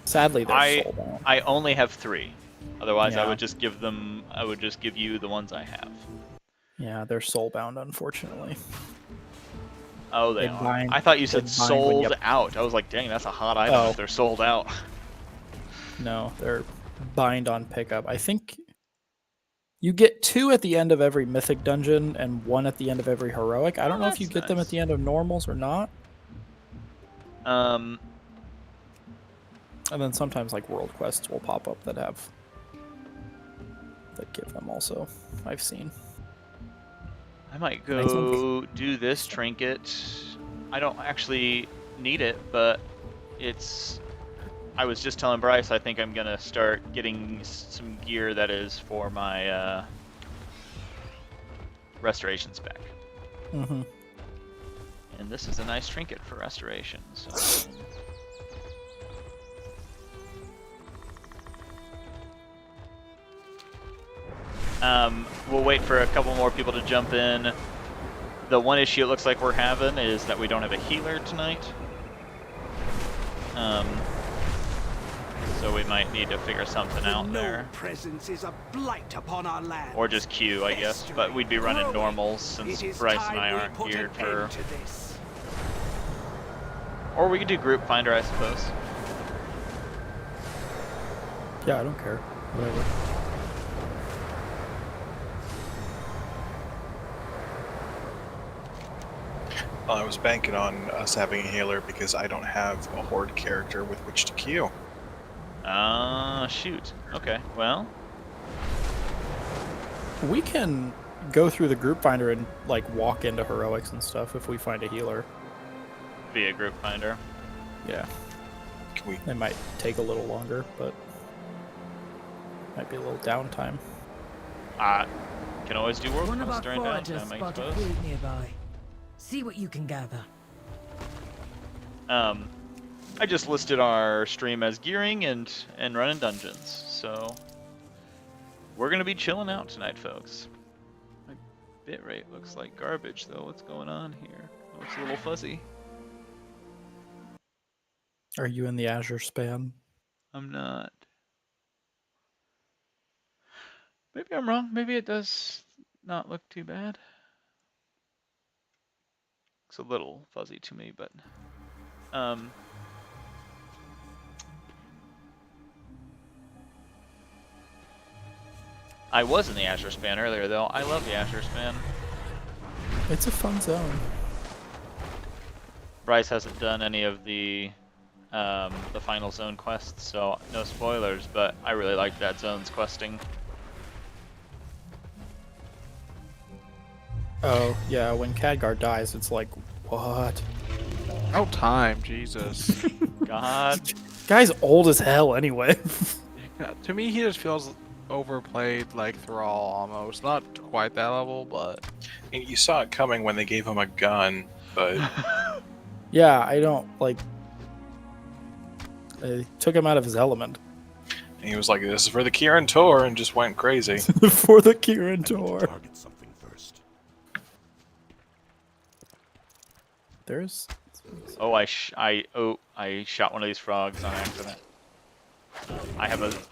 Sadly, they're sold out. I only have 3. Otherwise, Yeah. I would just give them. I would just give you the ones I have. Yeah, they're soul-bound, unfortunately. Oh, they They are. bind- I thought you said they bind when you- sold out. I was like, dang, that's a hot item Oh. if they're sold out. No, they're bind on pickup. I think you get 2 at the end of every mythic dungeon and 1 at the end of every heroic. I don't know if you that's get them at nice. the end of normals or not. Um, And then sometimes like world quests will pop up that give them also. I've seen. I might go do this trinket. I don't actually need it, but it's. I was just telling Bryce I think I'm gonna start getting some gear that is for my restoration spec. Mm-hmm. And this is a nice trinket for restoration. So. We'll wait for a couple more people to jump in. The one issue it looks like we're having is that we don't have a healer tonight. So we might need to figure something out there. Presence is a blight upon our land. Or just queue, I guess. But we'd be running normals since Bryce and I aren't geared for... Or we could do group finder, I suppose. Yeah, I don't care. Whatever. Well, I was banking on us having a healer because I don't have a horde character with which to queue. Shoot. Okay, well. We can go through the group finder and like walk into heroics and stuff if we find a healer. Via group finder. Yeah. Can we... It might take a little longer, but might be a little downtime. Can always do world One of our quests during foragers downtime, I spotted suppose. food nearby. See what you can gather. I just listed our stream as gearing and running dungeons, so we're gonna be chilling out tonight, folks. My bitrate looks like garbage, though. What's going on here? It looks a little fuzzy. Are you in the Azure span? I'm not. Maybe I'm wrong. Maybe it does not look too bad. Looks a little fuzzy to me, but I was in the Azure span earlier, though. I love the Azure span. It's a fun zone. Bryce hasn't done any of the final zone quests, so no spoilers, but I really liked that zone's questing. Oh, yeah, when Khadgar dies, it's like, what? No time, Jesus. God. Guy's old as hell anyway. Yeah, to me, he just feels overplayed, like Thrall almost. Not quite that level, but And you saw it coming when they gave him a gun, but Yeah, I don't, like... They took him out of his element. he was like, "This is for the Kirin Tor," and just went crazy. For the Kirin Tor. Target something first. There's... Oh, I shot one of these frogs on accident. I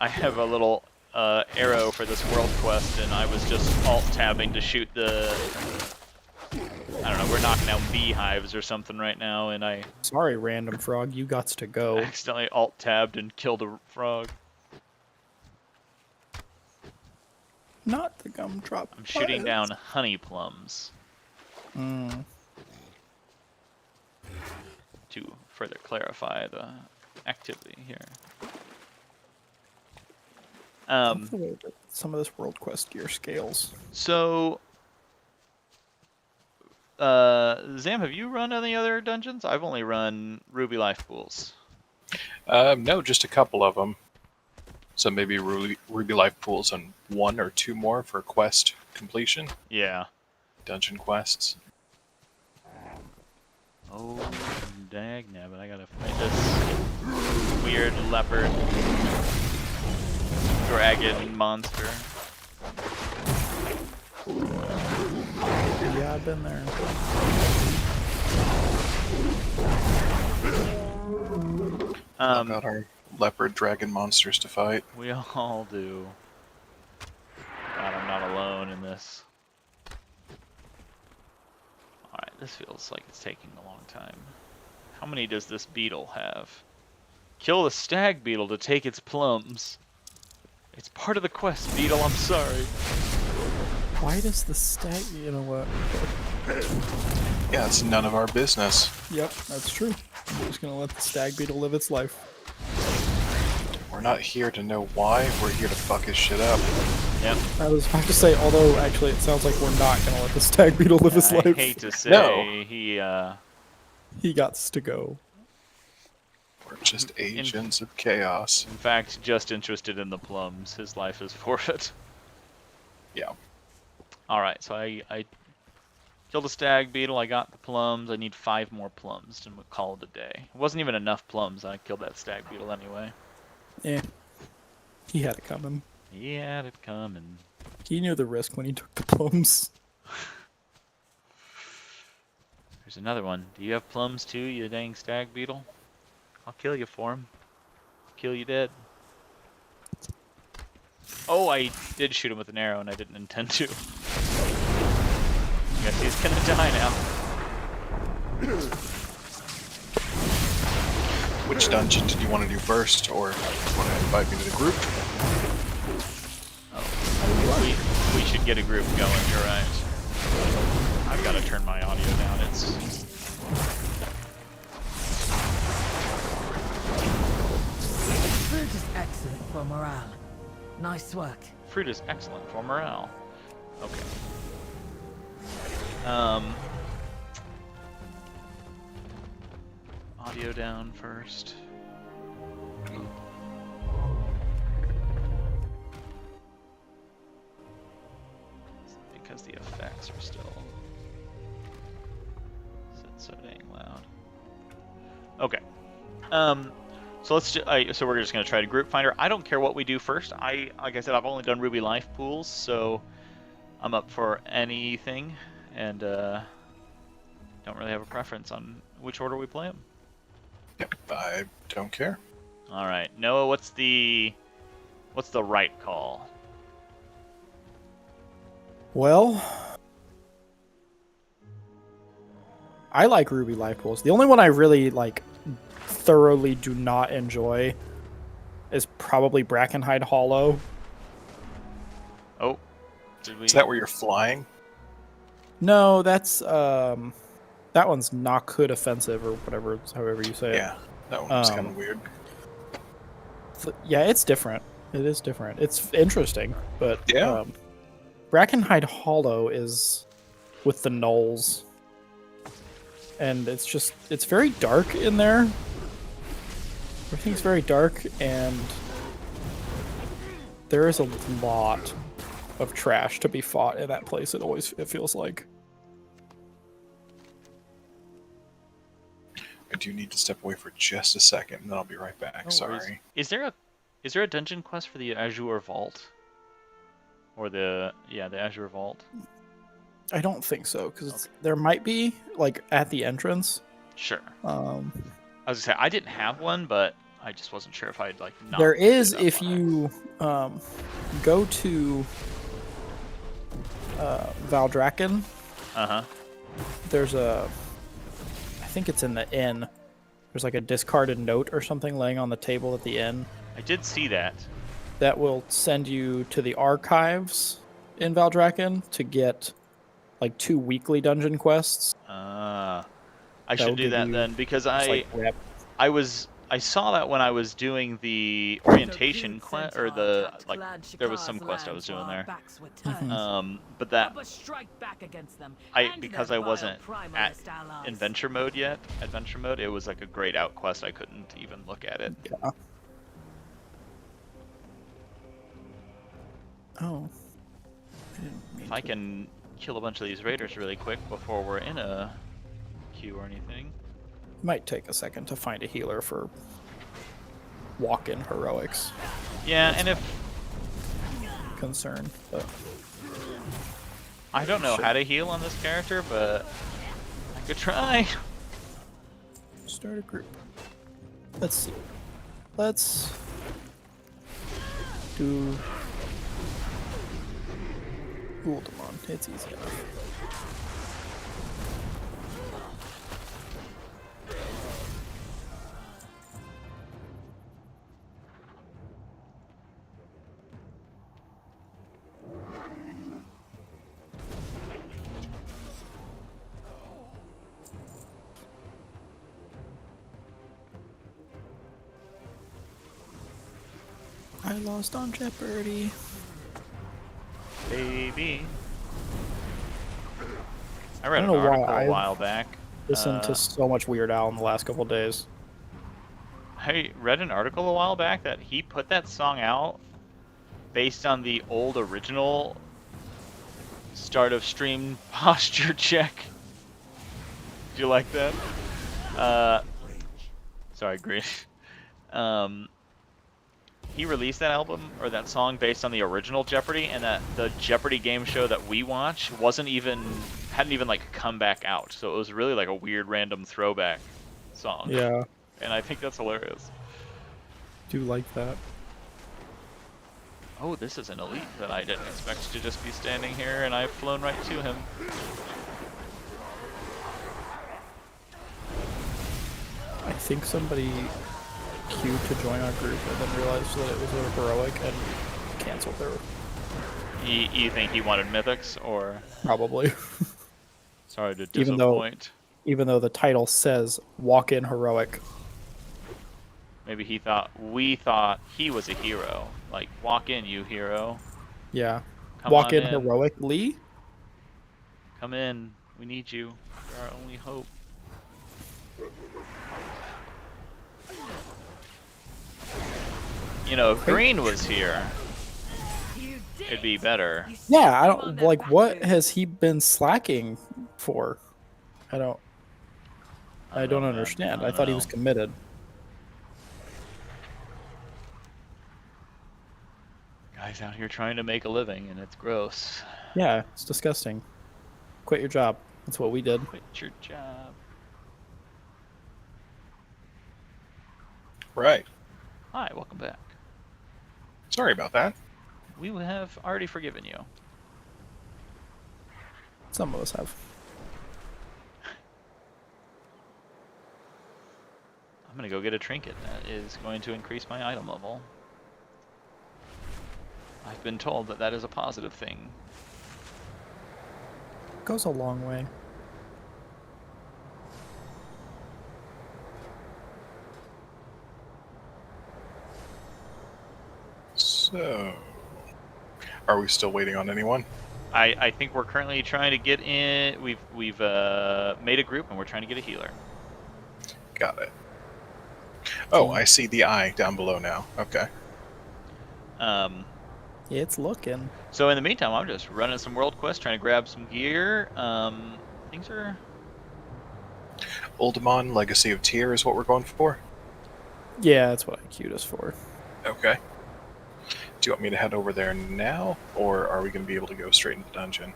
have a little arrow for this world quest, and I was just alt-tabbing to shoot the... I don't know, we're knocking down beehives or something right now, and I Sorry, random frog, you gots to go. accidentally alt-tabbed and killed a frog. Not the gumdrop. I'm shooting down honey plums Mm. to further clarify the activity here. Hopefully some of this world quest gear scales. So, Zam, have you run any other dungeons? I've only run Ruby Life Pools. No, just a couple of them. So maybe Ruby Life Pools and 1 or 2 more for quest completion, Yeah. dungeon quests. Oh, dagnabbit, I gotta fight this weird leopard dragon monster. Yeah, I've been there. About our leopard dragon monsters to fight. We all do. God, I'm not alone in this. Alright, this feels like it's taking a long time. How many does this beetle have? Kill the stag beetle to take its plums. It's part of the quest, beetle, I'm sorry. Why does the stag... You know what? Yeah, it's none of our business. Yep, that's true. I'm just gonna let the stag beetle live its life. We're not here to know why, we're here to fuck his shit up. Yep. I was about to say, although actually it sounds like we're not gonna let the stag beetle live his I life. hate to say, No. He gots to go. We're just agents of chaos. in fact, just interested in the plums. His life is forfeit. Yeah. Alright, so I killed a stag beetle, I got the plums, I need 5 more plums to call it a day. It wasn't even enough plums, I killed that stag beetle anyway. Yeah. He had it coming. He had it coming. He knew the risk when he took the plums. There's another one. Do you have plums too, you dang stag beetle? I'll kill you for him. Kill you dead. Oh, I did shoot him with an arrow and I didn't intend to. Guess he's gonna die now. Which dungeon did you want to do first, or do you want to invite me to the group? We should get a group going, you're right. I've got to turn my audio down, it's... Fruit is excellent for morale. Nice work. Fruit is excellent for morale. Okay. Audio down first. Because the effects are still set so dang loud. Okay. So let's so we're just gonna try to group finder. I don't care what we do first. Like I said, I've only done Ruby Life pools, so I'm up for anything, and don't really have a preference on which order we play them. Yep, I don't care. All right, Noah, what's the right call? Well, I like Ruby Life pools. The only one I really thoroughly do not enjoy is probably Brackenhide Hollow. Oh, did we? Is that where you're flying? No, that's that one's Nokhud Offensive or whatever, however you say it. Yeah, that one was kind of weird. Yeah, it's different. It is different. It's interesting, but Yeah. Brackenhide Hollow is with the gnolls, and it's very dark in there. Everything's very dark, and there is a lot of trash to be fought in that place. It feels like. I do need to step away for just a second, and then I'll be right back. No Sorry. worries. Is there a dungeon quest for the Azure Vault? Or the Azure Vault? I don't think so, because there might be at the entrance. Sure. Um, I was gonna say I didn't have one, but I just wasn't sure if I'd not. there looked is it up if on you go to Valdrakken. There's I think it's in the inn. There's a discarded note or something laying on the table at the inn. I did see that. That will send you to the archives in Valdrakken to get 2 weekly dungeon quests. I That should will do give that you then because I rep. saw that when I was doing the orientation quest or there was some quest I was doing there. But that because I wasn't at adventure mode yet. Adventure mode, it was a grayed out quest. I couldn't even look at it. Yeah. Oh. If I can kill a bunch of these raiders really quick before we're in a queue or anything. Might take a second to find a healer for walk-in heroics. Yeah, and if concern, but I don't know how to heal on this character, but I could try. Start a group. Let's see. Let's do Uldamon. It's easy enough. I lost on Jeopardy. Baby. I read I an don't know why article a I've while back. Listened to so much Weird Al in the last couple of days. I read an article a while back that he put that song out based on the old original start of stream posture check. Did you like that? Sorry, Green. He released that album or that song based on the original Jeopardy, and that the Jeopardy game show that we watch hadn't even like come back out. So it was really like a weird random throwback song. Yeah, And I think that's hilarious. do like that. Oh, this is an elite that I didn't expect to just be standing here, and I've flown right to him. I think somebody queued to join our group and then realized that it was a heroic and canceled their. You think he wanted mythics, or Probably. sorry to Even though- disappoint? Even though the title says walk in heroic. Maybe we thought he was a hero. Like, walk in, you hero. Yeah. Come walk on in heroically? Come in. We need you. You're our only hope. You know, if Green was here, it'd be better. Yeah, I don't like what has he been slacking for? I don't know, man. understand. I I don't thought he was know. committed. Guys out here trying to make a living, and it's gross. Yeah, it's disgusting. Quit your job. That's what we did. Quit your job. Right. Hi, welcome back. Sorry about that. We have already forgiven you. Some of us have. I'm gonna go get a trinket that is going to increase my item level. I've been told that that is a positive thing. Goes a long way. So, are we still waiting on anyone? I think we're currently trying to get in. We've made a group and we're trying to get a healer. Got it. Oh, I see the eye down below now. Okay. It's looking. So in the meantime, I'm just running some world quests, trying to grab some gear. Things are. Uldamon, Legacy of Tyr is what we're going for? Yeah, that's what I queued us for. Okay. Do you want me to head over there now, or are we going to be able to go straight into the dungeon?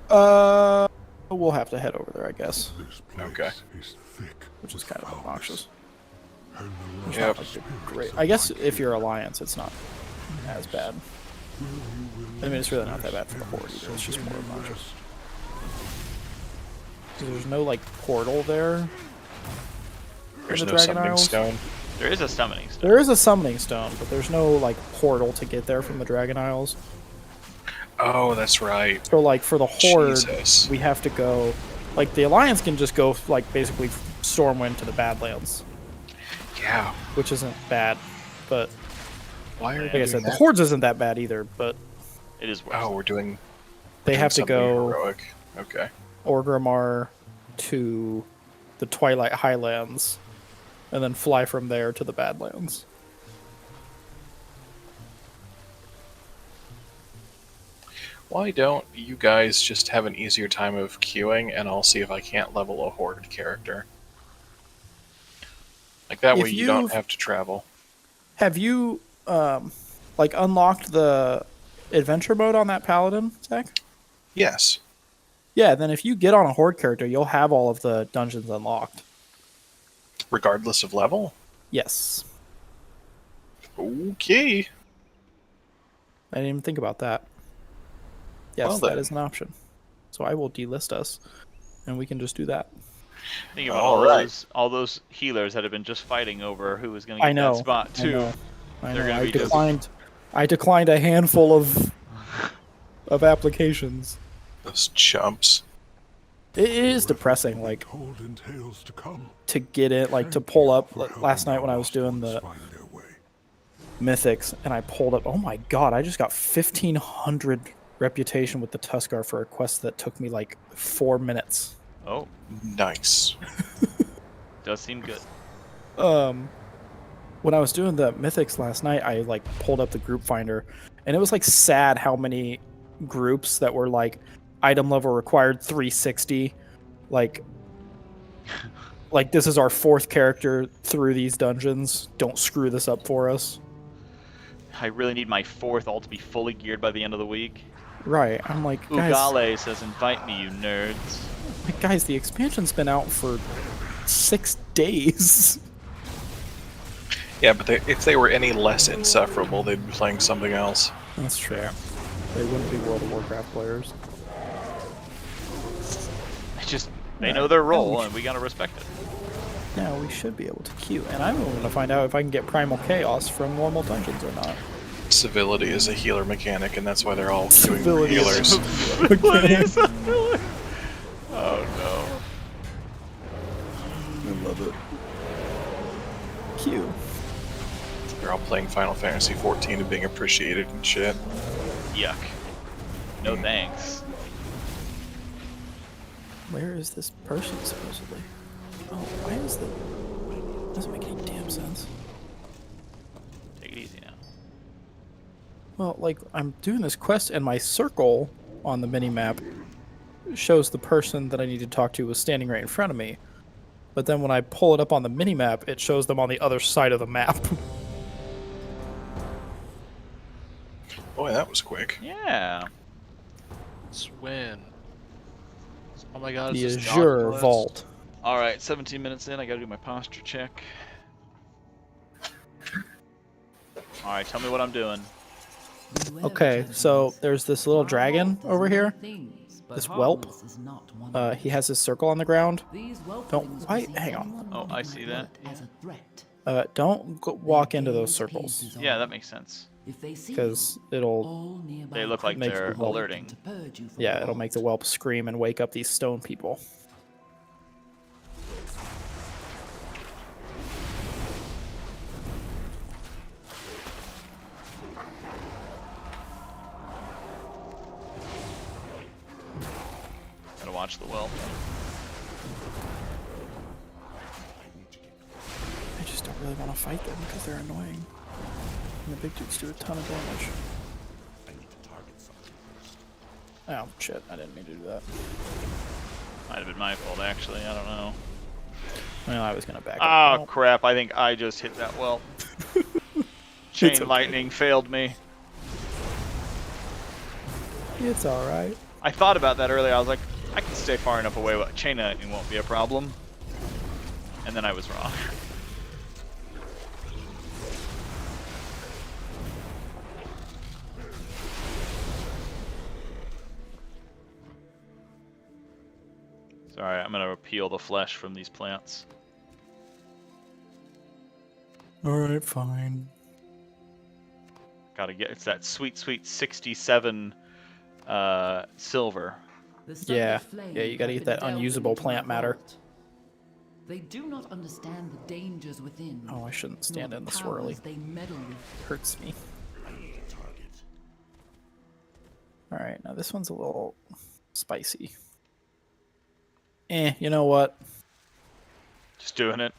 We'll have to head over there, I guess, This place Okay. is thick which is with kind of foulness, obnoxious. and the It's Yep. not like the great. I guess if you're Alliance, it's not as bad. I mean, it's really not that bad for the Horde either. It's just more obnoxious. 'Cause there's no like portal there. in There's the no Dragon summoning Isles. stone. There is a summoning stone. There is a summoning stone, but there's no like portal to get there from the Dragon Isles. Oh, that's right. So like for the Horde, Jesus. we have to go. Like the Alliance can just go like basically Stormwind to the Badlands, Yeah. which isn't bad. But Why are like we I doing said, the that? Hordes isn't that bad either. But It is worse. Oh, we're doing. they have to something go heroic. Okay. Orgrimmar to the Twilight Highlands, and then fly from there to the Badlands. Why don't you guys just have an easier time of queuing, and I'll see if I can't level a Horde character. Like that If way you don't you've- have to travel. Have you like unlocked the adventure mode on that Paladin, Zach? Yes. Yeah, then if you get on a Horde character, you'll have all of the dungeons unlocked. Regardless of level? Yes. Okay. I didn't even think about that. Yes, Well, that then. is an option. So I will delist us, and we can just do that. Think about all those healers that have been just fighting over who was going to I get know. that spot I too. know. I They're know. gonna I be just- declined. I declined a handful of applications. Those chumps. It is depressing, like Told in tales to come. to get it, like to Thank pull you up. for helping Last night our when I was lost doing ones the find their way. mythics, and I pulled up. Oh my god! I just got 1,500 reputation with the Tuskar for a quest that took me like 4 minutes. Oh, Nice. does seem good. When I was doing the mythics last night, I like pulled up the group finder, and it was like sad how many groups that were like item level required 360, like this is our 4th character through these dungeons. Don't screw this up for us. I really need my 4th ult to be fully geared by the end of the week. Right. I'm like, guys, Ugale says, "Invite me, you nerds." guys, the expansion's been out for 6 days. Yeah, but if they were any less insufferable, they'd be playing something else. That's true. They wouldn't be World of Warcraft players. They know their role, and we gotta respect it. Now we should be able to queue, and I'm going to find out if I can get Primal Chaos from normal dungeons or not. Civility is a healer mechanic, and that's why they're all doing Civility is healers. Oh no. I love it. Q. They're all playing Final Fantasy 14 and being appreciated and shit. Yuck. No thanks. Where is this person supposedly? Oh, why is that? Doesn't make any damn sense. Take it easy now. Well, like I'm doing this quest, and my circle on the mini map shows the person that I need to talk to was standing right in front of me. But then when I pull it up on the mini map, it shows them on the other side of the map. Boy, that was quick. Yeah. Swin. Oh my god, The is this Azure Nautilus? Vault. All right, 17 minutes in. I gotta do my posture check. All right, tell me what I'm doing. Okay, so there's this little dragon over here. This whelp. He has his circle on the ground. Hang on. Oh, I see that. Don't walk into those circles Yeah, that makes sense. because They look like Makes they're the whelp. alerting. it'll make the whelp scream and wake up these stone people. Gotta watch the well. I just don't really want to fight them because they're annoying. And the big dudes do a ton of damage. Oh shit! I didn't mean to do that. Might have been my fault, actually. I don't know. Well, I was gonna back Oh up. crap! I think I just hit that well. Chain okay. lightning failed me. It's all right. I thought about that earlier. I was like, I can stay far enough away. But chain lightning won't be a problem. And then I was wrong. Sorry, I'm gonna peel the flesh from these plants. All right, fine. Gotta get, it's that sweet, sweet 67 silver. Yeah, you gotta get that unusable plant matter. They do not understand the dangers within. Oh, I shouldn't nor stand in the powers swirly. They meddle with. Hurts me. All right, now this one's a little spicy. You know what? Just doing it.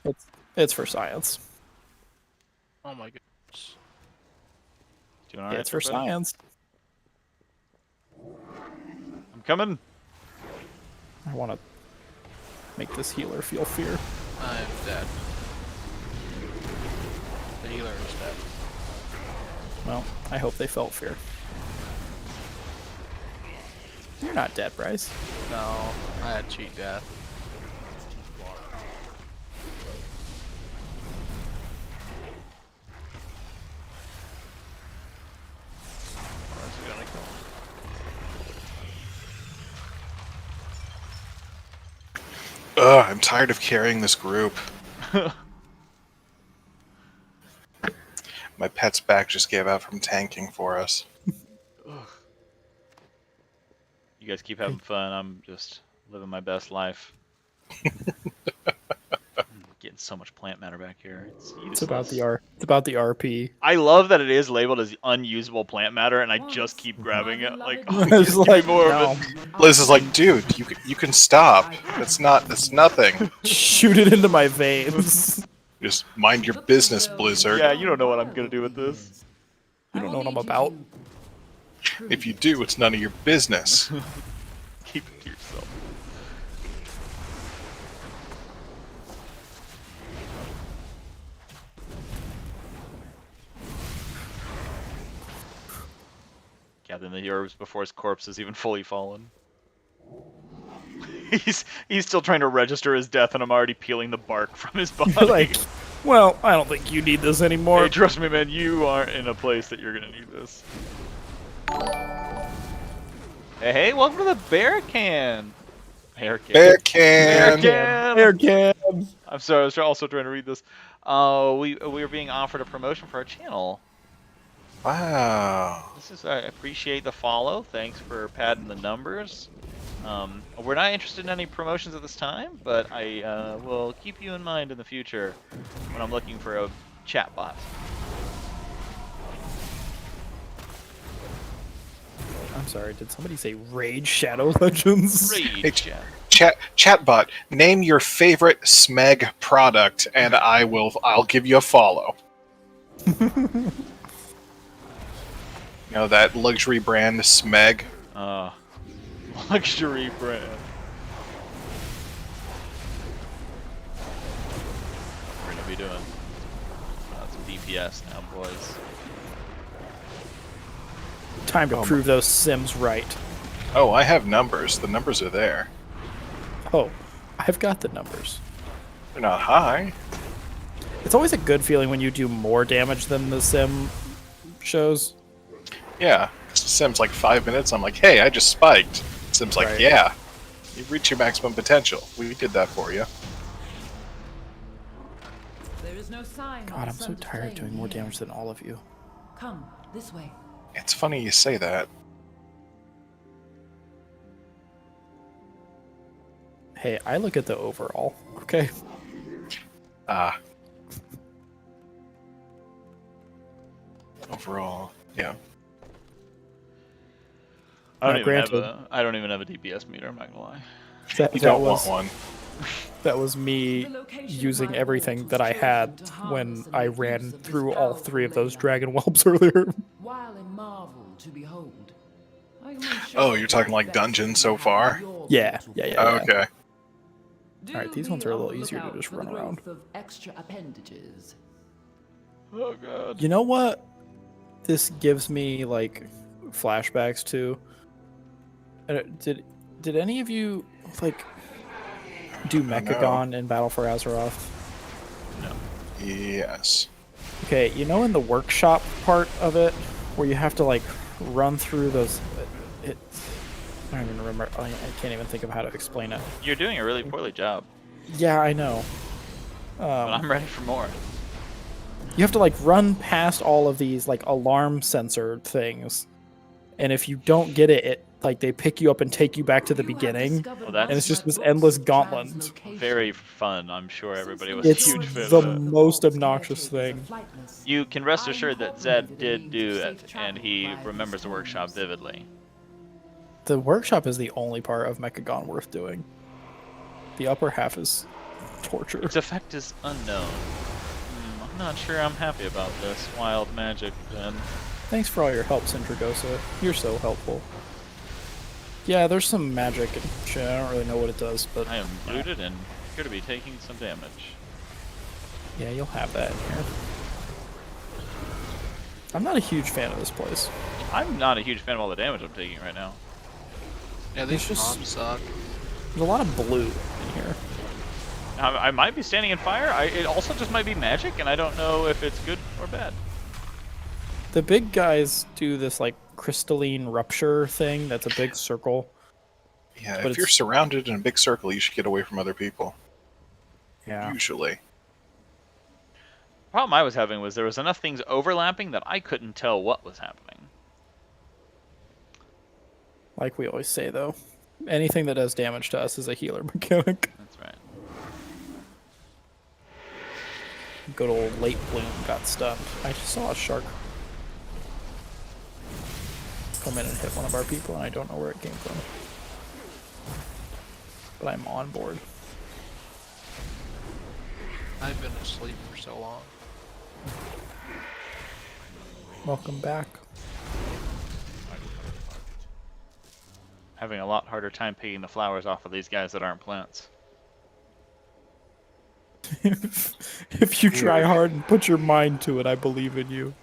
It's for science. Oh my goodness. Doing alright. It's for everybody? science. I'm coming. I want to make this healer feel fear. I'm dead. The healer is dead. Well, I hope they felt fear. You're not dead, Bryce. No, I had cheat death. Ugh, I'm tired of carrying this group. My pet's back just gave out from tanking for us. You guys keep having fun. I'm just living my best life. Getting so much plant matter back here. It's useless. It's about the RP. I love that it is labeled as unusable plant matter, and I just keep grabbing it. Like, oh, It's just give like, me more no. of it. Liz is like, dude, you can stop. That's nothing. Shoot it into my veins. Just mind your business, Blizzard. Yeah, you don't know what I'm gonna do with this. You don't know what I'm about. If you do, it's none of your business. Keep it to yourself. Gathering the herbs before his corpse is even fully fallen. He's still trying to register his death, and I'm already peeling the bark from his body. Like, well, I don't think you need this anymore. Hey, trust me, man, you aren't in a place that you're gonna need this. Hey, welcome to the bear can. Bear can. Bear can. Air can. I'm sorry, I was also trying to read this. We are being offered a promotion for our channel. Wow. This is I appreciate the follow. Thanks for padding the numbers. We're not interested in any promotions at this time, but I will keep you in mind in the future when I'm looking for a chat bot. I'm sorry, did somebody say Raid Shadow Legends? Raid Hey, chat. Chatbot, name your favorite Smeg product, and I'll give you a follow. You know that luxury brand Smeg? Luxury brand. We're gonna be doing some DPS now, boys. Time to prove those Sims right. Oh, I have numbers. The numbers are there. Oh, I've got the numbers. They're not high. It's always a good feeling when you do more damage than the Sim shows. Yeah. Sim's like 5 minutes. I'm like, hey, I just spiked. Sim's like, Right. yeah. You've reached your maximum potential. We did that for you. There is no sign God, I'm so tired of doing more damage than all of you. Come this way. It's funny you say that. Hey, I look at the overall, okay? Overall, yeah. I don't Now, even have a DPS meter. I'm not gonna lie. That, You that don't was want one. that was me using everything that I had when I ran through all 3 of those dragon whelps earlier. While a marvel to behold. Oh, you're talking like dungeons so far? Yeah. Okay. Alright, these ones are a little easier to just run around. Extra appendages. Oh god. You know what this gives me like flashbacks to? Did any of you like do Mechagon in Battle for Azeroth? Yes. Okay, you know in the workshop part of it where you have to like run through those I don't even remember. I can't even think of how to explain it. You're doing a really poorly job, Yeah, I know. but I'm ready for more. You have to like run past all of these like alarm sensor things, and if you don't get it, like they pick you up and take you back to the beginning, that's- and it's just this endless gauntlet. Very fun. I'm sure everybody was It's a huge fan the of that. most obnoxious thing. You can rest assured that Zed did do it, and he remembers the workshop vividly. The workshop is the only part of Mechagon worth doing. The upper half is torture. Its effect is unknown. I'm not sure I'm happy about this wild magic, Ben. Thanks for all your help, Sindragosa. You're so helpful. Yeah, there's some magic and shit. I don't really know what it does, but I am booted and appear to be taking some damage. yeah, you'll have that in here. I'm not a huge fan of this place. I'm not a huge fan of all the damage I'm taking right now. Yeah, these It's just- mobs suck. There's a lot of blue in here. I might be standing in fire. It also just might be magic, and I don't know if it's good or bad. The big guys do this like crystalline rupture thing that's a big circle. Yeah, But if you're it's- surrounded in a big circle, you should get away from other people. Yeah. Usually. The problem I was having was there was enough things overlapping that I couldn't tell what was happening. Like we always say, though, anything that does damage to us is a healer mechanic. That's right. Good old late bloom got stunned. I just saw a shark come in and hit one of our people, and I don't know where it came from. But I'm on board. I've been asleep for so long. Welcome back. Having a lot harder time picking the flowers off of these guys that aren't plants. If you try hard and put your mind to it, I believe in you.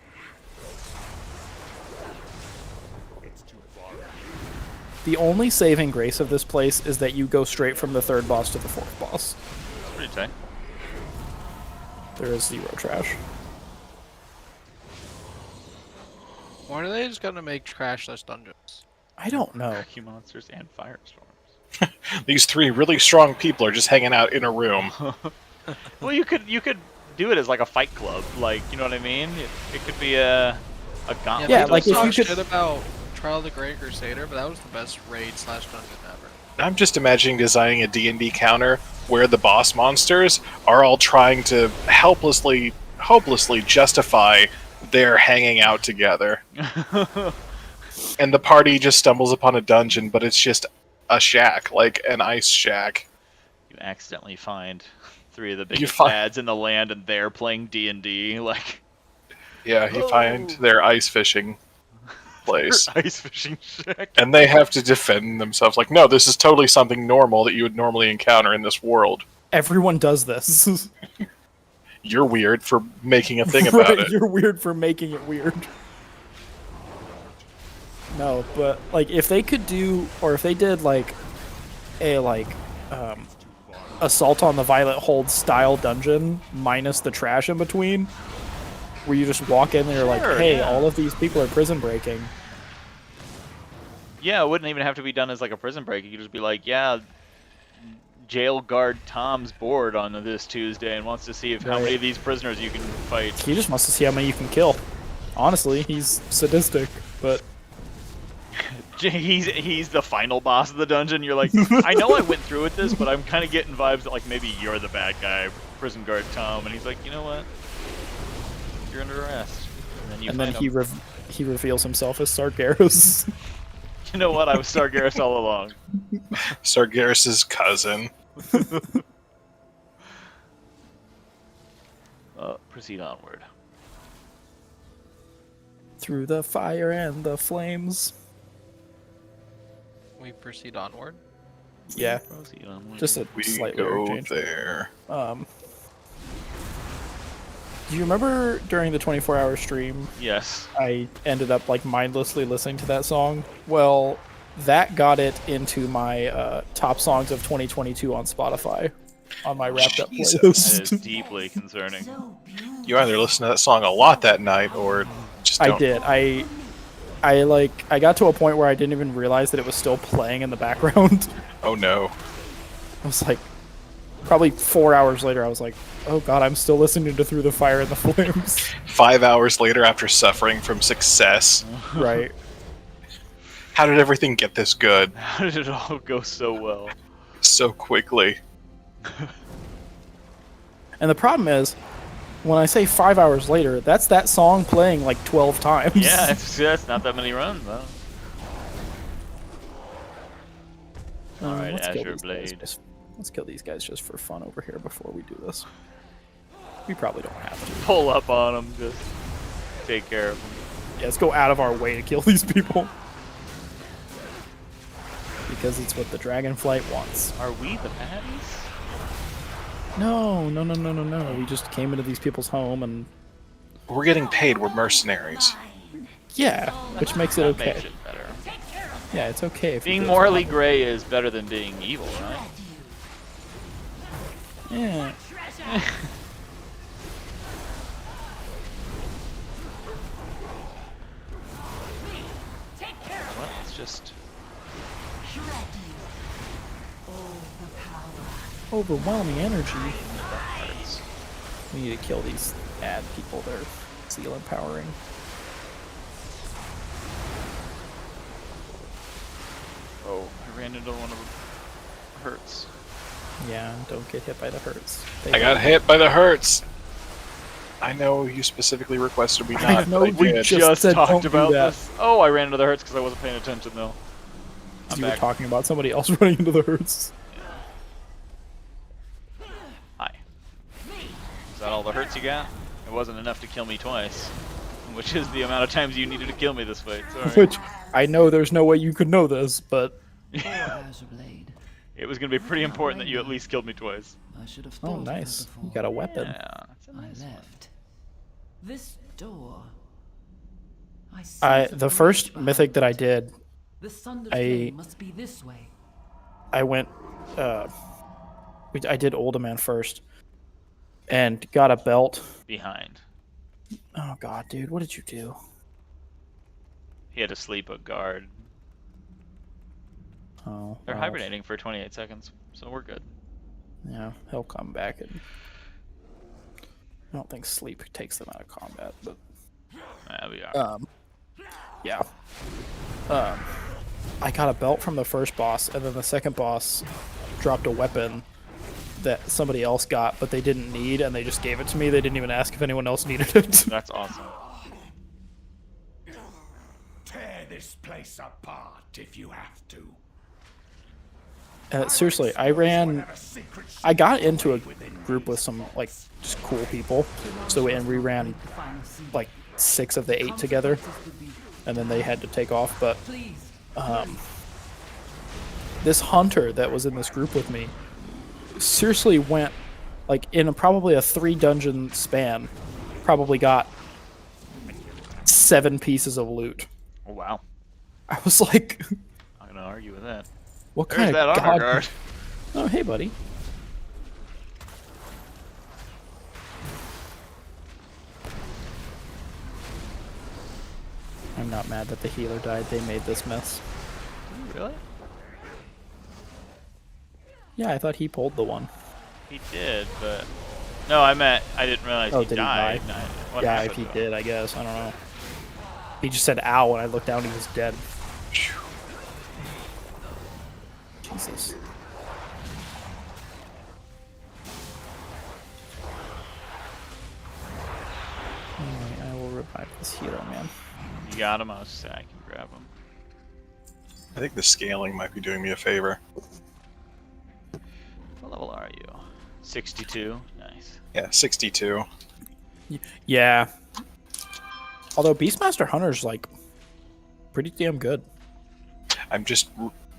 The only saving grace of this place is that you go straight from the third boss to the fourth boss. That's pretty tight. There is zero trash. Why are they just gonna make trashless dungeons? I don't know. Cookie monsters and firestorms. These three really strong people are just hanging out in a room. Well, you could do it as like a fight club, like, you know what I mean? It could be a gauntlet. Yeah, people like if talk you could- shit about Trial of the Great Crusader, but that was the best raid / dungeon ever. I'm just imagining designing a D&D counter where the boss monsters are all trying to hopelessly justify their hanging out together. And the party just stumbles upon a dungeon, but it's just a shack, like an ice shack. You accidentally find three of the You biggest find- bads in the land, and they're playing D&D, like Yeah, you find their ice fishing place. ice fishing shack. And they have to defend themselves like, no, this is totally something normal that you would normally encounter in this world. Everyone does this. You're weird for making a thing about Right, it. you're weird for making it weird. No, but like if they could do, or if they did like a Assault on the Violet Hold style dungeon minus the trash in between, where you just walk in and you're like, Sure, hey, yeah. all of these people are prison breaking. Yeah, it wouldn't even have to be done as like a prison break. You could just be like, yeah, jail guard Tom's bored on this Tuesday and wants to see if how Right. many of these prisoners you can fight. He just wants to see how many you can kill. Honestly, he's sadistic, but He's the final boss of the dungeon. You're like, I know I went through with this, but I'm kind of getting vibes that like maybe you're the bad guy, prison guard Tom. And he's like, you know what? You're under arrest. And then you and find then him. he reveals himself as Sargeras. You know what? I was Sargeras all along. Sargeras' cousin. Proceed onward. Through the fire and the flames. We proceed onward. Yeah, Proceed onward. just a We slight lyric go change. there. Do you remember during the 24-hour stream, Yes. I ended up like mindlessly listening to that song? Well, that got it into my top songs of 2022 on Spotify on my wrapped up Jesus. That playlist. is deeply concerning. You either listen to that song a lot that night or just don't. I did. I got to a point where I didn't even realize that it was still playing in the background. Oh no. I was like, probably 4 hours later, I was like, oh god, I'm still listening to Through the Fire and the Flames. 5 hours later after suffering from success. Right. How did everything get this good How did it all go so well? so quickly? And the problem is, when I say 5 hours later, that's that song playing like 12 times. Yeah, that's not that many runs, though. Alright, let's kill Azure these guys Blade. let's kill these guys just for fun over here before we do this. We probably don't have to. Pull up on them, just take care of them. Yeah, let's go out of our way to kill these people. Because it's what the Dragonflight wants. Are we the baddies? No. We just came into these people's home and... We're getting paid, we're mercenaries. Yeah, which makes it That okay. makes it better. Yeah, it's okay if you Being do it morally for gray is better than being evil, right? fun. Yeah. Well, let's just Overwhelming energy. That hurts. We need to kill these ad people. They're seal empowering. Oh, I ran into one of the hurts. Yeah, don't get hit by the hurts. I got hit by the hurts. I know you specifically requested me I not, know but I we did. just said talked don't do about that. this. Oh, I ran into the hurts because I wasn't paying attention though. I'm You were back. talking about somebody else running into the hurts. Hi. Is that all the hurts you got? It wasn't enough to kill me twice, which is the amount of times you needed to kill me this fight. Sorry. Which I know there's no way you could know this, but Azure Blade. It was going to be pretty important that you at least killed me twice. I should have thought oh of that nice, before. you got a weapon. Yeah, it's a I nice one. left. This door. sense a The bridge first behind mythic that I it. did, The sundered I- flame must be this way. I went. I did Uldaman first, and got a belt. Behind. Oh god, dude, what did you do? He had to sleep a guard. Oh, They're well, hibernating for 28 seconds, so we're good. Yeah, he'll come back, and I don't think sleep takes them out of combat, but We are. yeah. I got a belt from the first boss, and then the second boss dropped a weapon that somebody else got, but they didn't need, and they just gave it to me. They didn't even ask if anyone else needed it. That's awesome. Tear this place apart if you have to. Seriously, I got into a group with some, like, just cool people, and we ran, The final scene. like, 6 of the 8 together, Consequences could be- and then they had to take off, but Please. this hunter that was in this group with me seriously went, like, in probably a 3 dungeon span, probably got 7 pieces of loot. Oh, wow. I was like, I'm not gonna argue with that. what There's kind that of honor god? guard. Oh, hey, buddy. I'm not mad that the healer died. They made this mess. Really? Yeah, I thought he pulled the one. He did, but no, I didn't realize Oh, he did he died. die? What Yeah, happened if he to him? did, I guess. I don't know. He just said ow, and I looked down and he was dead. Jesus. Alright, I will revive this healer, man. You got him. I was saying I can grab him. I think the scaling might be doing me a favor. What level are you? 62. Nice. Yeah, 62. Yeah. Although Beastmaster Hunter's, like, pretty damn good.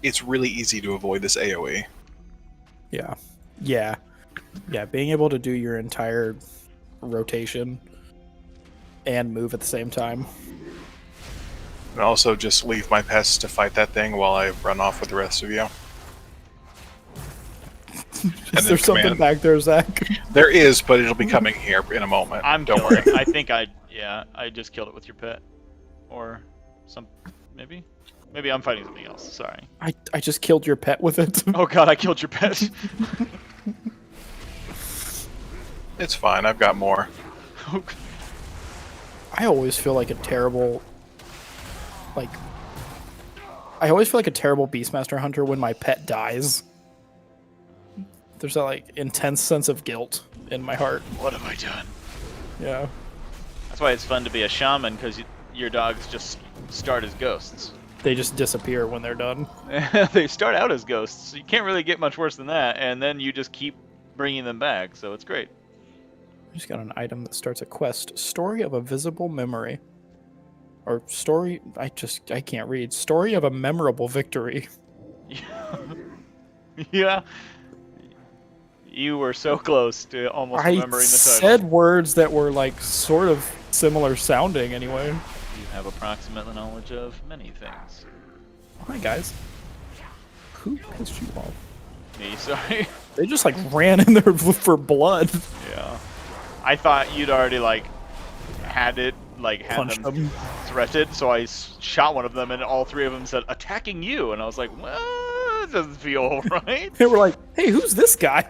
It's really easy to avoid this AoE. Yeah. Yeah. Yeah, being able to do your entire rotation and move at the same time. And also just leave my pests to fight that thing while I run off with the rest of you. Is there something back there, Zach? There is, but it'll be coming here in a moment. I'm Don't killing worry. it. I think I just killed it with your pet, or maybe I'm fighting something else. Sorry. I just killed your pet with it. Oh god, I killed your pet. It's fine, I've got more. I always feel like a terrible, Beastmaster Hunter when my pet dies. There's a, like, intense sense of guilt in my heart. What have I done? Yeah. That's why it's fun to be a shaman, because your dogs just start as ghosts. They just disappear when they're done. They start out as ghosts. So you can't really get much worse than that, and then you just keep bringing them back, so it's great. I just got an item that starts a quest. Story of a visible memory. Or story... I can't read. Story of a memorable victory. Yeah. You were so close to almost I remembering the title. said words that were, like, sort of similar sounding anyway. You have approximate knowledge of many things. Hi, guys. Who pissed you off? Me, sorry. They just, like, ran in there for blood. Yeah. I thought you'd already, like, had Punched them them. threatened, so I shot one of them, and all 3 of them said, attacking you, and I was like, what? This doesn't feel right. They were like, "Hey, who's this guy?"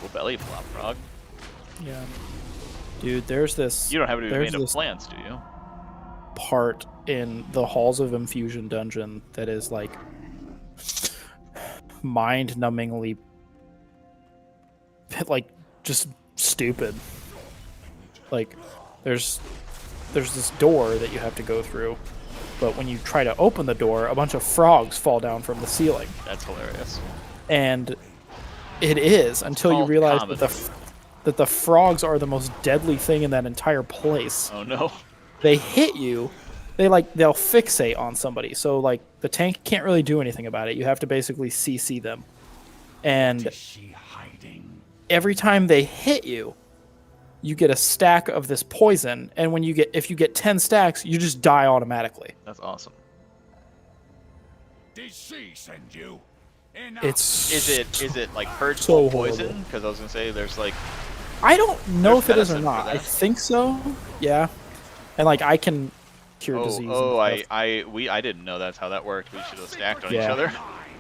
Well, belly flop, frog. Yeah, dude. There's this. You don't have to be there's made of this plants, do you? part in the Halls of Infusion dungeon that is like mind-numbingly, like, just stupid. Like, there's this door that you have to go through, but when you try to open the door, a bunch of frogs fall down from the ceiling. That's hilarious. And it is until you called realize comedy. that the frogs are the most deadly thing in that entire place. Oh no. They hit you, they'll fixate on somebody. So like the tank can't really do anything about it. You have to basically CC them. And Is she hiding? every time they hit you, you get a stack of this poison, and if you get 10 stacks, you just die automatically. That's awesome. Did she send you? It's Is it like purge So poison? horrible. Because I was gonna say there's like I don't know if it There's is or medicine for not. I that. think so. Yeah. And like I can cure disease. and stuff. I didn't know that's how that worked. We should have stacked on each Yeah. other.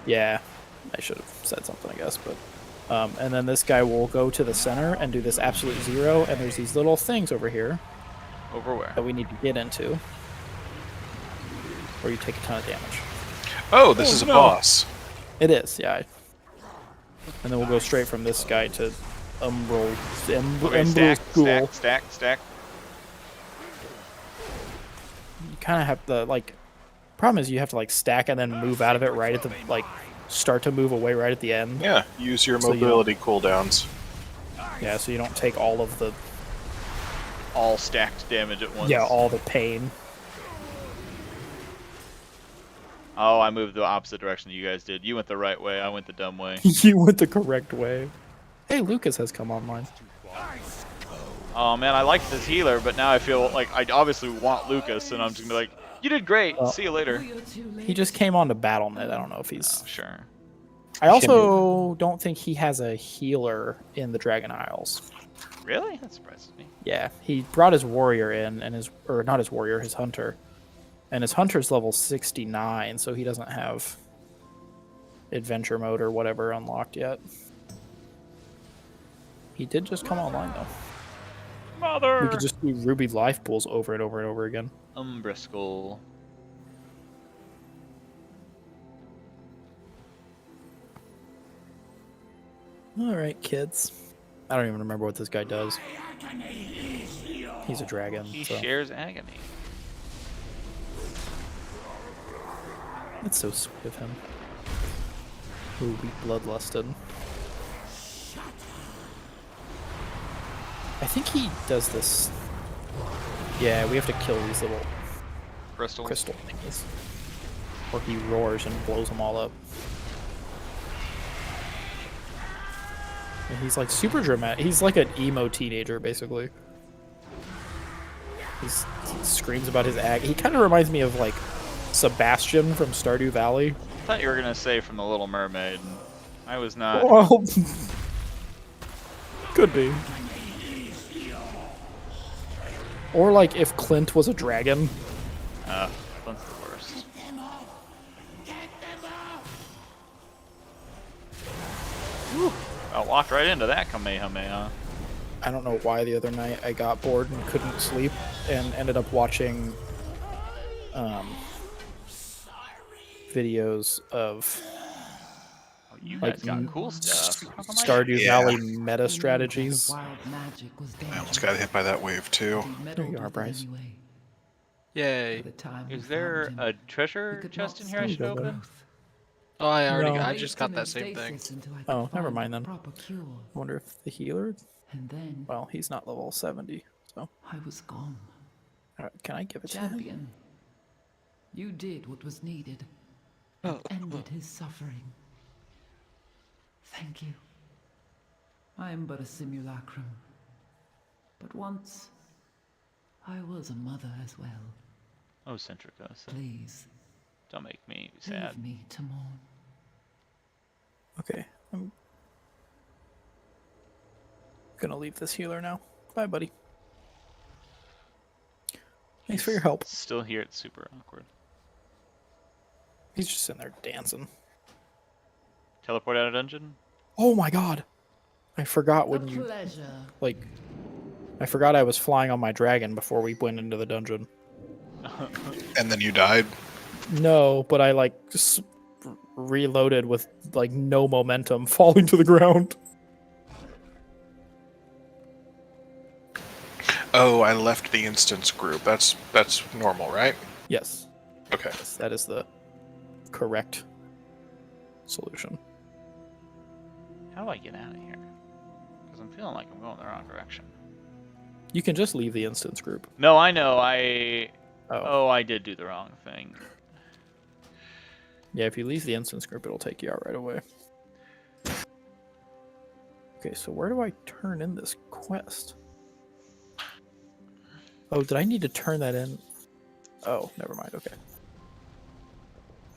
Yeah, I should have said something, I guess, but and then this guy will go to the center and do this absolute zero, and there's these little things over here Over where? that we need to get into, where you take a ton of damage. Oh, this is a boss. It is, yeah. And then we'll go straight from this guy to Umbral Okay, stack, School. stack. You kind of have to like. Problem is, you have to like stack and then move out of it right at the like. Start to move away right at the end. Yeah, use your So you mobility cooldowns. Yeah, so you don't take all of the All stacked damage at once. all the pain. Oh, I moved the opposite direction you guys did. You went the right way. I went the dumb way. You went the correct way. Hey, Lucas has come online. Oh man, I like this healer, but now I feel like I obviously want Lucas, and I'm just gonna be like, "You did great. Well, See you later." He just came on to BattleNet. I don't know if he's. Oh, sure. I also don't think he has a healer in the Dragon Isles. Really? That surprises me. Yeah, he brought his warrior in, and not his warrior, his hunter, and his hunter's level 69, so he doesn't have adventure mode or whatever unlocked yet. He did just come online though. Mother. We could just do Ruby life pools over and over and over again. Umbriskull. All right, kids. I don't even remember what this guy does. He's a dragon. He So. shares agony. It's so sweet of him. Ooh, we bloodlusted. I think he does this. Yeah, we have to kill these little Crystal. crystal things. Or he roars and blows them all up. And he's like super dramatic. He's like an emo teenager, basically. He screams about his ag. He kind of reminds me of like Sebastian from Stardew Valley. I thought you were gonna say from The Little Mermaid. I was not. Well, could be. Or like if Clint was a dragon. That's the worst. Whew. I walked right into that Kamehameha. I don't know why the other night I got bored and couldn't sleep and ended up watching videos of Oh, you like guys got cool stuff. How come I Stardew Yeah. Valley meta strategies. Wild magic was I almost got hit by that wave too. There you are, Bryce. Yay. Is there a treasure chest in here I should go, open? Oh, I already No. got, I just got that same thing. Oh, never mind then. Proper cure. I wonder if the healer. And then Well, he's not level 70, so I was gone. can I give it to him? Champion, you did what was needed. It ended his suffering. Thank you. I am but a simulacrum. But once, I was a mother as well. Oh, Centrica. Please, Don't make me sad. leave me to mourn. Okay, I'm gonna leave this healer now. Bye, buddy. Thanks for your help. Still here, it's super awkward. He's just sitting there dancing. Teleport out of dungeon? Oh my god! I forgot A when you pleasure. like. I forgot I was flying on my dragon before we went into the dungeon. And then you died. No, but I like just reloaded with like no momentum, falling to the ground. Oh, I left the instance group. That's normal, right? Yes, Okay. yes, that is the correct solution. How do I get out of here? Because I'm feeling like I'm going the wrong direction. You can just leave the instance group. No, I know. Oh. Oh, I did do the wrong thing. Yeah, if you leave the instance group, it'll take you out right away. Okay, so where do I turn in this quest? Oh, did I need to turn that in? Oh, never mind. Okay.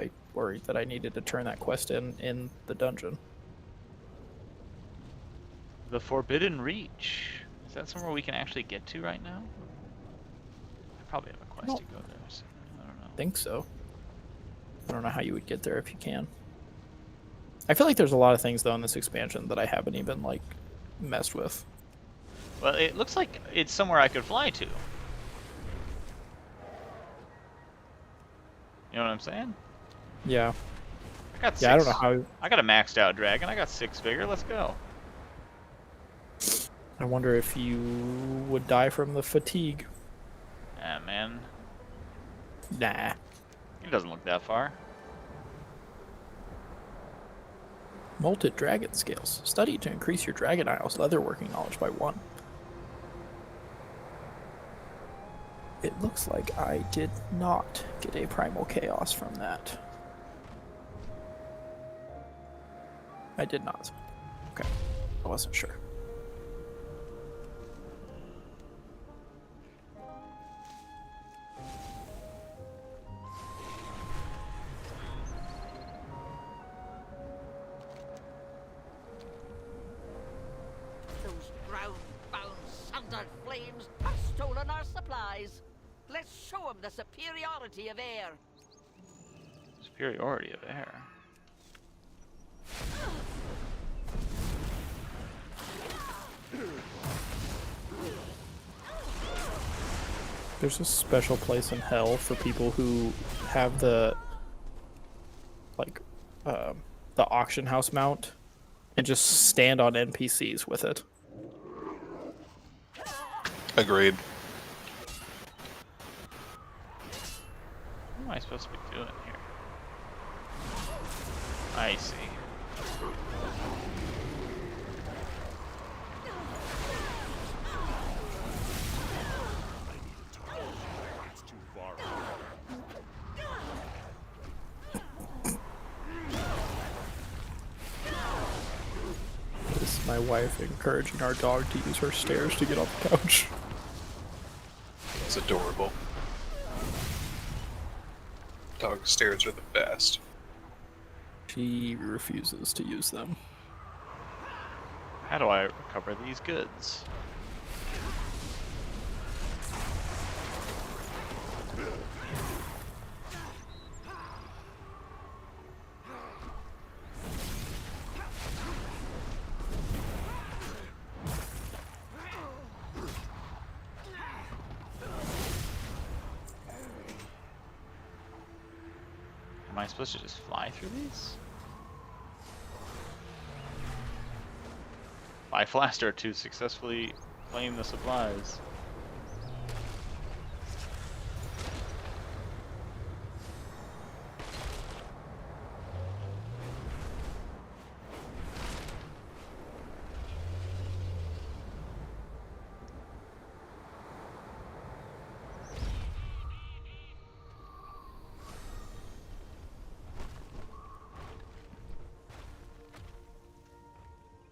I worried that I needed to turn that quest in the dungeon. The Forbidden Reach. Is that somewhere we can actually get to right now? I probably have a quest to go there, so I don't know. I think so. I don't know how you would get there if you can. I feel like there's a lot of things though in this expansion that I haven't even like messed with. Well, it looks like it's somewhere I could fly to. You know what I'm saying? Yeah. I got Yeah, I don't know how. I got a maxed out dragon. I got 6 vigor. Let's go. I wonder if you would die from the fatigue. Ah, man. Nah. It doesn't look that far. Molted dragon scales. Study to increase your Dragon Isle's leatherworking knowledge by 1. It looks like I did not get a primal chaos from that. I did not. Okay. I wasn't sure. Those ground-bound sundered flames have stolen our supplies. Let's show them the superiority of air. Superiority of air. There's a special place in hell for people who have the the auction house mount and just stand on NPCs with it. Agreed. What am I supposed to be doing here? I see. This is my wife encouraging our dog to use her stairs to get off the couch. It's adorable. Dog stairs are the best. She refuses to use them. How do I recover these goods? Am I supposed to just fly through these? Fly faster to successfully claim the supplies.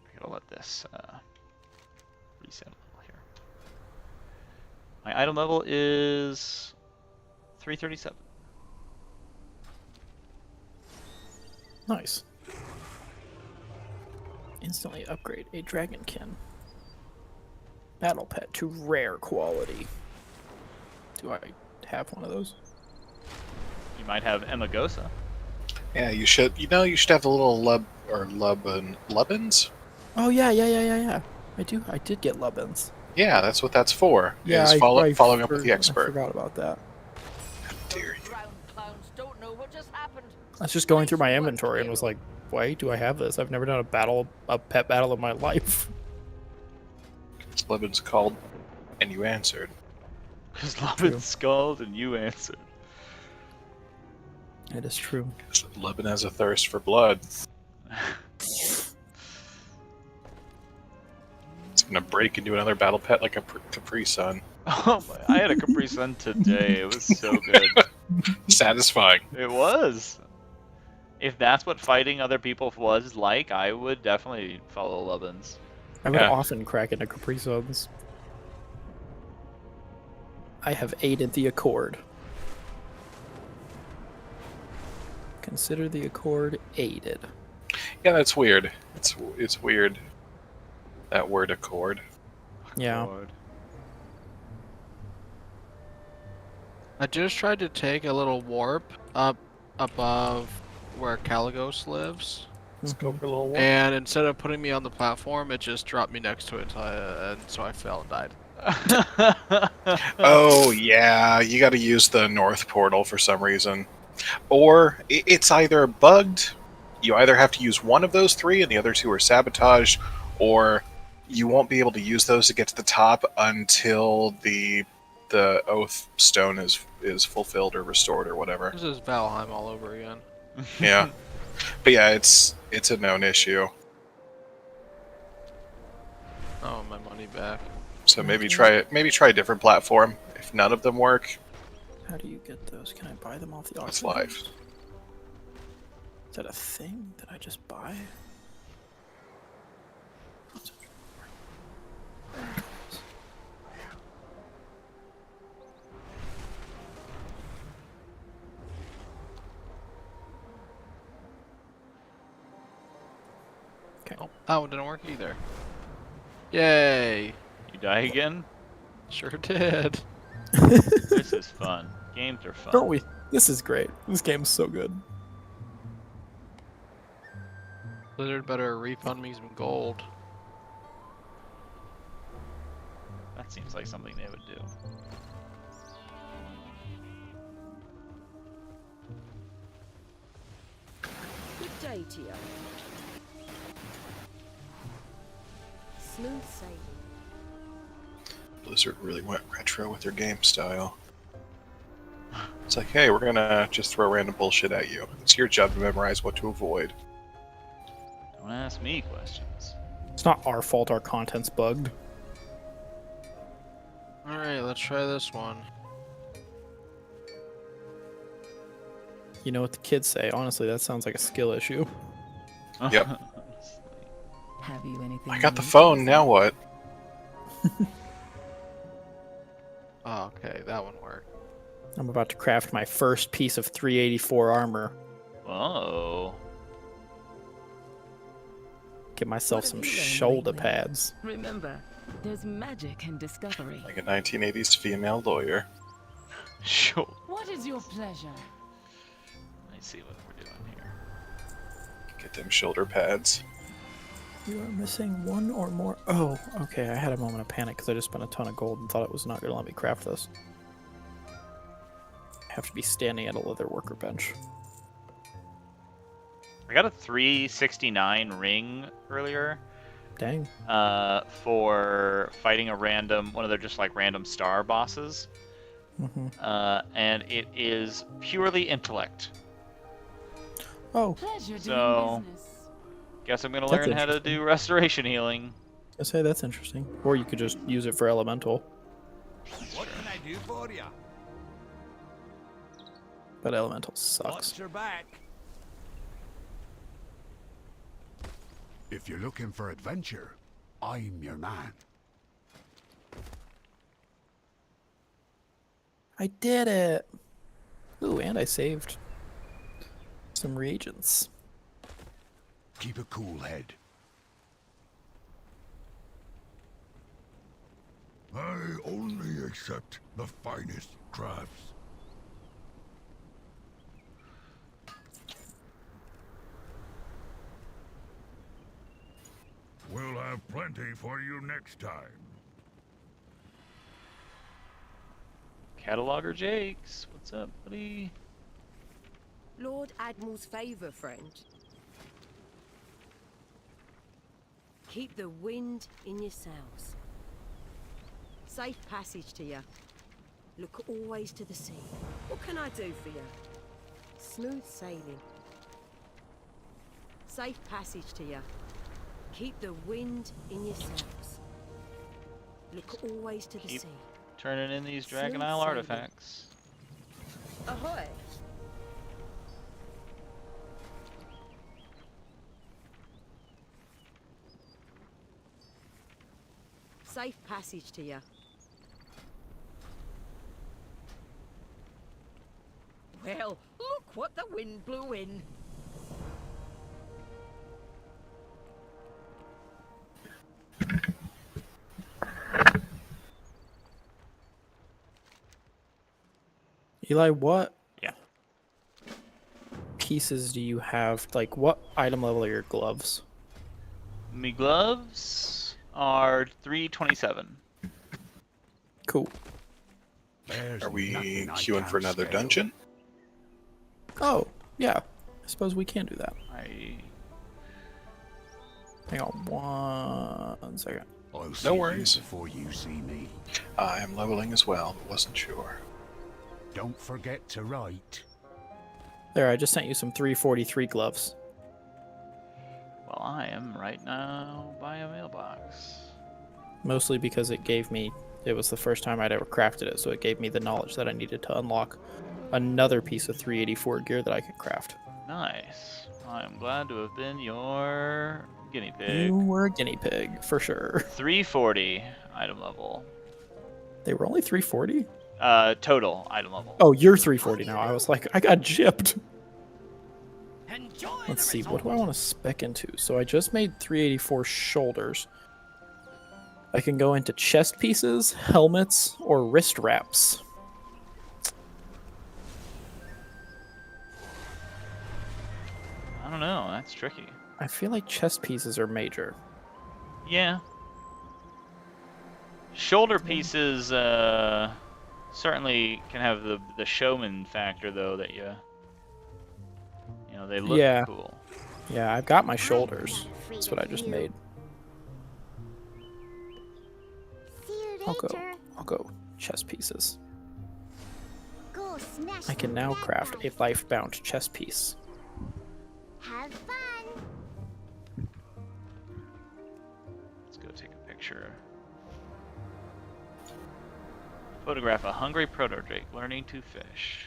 I gotta let this reset a little here. My item level is 337. Nice. Instantly upgrade a dragonkin. Battle pet to rare quality. Do I have one of those. You might have Emagosa. Yeah, you should. You know, you should have the little lubbins. Oh yeah. I do. I did get Lubbins. Yeah, that's what that's for. Yeah, is following up with the I expert. forgot about that. How dare you? Drowned clowns don't know what just happened. I was just going through my inventory and was like, why do I have this? I've never done a pet battle in my life. It's Levin's called, and you answered. Because Levin skulled and you answered. It is true. Levin has a thirst for blood. It's gonna break into another battle pet like a Capri Sun. Oh my, I had a Capri Sun today. It was so good. Satisfying. It was. If that's what fighting other people was like, I would definitely follow Levin's. I would Yeah. often crack into Capri Suns. I have aided the Accord. Consider the Accord aided. Yeah, that's weird. It's weird. That word accord. Yeah. Lord. I just tried to take a little warp up above where Caligos lives, Let's go for a little walk. and instead of putting me on the platform, it just dropped me next to it, and so I fell and died. Oh yeah, you got to use the north portal for some reason, or it's either bugged. You either have to use one of those three, and the other two are sabotaged, or you won't be able to use those to get to the top until the oath stone is fulfilled or restored or whatever. This is Valheim all over again. Yeah, but yeah, it's a known issue. Oh, my money back. So maybe try it. Maybe try a different platform. If none of them work, How do you get those? Can I buy them off the That's auction live. house? Is that a thing that I just buy? Okay. Oh, that one didn't work either. Yay! You die again? Sure did. This is fun. Games are fun. Don't we? This is great. This game's so good. Blizzard better refund me some gold. That seems like something they would do. Good day to you. Smooth sailing. Blizzard really went retro with their game style. It's like, hey, we're gonna just throw random bullshit at you. It's your job to memorize what to avoid. Don't ask me questions. It's not our fault our content's bugged. Alright, let's try this one. You know what the kids say. Honestly, that sounds like a skill issue. Yep. Have you anything? I got the phone. Now what? Oh, okay, that one worked. I'm about to craft my first piece of 384 armor. Whoa. Get myself What some have you learned shoulder lately? pads. Remember, there's magic in discovery. Like a 1980s female lawyer. Sure. What is your pleasure? Let's see what we're doing here. Get them shoulder pads. You are missing one or more. Oh, okay. I had a moment of panic because I just spent a ton of gold and thought it was not going to let me craft this. I have to be standing at a leather worker bench. I got a 369 ring earlier. Dang. For fighting one of their just like random star bosses. Mm-hmm. And it is purely intellect. Oh, Pleasure doing So- business. Guess I'm gonna That's learn how to do restoration healing. I say that's interesting. Or you could just use it for elemental. What can I do for you? But elemental sucks. Watch your back. If you're looking for adventure, I'm your man. I did it! Ooh, and I saved some reagents. Keep a cool head. I only accept the finest crafts. plenty for you next time. Cataloger Jakes, what's up, buddy? Lord Admiral's favour, friend. Keep the wind in your sails. Safe passage to you. Look always to the sea. What can I do for you? Smooth sailing. Safe passage to you. Keep the wind in your sails. Look always to the Keep sea. turning in these Dragon Smooth Isle sailing. artifacts. Ahoy! Safe passage to you. Well, look what the wind blew in. Eli, what Yeah. pieces do you have? Like, what item level are your gloves? Me gloves are 327. Cool. There's Are we nothing I queuing for can't another scale. dungeon? Oh, yeah. I suppose we can do that. Hang on 1 second. I'll see you worries. before you see me. I am leveling as well, but wasn't sure. Don't forget to write. There, I just sent you some 343 gloves. Well, I am right now by a mailbox. Mostly because it was the first time I'd ever crafted it, so it gave me the knowledge that I needed to unlock another piece of 384 gear that I could craft. Nice. I'm glad to have been your guinea pig. You were a guinea pig, for sure. 340 item level. They were only 340? Total item level. Oh, you're 340 now. I was like, I got gypped. Enjoy Let's the see, what do I result. want to spec into? So I just made 384 shoulders. I can go into chest pieces, helmets, or wrist wraps. I don't know. That's tricky. I feel like chest pieces are major. Yeah. Shoulder pieces certainly can have the showman factor though that you know they look Yeah. cool. Yeah, I've got my shoulders. That's what I just made. I'll go chest pieces. I can now craft a life-bound chest piece. Have fun. Let's go take a picture. Photograph a hungry proto-drake learning to fish.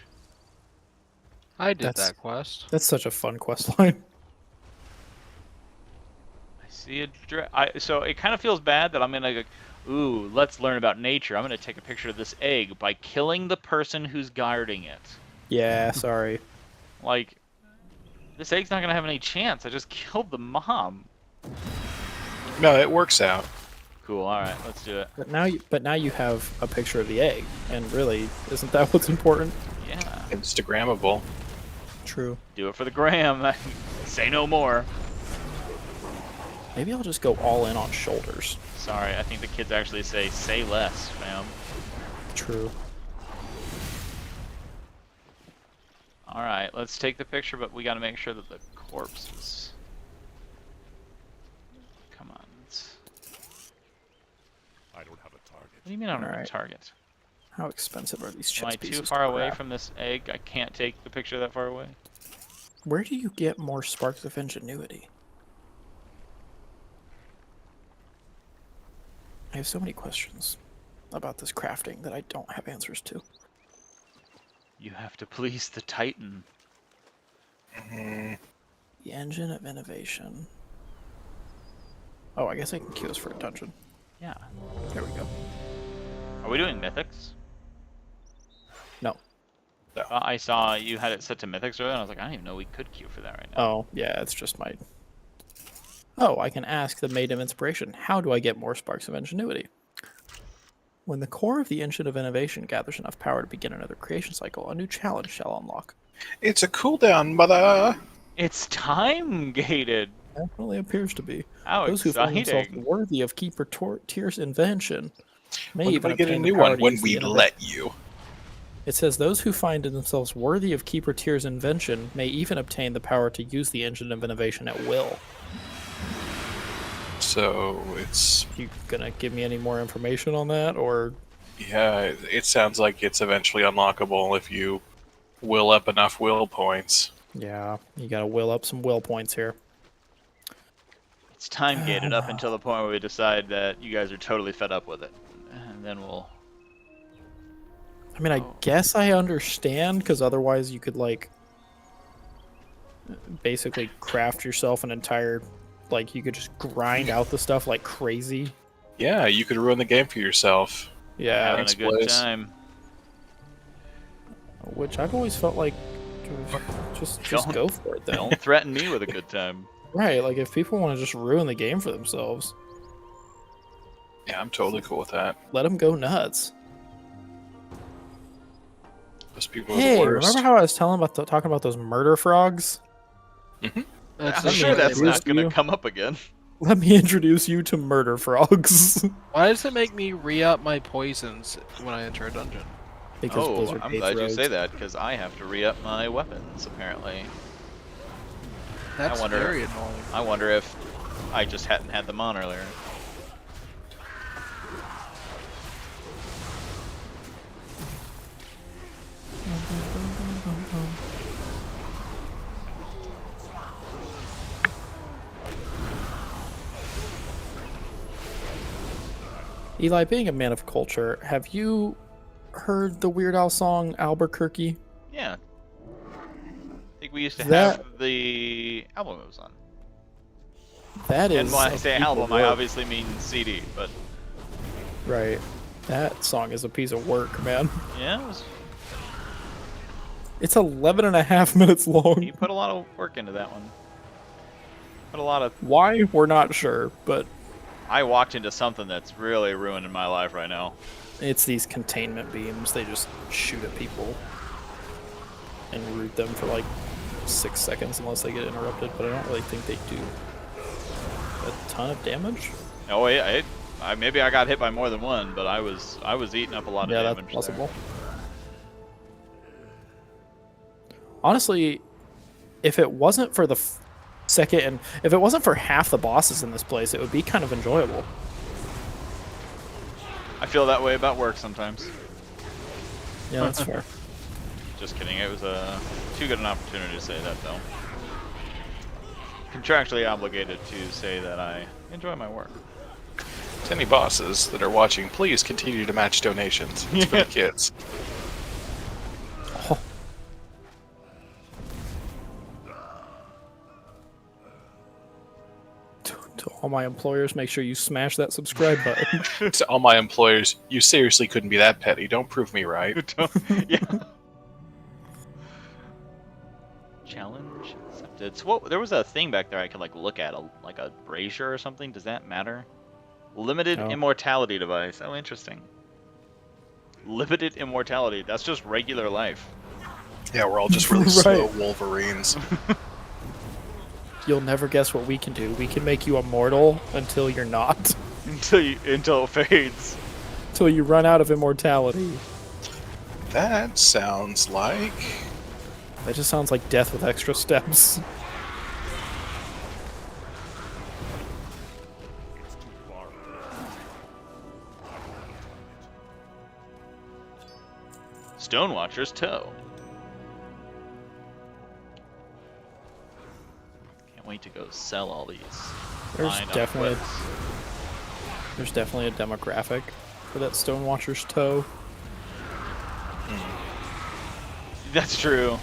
I did That's- that quest. That's such a fun quest line. I see a so it kind of feels bad that I'm gonna go, ooh, let's learn about nature. I'm gonna take a picture of this egg by killing the person who's guarding it. Yeah, sorry. Like, this egg's not gonna have any chance. I just killed the mom. No, it works out. Cool. All right, let's do it. But now you have a picture of the egg, and really, isn't that what's important? Yeah. Instagrammable. True. Do it for the gram. Say no more. Maybe I'll just go all in on shoulders. Sorry, I think the kids actually say less, fam. True. All right, let's take the picture, but we got to make sure that the corpse is. Come on. I don't have a target. What do you mean I don't have a Alright. target? How expensive are these Am I chest too pieces? far to away craft? from this egg? I can't take the picture that far away. Where do you get more sparks of ingenuity? I have so many questions about this crafting that I don't have answers to. You have to please the Titan. The engine of innovation. Oh, I guess I can queue us for a dungeon. Yeah. There we go. Are we doing mythics? No. I saw you had it set to mythics earlier, and I was like, I don't even know we could queue for that right now. Oh, yeah, it's just my... Oh, I can ask the Maid of Inspiration, how do I get more sparks of ingenuity? When the core of the engine of innovation gathers enough power to begin another creation cycle, a new challenge shall unlock. It's a cooldown, mother. It's time gated. Definitely appears to be. How Those who find themselves exciting! worthy of Keeper Tyr's invention may When do even I get a obtain the new power one? to When use we the let you. It says those who find themselves worthy of Keeper Tyr's invention may even obtain the power to use the engine of innovation at will. So it's You gonna give me any more information on that, or yeah, it sounds like it's eventually unlockable if you will up enough will points. yeah, you gotta will up some will points here. It's time gated up until the point where we decide that you guys are totally fed up with it, and then we'll. I mean, I guess I understand, because otherwise you could like basically craft yourself an entire, like you could just grind out the stuff like crazy. Yeah, you could ruin the game for yourself. Yeah, Having thanks, a good boys. time. which I've always felt like just Don't- go for it then. Don't threaten me with a good time. Right, like if people want to just ruin the game for themselves, Yeah, I'm totally cool with that. let them go nuts. Those people are the Hey, worst. remember how I was talking about those murder frogs? That's I'm the sure shit that's they not want. going to you. come up again. Let me introduce you to murder frogs. Why does it make me re-up my poisons when I enter a dungeon? Because Oh, Blizzard I'm hates glad you rogues. say that, because I have to re-up my weapons, apparently. That's wonder- very annoying. I wonder if I just hadn't had them on earlier. Eli, being a man of culture, have you heard the Weird Al song Albuquerque? Yeah. I think we used to That- have the album it was on. That is. And when I a say piece of album, I work. obviously mean CD, but Right. That song is a piece of work, man. yeah, It's 11 and a half minutes long. he put a lot of work into that one. Put a lot of. Why? We're not sure, but I walked into something that's really ruining my life right now. it's these containment beams. They just shoot at people and root them for like 6 seconds unless they get interrupted, but I don't really think they do a ton of damage. Oh yeah, maybe I got hit by more than one, but I was eating up a lot of Yeah, damage that's possible. there. Honestly, if it wasn't for the second and if it wasn't for half the bosses in this place, it would be kind of enjoyable. I feel that way about work sometimes. Yeah, that's fair. Just kidding. It was too good an opportunity to say that, though. Contractually obligated to say that I enjoy my work. To any bosses that are watching, please continue to match donations. It's for the kids. Oh, to all my employers, make sure you smash that subscribe button. To all my employers, you seriously couldn't be that petty. Don't prove me right. Yeah. Challenge accepted. So what? There was a thing back there I could like look at, like a brazier or something. Does that matter? Limited No. immortality device. Oh, interesting. Limited immortality. That's just regular life. Yeah, we're all just really Right. slow Wolverines. You'll never guess what we can do. We can make you immortal until you're not. Until it fades. Until you run out of immortality. That sounds like... That just sounds like death with extra steps. Stonewatcher's toe. Can't wait to go sell all these. There's Find definitely outputs. there's definitely a demographic for that Stonewatcher's toe. That's true.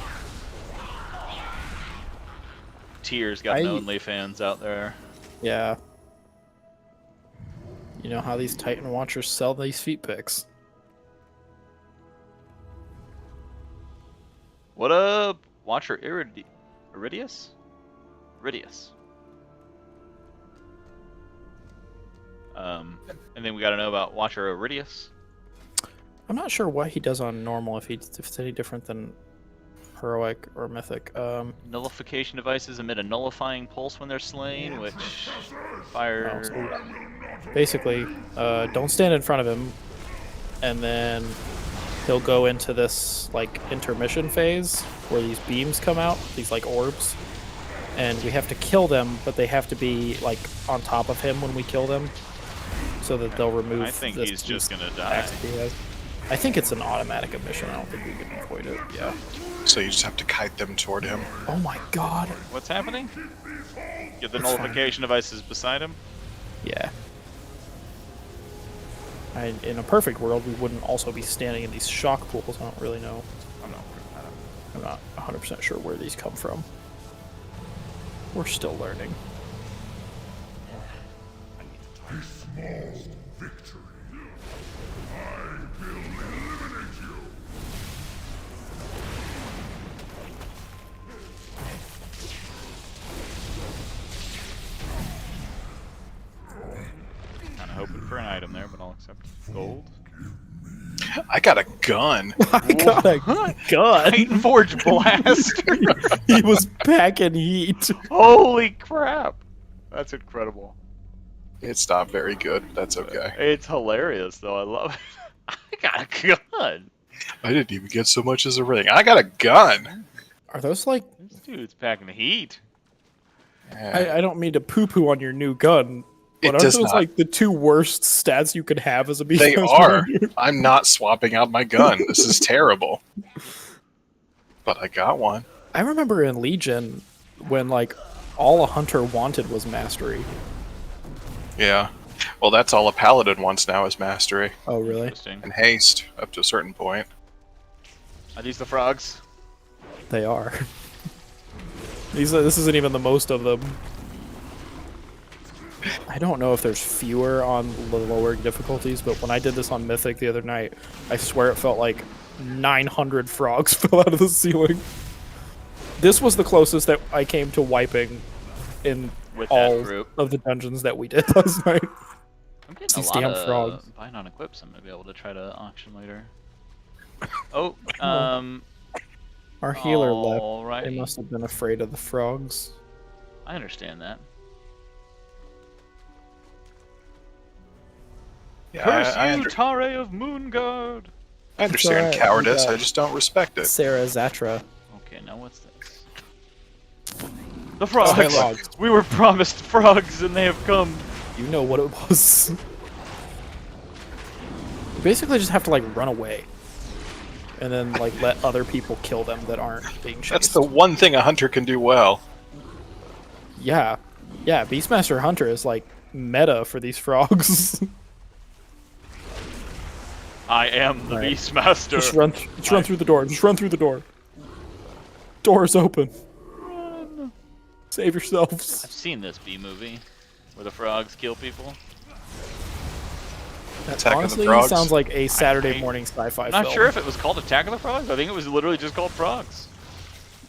Tears got an I- OnlyFans out there. Yeah. You know how these Titan Watchers sell these feet pics. What up, Watcher Iridius? Iridius. And then we got to know about Watcher Iridius. I'm not sure what he does on normal, if it's any different than heroic or mythic. Nullification devices emit a nullifying pulse when they're slain, which fire. So basically, don't stand in front of him, and then he'll go into this like intermission phase where these beams come out, these like orbs, and we have to kill them, but they have to be like on top of him when we kill them, so that they'll remove. I think he's just gonna die. attacks that he has. I think it's an automatic emission. I don't think we can avoid it. Yeah. So you just have to kite them toward him. Oh my god. What's happening? Get the It's nullification devices beside him. Yeah. In a perfect world, we wouldn't also be standing in these shock pools. I don't really know. I'm not 100% sure where these come from. We're still learning. A small victory. I will eliminate you. Kind of hoping for an item there, but I'll accept gold. I got a gun. I got a gun. Titan Forge Blaster! He was packing heat. Holy crap! That's incredible. It's not very good. That's okay. It's hilarious, though. I love it. I got a gun! I didn't even get so much as a ring. I got a gun. Are those like... This dude's packing heat. I don't mean to poo-poo on your new gun, but It aren't does those not. like the two worst stats you could have as a beast? They are. I'm not swapping out my gun. This is terrible. But I got one. I remember in Legion when like all a hunter wanted was mastery. Yeah. Well, that's all a paladin wants now is mastery. Oh really? Interesting. And haste, up to a certain point. Are these the frogs? They are. This isn't even the most of them. I don't know if there's fewer on the lower difficulties, but when I did this on Mythic the other night, I swear it felt like 900 frogs fell out of the ceiling. This was the closest that I came to wiping in With that all group. of the dungeons that we did last night. I'm getting These a lot damn of frogs. buying on equips I'm going to be able to try to auction later. Oh, Our healer left. alrighty. They must have been afraid of the frogs. I understand that. Yeah, Curse I you, Tare of Moonguard! I understand alright, cowardice. we got- I just don't respect it. Sarah Zatra. Okay, now what's this? The frogs! frogs. We were promised frogs and they have come! You know what it was. You basically just have to like run away. And then like let other people kill them that aren't being chased. That's the one thing a hunter can do well. Yeah. Yeah, Beastmaster Hunter is like meta for these frogs. I am the Right. Beastmaster! Just run through the door. Just run through the door. Door's open. Run. Save yourselves. I've seen this B-movie, where the frogs kill people. That Attack of the honestly Frogs? sounds like a Saturday I- morning sci-fi I'm film. not sure if it was called Attack of the Frogs. I think it was literally just called Frogs.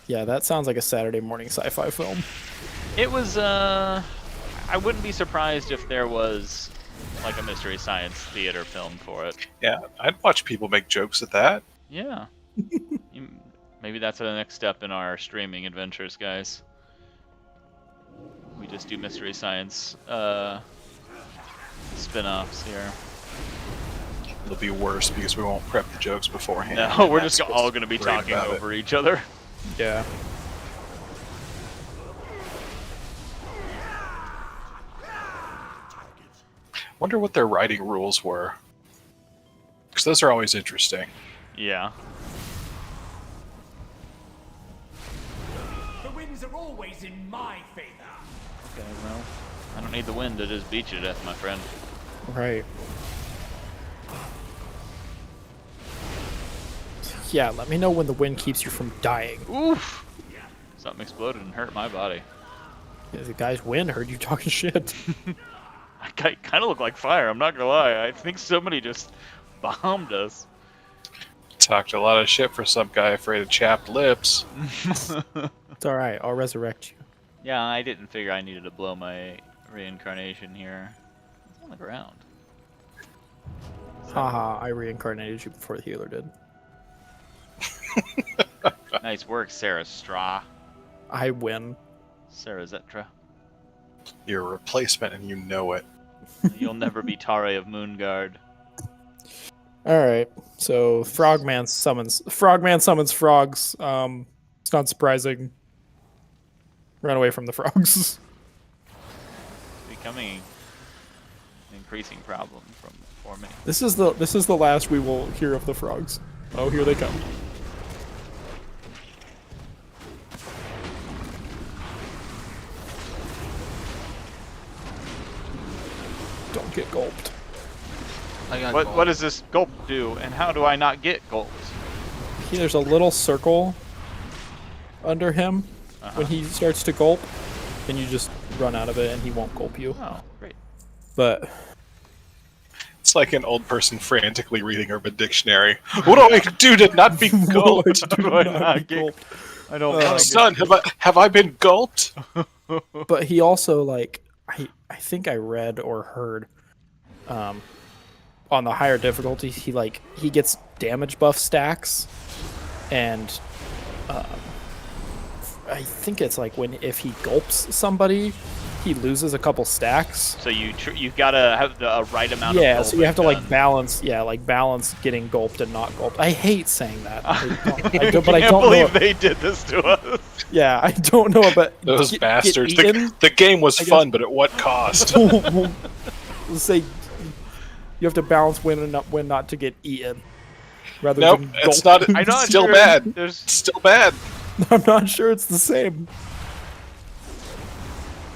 Yeah, that sounds like a Saturday morning sci-fi film. It was, I wouldn't be surprised if there was, like, a Mystery Science Theater film for it. Yeah, I'd watch people make jokes at that. Yeah. Maybe that's the next step in our streaming adventures, guys. We just do Mystery Science, spin-offs here. It'll be worse because we won't prep the jokes beforehand. No, we're That's just what's all going to be great talking about it. over each other. Yeah. Wonder what their writing rules were. Because those are always interesting. Yeah. The winds are always in my favor. Okay, well, I don't need the wind to just beat you to death, my friend. Right. Yeah, let me know when the wind keeps you from dying. Oof! Something exploded and hurt my body. Yeah, the guy's wind heard you talking shit. I kind of look like fire, I'm not gonna lie. I think somebody just bombed us. Talked a lot of shit for some guy afraid of chapped lips. It's alright, I'll resurrect you. Yeah, I didn't figure I needed to blow my reincarnation here. It's on the ground. Haha, I reincarnated you before the healer did. Nice work, Sarah Straw. I win. Sarah Zetra. You're a replacement and you know it. You'll never be Tare of Moonguard. All right. So Frogman summons frogs. It's not surprising. Run away from the frogs. Becoming an increasing problem for me. This is the last we will hear of the frogs. Oh, here they come. Don't get gulped. I got What does this gulp do, and how do I not get gulped? There's a little circle under him when he starts to gulp, and you just run out of it, and he won't gulp you. Oh, great. But It's like an old person frantically reading a dictionary. What do I do to not be gulped? How do I not get gulped? I don't want to Son, have I been gulped? But he also, like, I think I read or heard, on the higher difficulty, he gets damage buff stacks, and I think it's like if he gulps somebody, he loses a couple stacks. So you gotta have the right amount of Yeah, so you have to gulping balance getting gulped and not gulped. I hate saying that. I can't believe they did this to us. Yeah, I don't know, but Those bastards. The game was fun, but at what cost? Let's say you have to balance when not to get eaten. Rather Nope, than it's gulp. not. It's still bad. It's still bad. I'm not sure it's the same.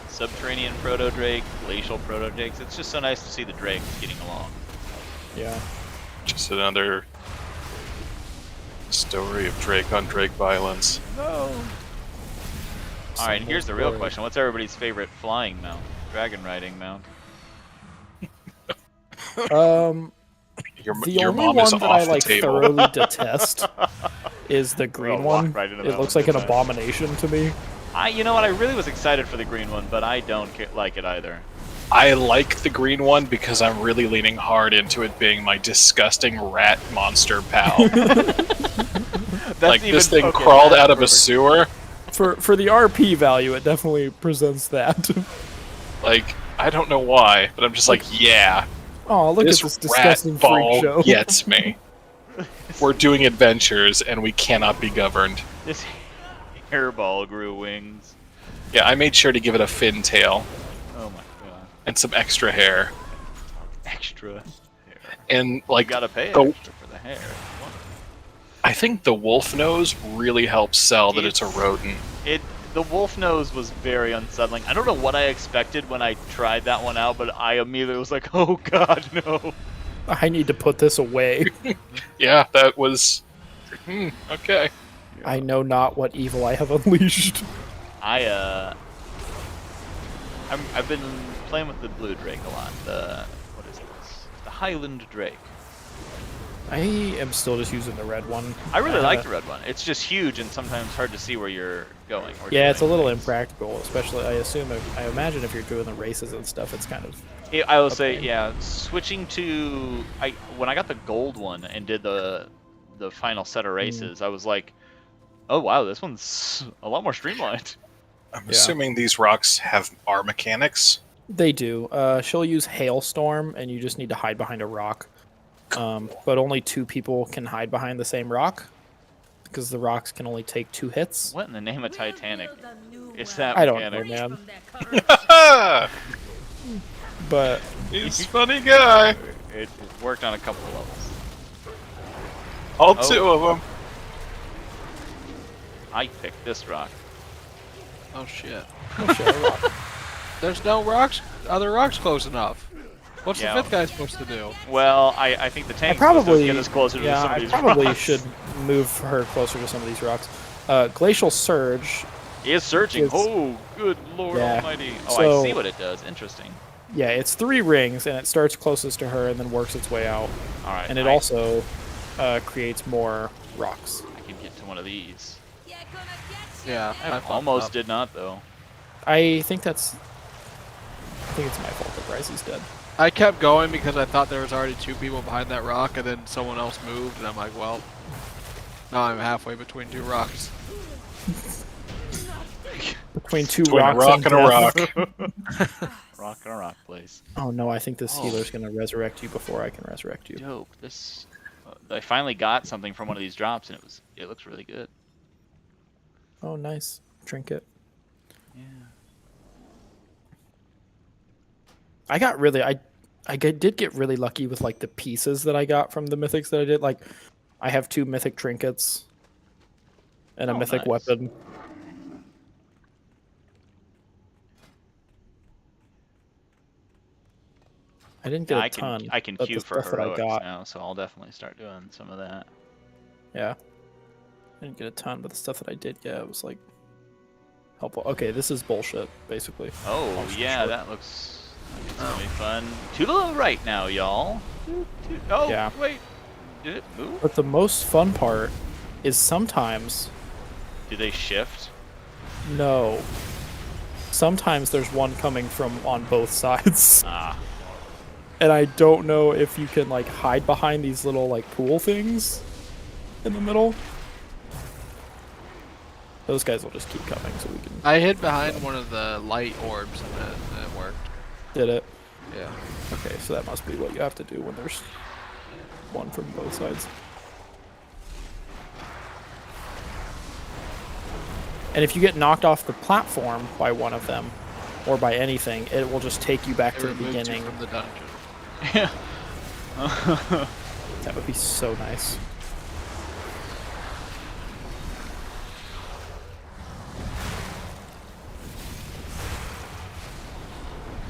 Subterranean proto-drake, glacial proto-drakes. It's just so nice to see the drakes getting along. Yeah. Just another story of Drake on Drake violence. No. Alright, here's the real question. What's everybody's favorite flying mount? Dragon riding mount? The only mom one is that off I the like table. thoroughly detest is the green walk one. right into the It looks mountain, like an didn't I? abomination to me. You know what? I really was excited for the green one, but I don't like it either. I like the green one because I'm really leaning hard into it being my disgusting rat monster pal. Like this thing crawled out of a sewer. For the RP value, it definitely presents that. Like, I don't know why, but I'm just like, yeah. Oh, look This at this rat disgusting freak ball show. gets me. We're doing adventures and we cannot be governed. This hairball grew wings. Yeah, I made sure to give it a fin tail Oh my god. and some extra hair. Extra hair. And like You gotta pay the- extra for the hair. I think the wolf nose really helps sell that it's a rodent. The wolf nose was very unsettling. I don't know what I expected when I tried that one out, but I immediately was like, oh god, no. I need to put this away. Yeah, that was okay. I know not what evil I have unleashed. I've been playing with the blue drake a lot. What is this? The Highland drake. I am still just using the red one. I really like the red one. It's just huge and sometimes hard to see where you're going. Or Yeah, it's a doing little things. impractical, especially I imagine if you're doing the races and stuff, it's kind of. I will say, yeah, switching to when I got the gold one and did the final set of races, I was like, oh wow, this one's a lot more streamlined. I'm assuming these rocks have R mechanics. They do. She'll use Hailstorm, and you just need to hide behind a rock. But only 2 people can hide behind the same rock, because the rocks can only take 2 hits. What in the name of Titanic is that I don't know, mechanic? man. But He's a funny guy. It worked on a couple of levels. All Oh. 2 of them. I picked this rock. Oh shit. There's no other rocks close enough. What's Yeah. the 5th guy supposed to do? Well, I think the I tank's probably supposed to get us closer to some of I these probably rocks. should move her closer to some of these rocks. Glacial Surge. He is searching. It's- Oh, good lord Yeah. almighty. Oh, So- I see what it does. Interesting. Yeah, it's 3 rings, and it starts closest to her and then works its way out. All right. And it also creates more rocks. I can get to one of these. Yeah, I fucked almost up. did not, though. I think it's my fault that Brycey's dead. I kept going because I thought there was already 2 people behind that rock, and then someone else moved, and I'm like, well, Now I'm halfway between two rocks. Between two Between a rocks rock and a death. rock. Rock and a rock place. Oh no, I think this Oh. healer's gonna resurrect you before I can resurrect you. Dope. This. I finally got something from one of these drops, and it looks really good. Oh, nice. Trinket. Yeah. Did get really lucky with like the pieces that I got from the mythics that I did. Like, I have 2 mythic trinkets and a Oh, mythic nice. weapon. I didn't get Yeah, a ton. I can but queue the for stuff that I heroics got, now, so I'll definitely start doing some of that. yeah. I didn't get a ton, but the stuff that I did get was like helpful. Okay, this is bullshit, basically. Oh Long story yeah, short. that looks like it's gonna be fun. To the right now, y'all. Oh Yeah. wait, did it move? But the most fun part is sometimes Do they shift? no. Sometimes there's one coming from on both sides. Ah, And I don't know if you can like hide behind these little like pool things in the middle. Those guys will just keep coming, so we can. I hid behind one of the light orbs and it worked. Did it? Yeah. Okay, so that must be what you have to do when there's one from both sides. And if you get knocked off the platform by one of them, or by anything, it will just take you back It to the removed you beginning. from the dungeon. yeah. That would be so nice.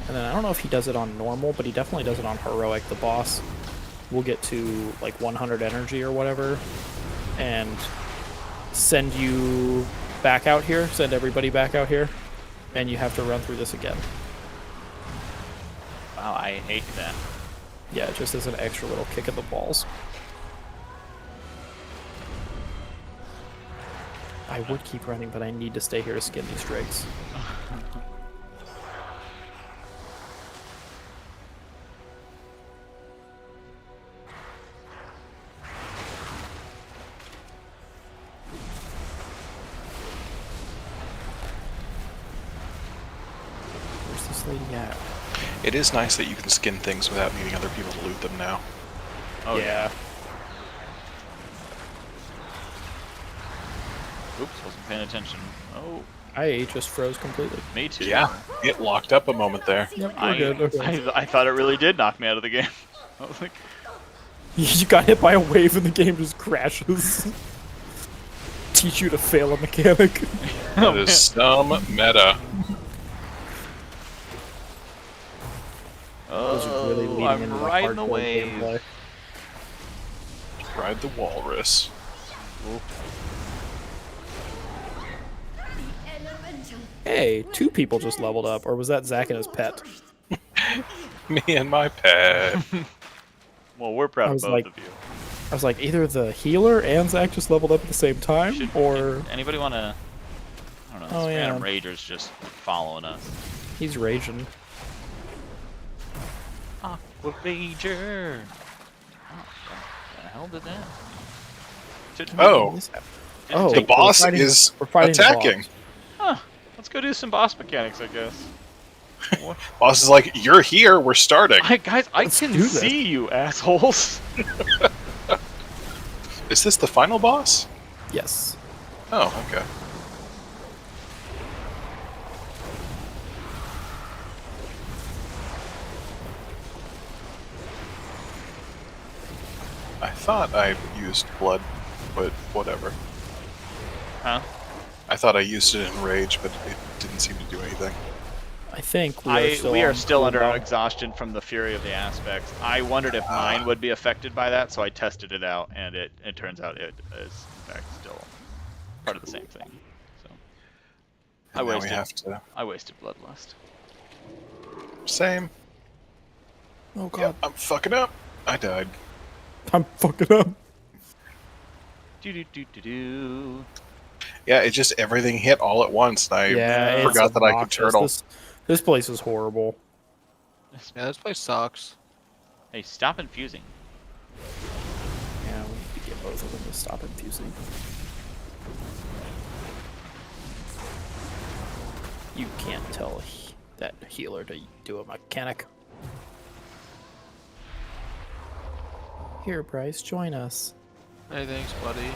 And then I don't know if he does it on normal, but he definitely does it on heroic. The boss will get to like 100 energy or whatever, and send you back out here, send everybody back out here, and you have to run through this again. Wow, I hate that. Yeah, just as an extra little kick in the balls. I would keep running, but I need to stay here to skin these drakes. Where's this lady at? It is nice that you can skin things without needing other people to loot them now. Oh yeah. Oops, wasn't paying attention. Oh, I just froze completely. me too. Yeah, it locked up a moment there. Yep, I, we're good. Okay. I thought it really did knock me out of the game. I was like, You got hit by a wave and the game just crashes. Teach you to fail a mechanic. That is some meta. Those are really leading I'm into riding the hardcore wave. gameplay. Ride the walrus. Hey, 2 people just leveled up, or was that Zach and his pet? Me and my pet. Well, we're proud I of was both like- of you. I was like, either the healer and Zach just leveled up at the same time, Should or anybody want to? I don't know. Oh, This yeah. Phantom Rager's just following us. he's raging. Aqua Rager. Oh, what the hell did that? Oh, Oh, the we're boss fighting- is we're fighting the attacking. boss. Huh. Let's go do some boss mechanics, I guess. Boss is like, you're here, we're starting. Guys, I Let's can do this. see you, assholes. Is this the final boss? Yes. Oh, okay. I thought I used blood, but whatever. Huh? I thought I used it in rage, but it didn't seem to do anything. I think We are still under cooldown. exhaustion from the Fury of the Aspects. I wondered if mine would be affected by that, so I tested it out, and it turns out it is, in fact, still part of the same thing. So And now we have to. I wasted Bloodlust. Same. Oh god, Yep, I'm fucking up. I died. I'm fucking up. Do do do do do. Yeah, it just everything hit all at once, and I Yeah, forgot it's that I could obnoxious. turtle. This place is horrible. Yeah, this place sucks. Hey, stop infusing. Yeah, we need to get both both of them to stop infusing. You can't tell that healer to do a mechanic. Here, Bryce, join us. Hey, thanks, buddy.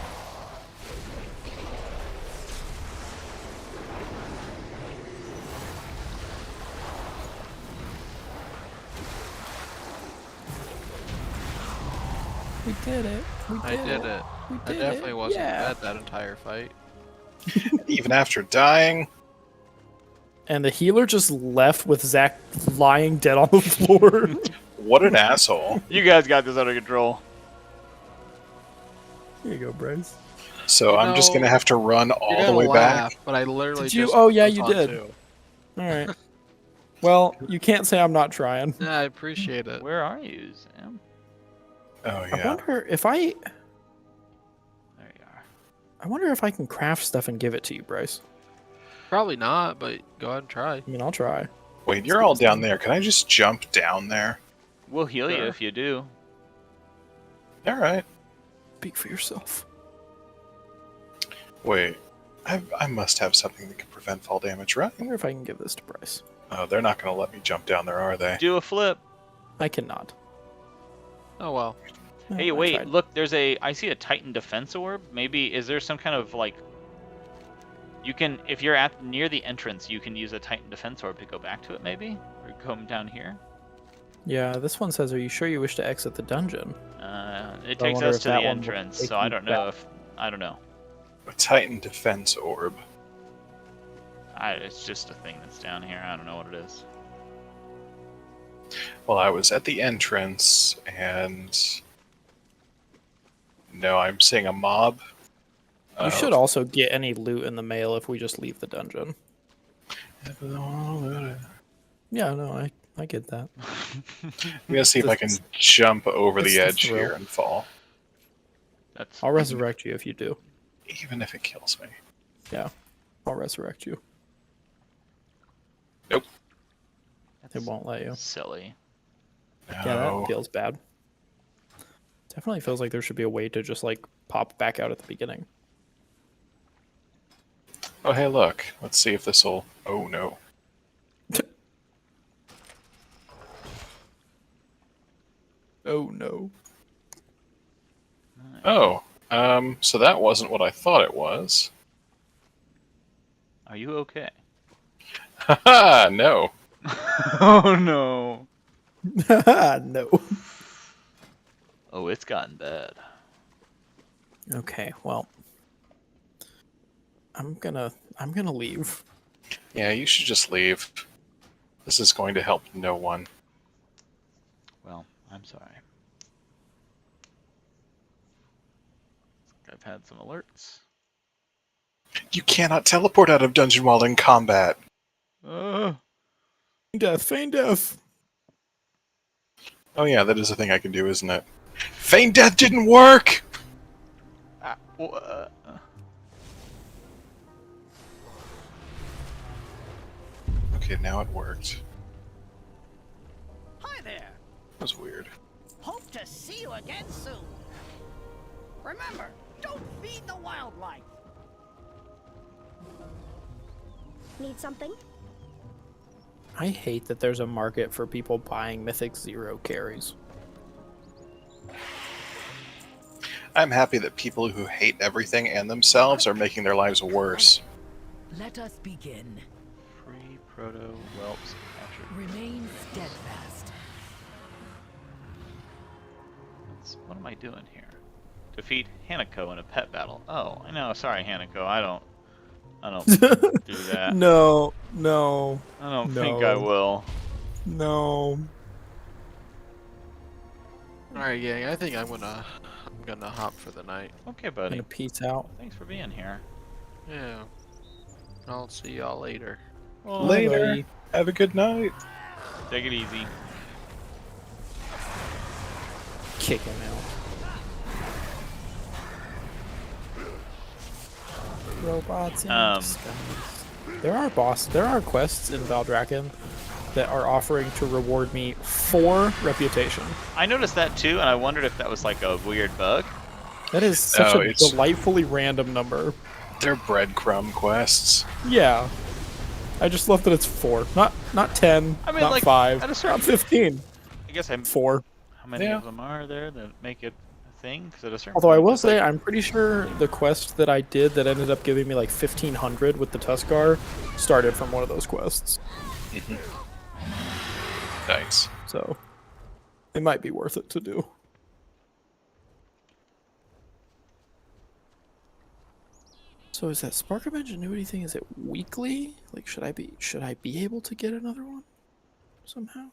We did it. I did it. I definitely wasn't dead that entire fight. Even after dying. And the healer just left with Zach lying dead on the floor. What an asshole. You guys got this under control. Here you go, Bryce. So I'm just going to have to run all the way back. But I literally Did you? just Oh, yeah, was you on did. too. All right. Well, you can't say I'm not trying. Yeah, I appreciate it. Where are you, Sam? Oh, I yeah. wonder if I... There you are. I wonder if I can craft stuff and give it to you, Bryce. Probably not, but go ahead and try. I mean, I'll try. Wait, you're all down there. Can I just jump down there? We'll heal you Sure. if you do. All right. Speak for yourself. Wait. I must have something that can prevent fall damage, right? I wonder if I can give this to Bryce. Oh, they're not going to let me jump down there, are they? Do a flip. I cannot. Oh well. No, Hey, I wait, tried. look, I see a Titan defense orb. Maybe, is there some kind of, like, you can, if you're near the entrance, you can use a Titan defense orb to go back to it, maybe? Or come down here? Yeah, this one says, are you sure you wish to exit the dungeon? It I takes wonder us if to that the one will entrance, take so I you don't know back. if, I don't know. A Titan defense orb. It's just a thing that's down here. I don't know what it is. Well, I was at the entrance, and... No, I'm seeing a mob. You should also get any loot in the mail if we just leave the dungeon. Yeah, no, I get that. I'm going to see if I can jump over It's the the edge thrill. here and fall. That's I'll resurrect you if you do. Even if it kills me. Yeah, I'll resurrect you. Nope. It won't let you. silly. Yeah, No. that feels bad. Definitely feels like there should be a way to just like pop back out at the beginning. Oh, hey, look. Let's see if this will... Oh, no. Oh no. Oh, so that wasn't what I thought it was. Are you okay? Haha, no. Oh no. No. Oh, it's gotten bad. Okay, well. I'm gonna leave. Yeah, you should just leave. This is going to help no one. Well, I'm sorry. I've had some alerts. You cannot teleport out of dungeon while in combat. Death, feign death. Oh yeah, that is a thing I can do, isn't it? Feign death didn't work! Okay, now it worked. Hi there. That was weird. Hope to see you again soon. Remember, don't feed the wildlife. Need something? I hate that there's a market for people buying Mythic Zero carries. I'm happy that people who hate everything and themselves are making their lives worse. Let us begin. Free proto whelps captured. Remain steadfast. What am I doing here? Defeat Hanako in a pet battle. Oh, I know. Sorry, Hanako. I don't do that. No. I don't think I will. No. Alright, gang, I think I'm gonna hop for the night. Okay, I'm buddy. gonna peace out. Thanks for being here. Yeah. I'll see y'all later. Well, Later. Bye. Have a good night. take it easy. Kick him out. Robots in disguise. There are quests in Valdrakken that are offering to reward me 4 reputation. I noticed that too, and I wondered if that was like a weird bug. That is such No, a it's- delightfully random number. They're breadcrumb quests. Yeah. I just love that it's 4. Not 10, I mean, not like, 5, at a certain- not 15. I guess I'm. 4. How many Yeah. of them are there that make it a thing? Because at a certain Although I point, will it's say, like- I'm pretty sure the quest that I did that ended up giving me like 1,500 with the Tuskar started from one of those quests. Nice. So it might be worth it to do. So is that Spark of Ingenuity thing, is it weekly? Like should I be able to get another one somehow?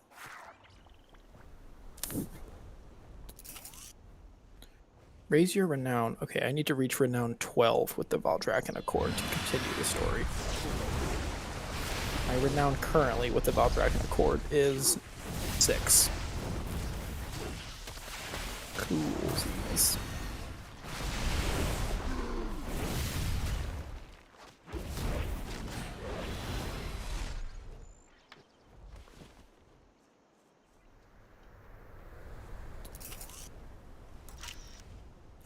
Raise your renown. Okay, I need to reach renown 12 with the Valdrakken Accord to continue the story. My renown currently with the Valdrakken Accord is 6. Coolsies.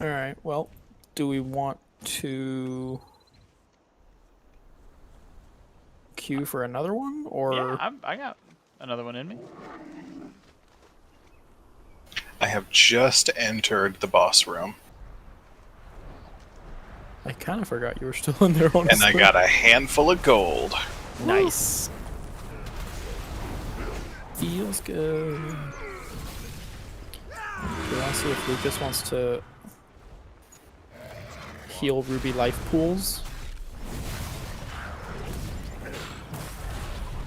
Alright, well, do we want to queue for another one, or... Yeah, I got another one in me. I have just entered the boss room, I kind of forgot you were still in there, honestly. and I got a handful of gold. Nice. Feels good. We want to see if Lucas wants to heal Ruby life pools.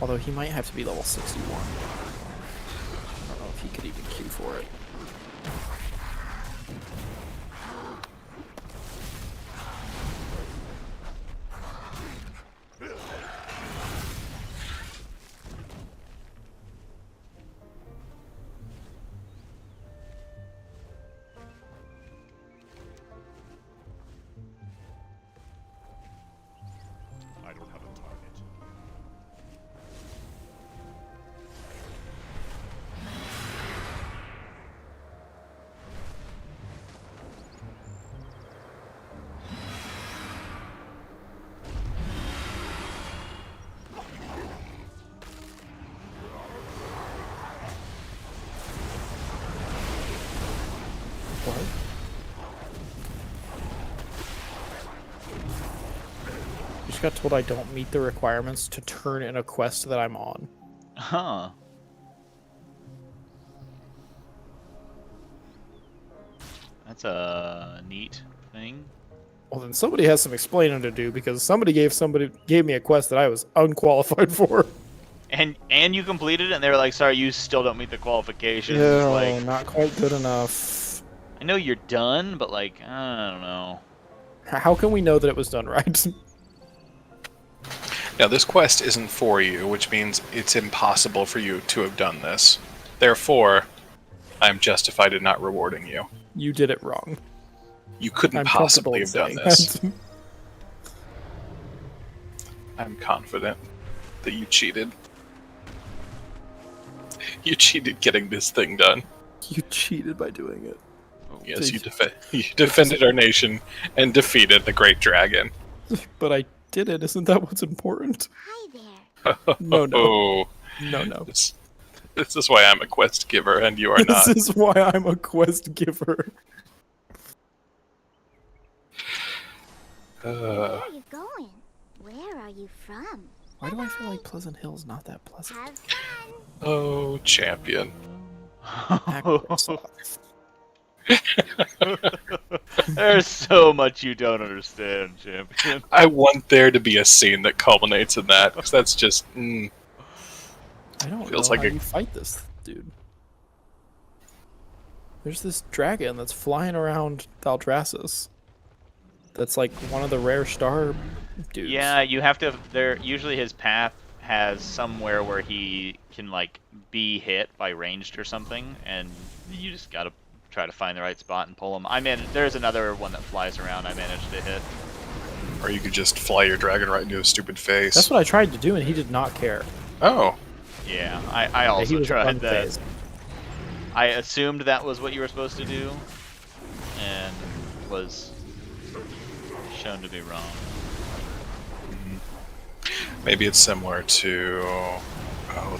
Although he might have to be level 61. I don't know if he could even queue for it. I don't have a target. What? I just got told I don't meet the requirements to turn in a quest that I'm on. Huh. That's a neat thing. Well, then somebody has some explaining to do because somebody gave me a quest that I was unqualified for. And you completed it, and they were like, "Sorry, you still don't meet the qualifications." No, Like, not quite good enough. I know you're done, but like, I don't know. How can we know that it was done right? Now, this quest isn't for you, which means it's impossible for you to have done this. Therefore, I'm justified in not rewarding you. You did it wrong. You couldn't I'm comfortable possibly in have done saying this. that. I'm confident that you cheated. You cheated getting this thing done. You cheated by doing it. Yes, you defended our nation and defeated the great dragon. But I did it. Isn't that what's important? Hi there. No, no. Oh, No, no. this is why I'm a quest giver and you are This not. is why I'm a quest giver. Where are you going? Where are you from? Why do I feel like Pleasant Hill's not that pleasant? Have fun. Oh, champion. Microsoft. There's so much you don't understand, champion. I want there to be a scene that culminates in that, because that's just... I don't Feels know like how a- you fight this dude. There's this dragon that's flying around Thaldraszus. That's like one of the rare star dudes. Yeah, you have to. There usually his path has somewhere where he can like be hit by ranged or something, and you just gotta try to find the right spot and pull him. There's another one that flies around. I managed to hit. Or you could just fly your dragon right into his stupid face. That's what I tried to do, and he did not care. Oh. Yeah, I Yeah, he also was tried that. unfazed. I assumed that was what you were supposed to do, and was was shown to be wrong. Maybe it's similar to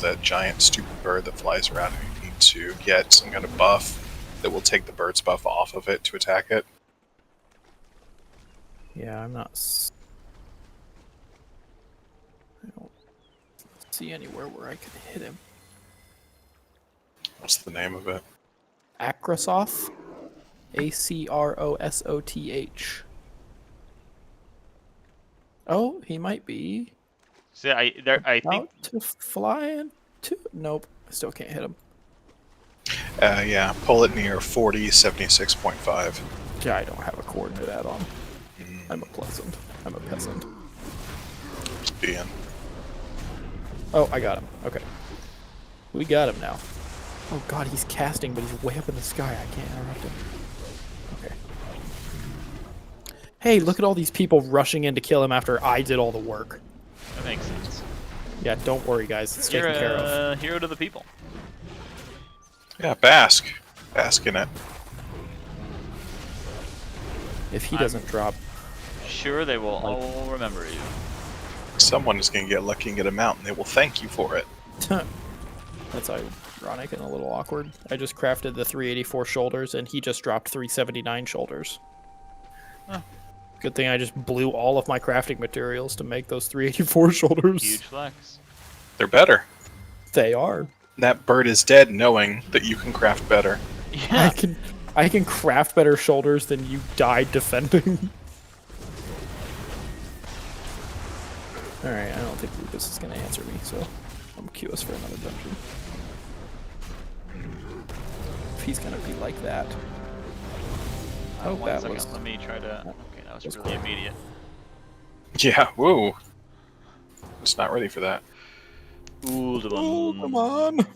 that giant stupid bird that flies around, and you need to get some kind of buff that will take the bird's buff off of it to attack it. Yeah, I'm not. I don't see anywhere where I can hit him. What's the name of it? Acrosoth? Acrosoth. Oh, he might be See, I think out to fly into. Nope, I still can't hit him. Yeah, pull it near 4076.5. Yeah, I don't have a coordinate add-on. I'm a peasant. Just being. Oh, I got him. Okay. We got him now. Oh god, he's casting, but he's way up in the sky. I can't interrupt him. Okay. Hey, look at all these people rushing in to kill him after I did all the work. that makes sense. Yeah, don't worry, guys. It's You're taken care of. a hero to the people. Yeah, bask. Bask in it. If he doesn't drop... Sure, they will all remember you. Someone is going to get lucky and get a mount, and they will thank you for it. That's ironic and a little awkward. I just crafted the 384 shoulders, and he just dropped 379 shoulders. Huh. Good thing I just blew all of my crafting materials to make those 384 shoulders. Huge flex. They're better. They are. That bird is dead knowing that you can craft better. Yeah. I can craft better shoulders than you died defending. Alright, I don't think Lucas is going to answer me, so I'm queue us for another dungeon. If he's going to be like that. Oh, One that second, was... let me try to. Okay, that was That's really cool. immediate. Yeah, woo. Just not ready for that. Ooh, Oh, come on!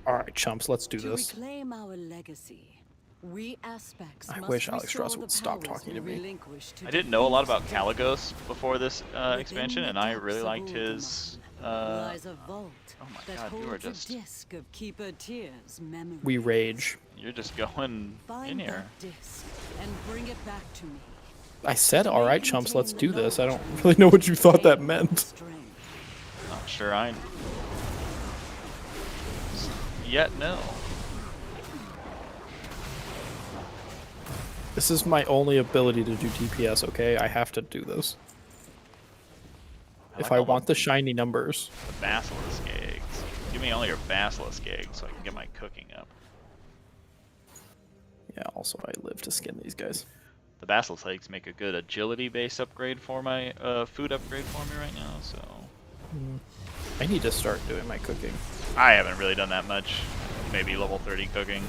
Alright, chumps, let's do To this. reclaim our legacy, we aspects I must wish Alex restore Strauss the would stop powers talking to we me. relinquished to I didn't know a lot about defeat Caligos before this Within expansion, the and I depths really of liked his. lies a vault Oh my that god, you are holds just. a disc of Keeper Tyr's memory. We rage. You're just going Find in here. that disc and bring it back to me. I said, alright, chumps, let's do this. I don't really know what you thought that meant. Strength. Not sure I. Yet no. This is my only ability to do DPS, okay? I have to do this. If I want the shiny numbers. The basilisk eggs. Give me all your basilisk eggs so I can get my cooking up. Yeah, also I live to skin these guys. The basilisk eggs make a good agility base upgrade for my food upgrade for me right now, so. I need to start doing my cooking. I haven't really done that much. Maybe level 30 cooking.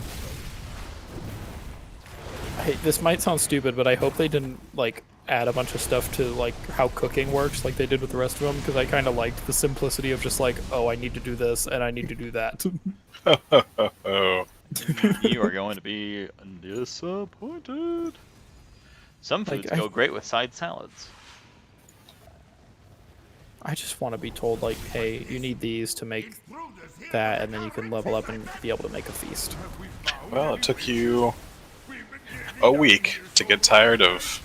This might sound stupid, but I hope they didn't like add a bunch of stuff to like how cooking works like they did with the rest of them, because I kind of liked the simplicity of just like, oh, I need to do this and I need to do that. Oh. You are going to be disappointed. Some foods go great with side salads. I just want to be told like, hey, you need these to make that, and then you can level up and be able to make a feast. Well, it took you a week to get tired of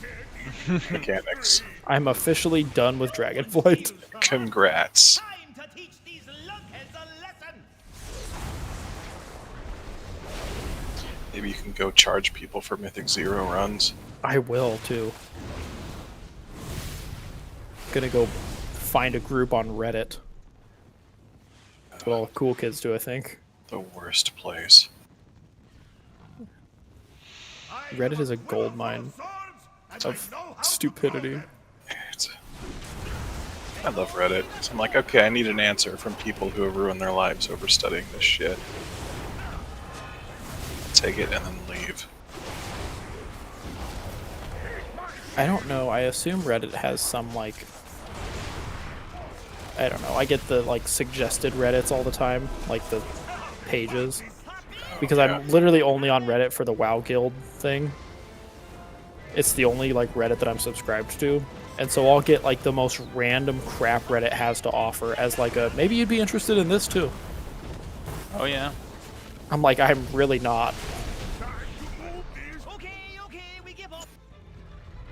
mechanics. I'm officially done with Dragonflight. Congrats. Time to teach these lunkheads a lesson. Maybe you can go charge people for Mythic Zero runs. I will too. Gonna go find a group on Reddit. That's what all the cool kids do, I think. The worst place. Reddit is a gold mine of stupidity. I love Reddit. So I'm like, okay, I need an answer from people who have ruined their lives over studying this shit. Take it and then leave. I don't know. I assume Reddit has some like, I don't know. I get the like suggested Reddits all the time, like the pages, because I'm literally only on Reddit for the WoW Guild thing. It's the only like Reddit that I'm subscribed to, and so I'll get like the most random crap Reddit has to offer as like a, maybe you'd be interested in this too. Oh yeah. I'm like, I'm really not.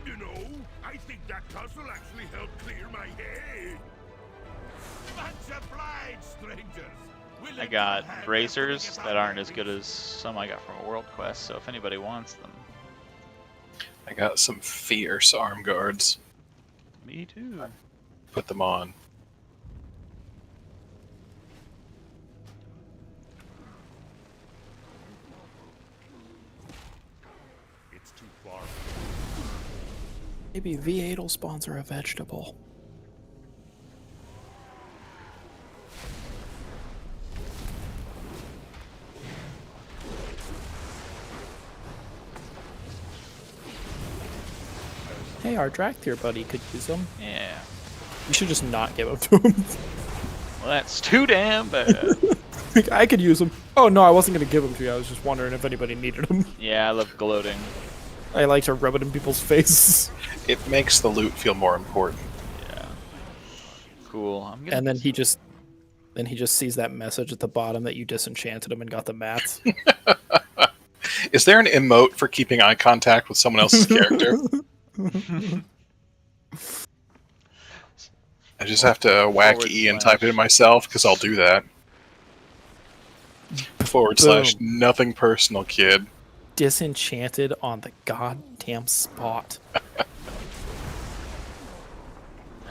You know, I think that tussle actually helped clear my head. Much obliged, strangers. I got bracers that aren't as good as some I got from a world quest, so if anybody wants them. I got some fierce arm guards. Me too. Put them on. It's too far. Maybe V8 will sponsor a vegetable. Hey, our Draktyr buddy could use them. Yeah. You should just not give them to him. Well, that's too damn bad. I could use them. Oh no, I wasn't gonna give them to you. I was just wondering if anybody needed them. Yeah, I love gloating. I like to rub it in people's faces. It makes the loot feel more important. Yeah. Cool. I'm gonna And then he just sees that message at the bottom that you disenchanted him and got the mats. Is there an emote for keeping eye contact with someone else's character? I just have to whack E and type it in myself, because I'll do that. / nothing personal, kid. Disenchanted on the goddamn spot.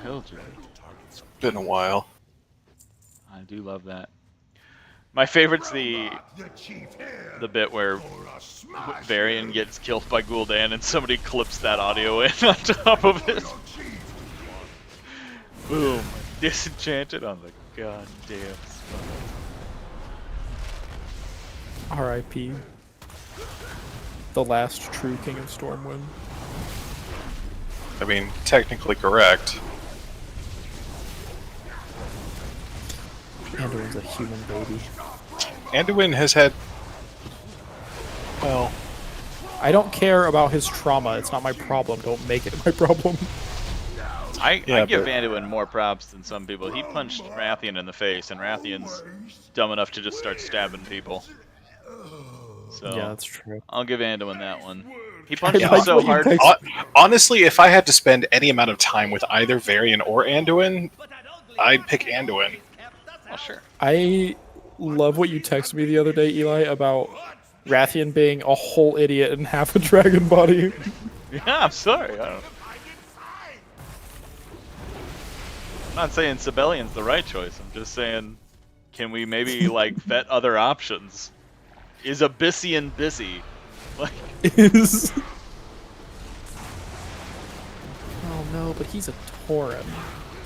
Hell, Joe. It's been a while. I do love that. My favorite's the bit where Varian gets killed by Gul'dan and somebody clips that audio in on top of it. Boom. Disenchanted on the goddamn spot. R.I.P. The last true King of Stormwind. I mean, technically correct. Anduin's a human baby. Anduin has had... Well... I don't care about his trauma. It's not my problem. Don't make it my problem. I give Anduin more props than some people. He punched Rathian in the face, and Rathian's dumb enough to just start stabbing people. So Yeah, that's true. I'll give Anduin that one. He punched I him like so what you hard. guys- Honestly, if I had to spend any amount of time with either Varian or Anduin, I'd pick Anduin. Oh, sure. I love what you texted me the other day, Eli, about Rathian being a whole idiot and half a dragon body. Yeah, I'm sorry. I'm not saying Sibelian's the right choice. I'm just saying, can we maybe like vet other options? Is Abyssian busy? Like, Is. Oh no, but he's a Tauren.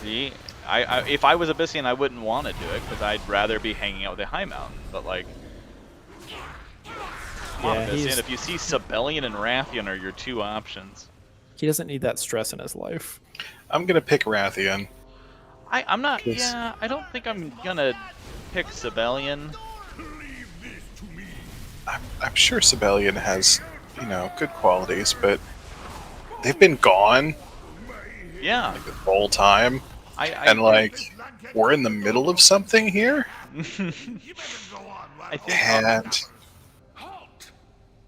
see, if I was Abyssian, I wouldn't want to do it because I'd rather be hanging out with the High Mountain. But like, come on, Abyssian. If you see Sibelian and Rathian are your two options, He doesn't need that stress in his life. I'm gonna pick Rathian. I'm not. Yeah, I don't think I'm gonna pick Sibelian. I'm sure Sibelian has, you know, good qualities, but they've been gone Yeah, like the whole time. And like, we're in the middle of something here? I think. And...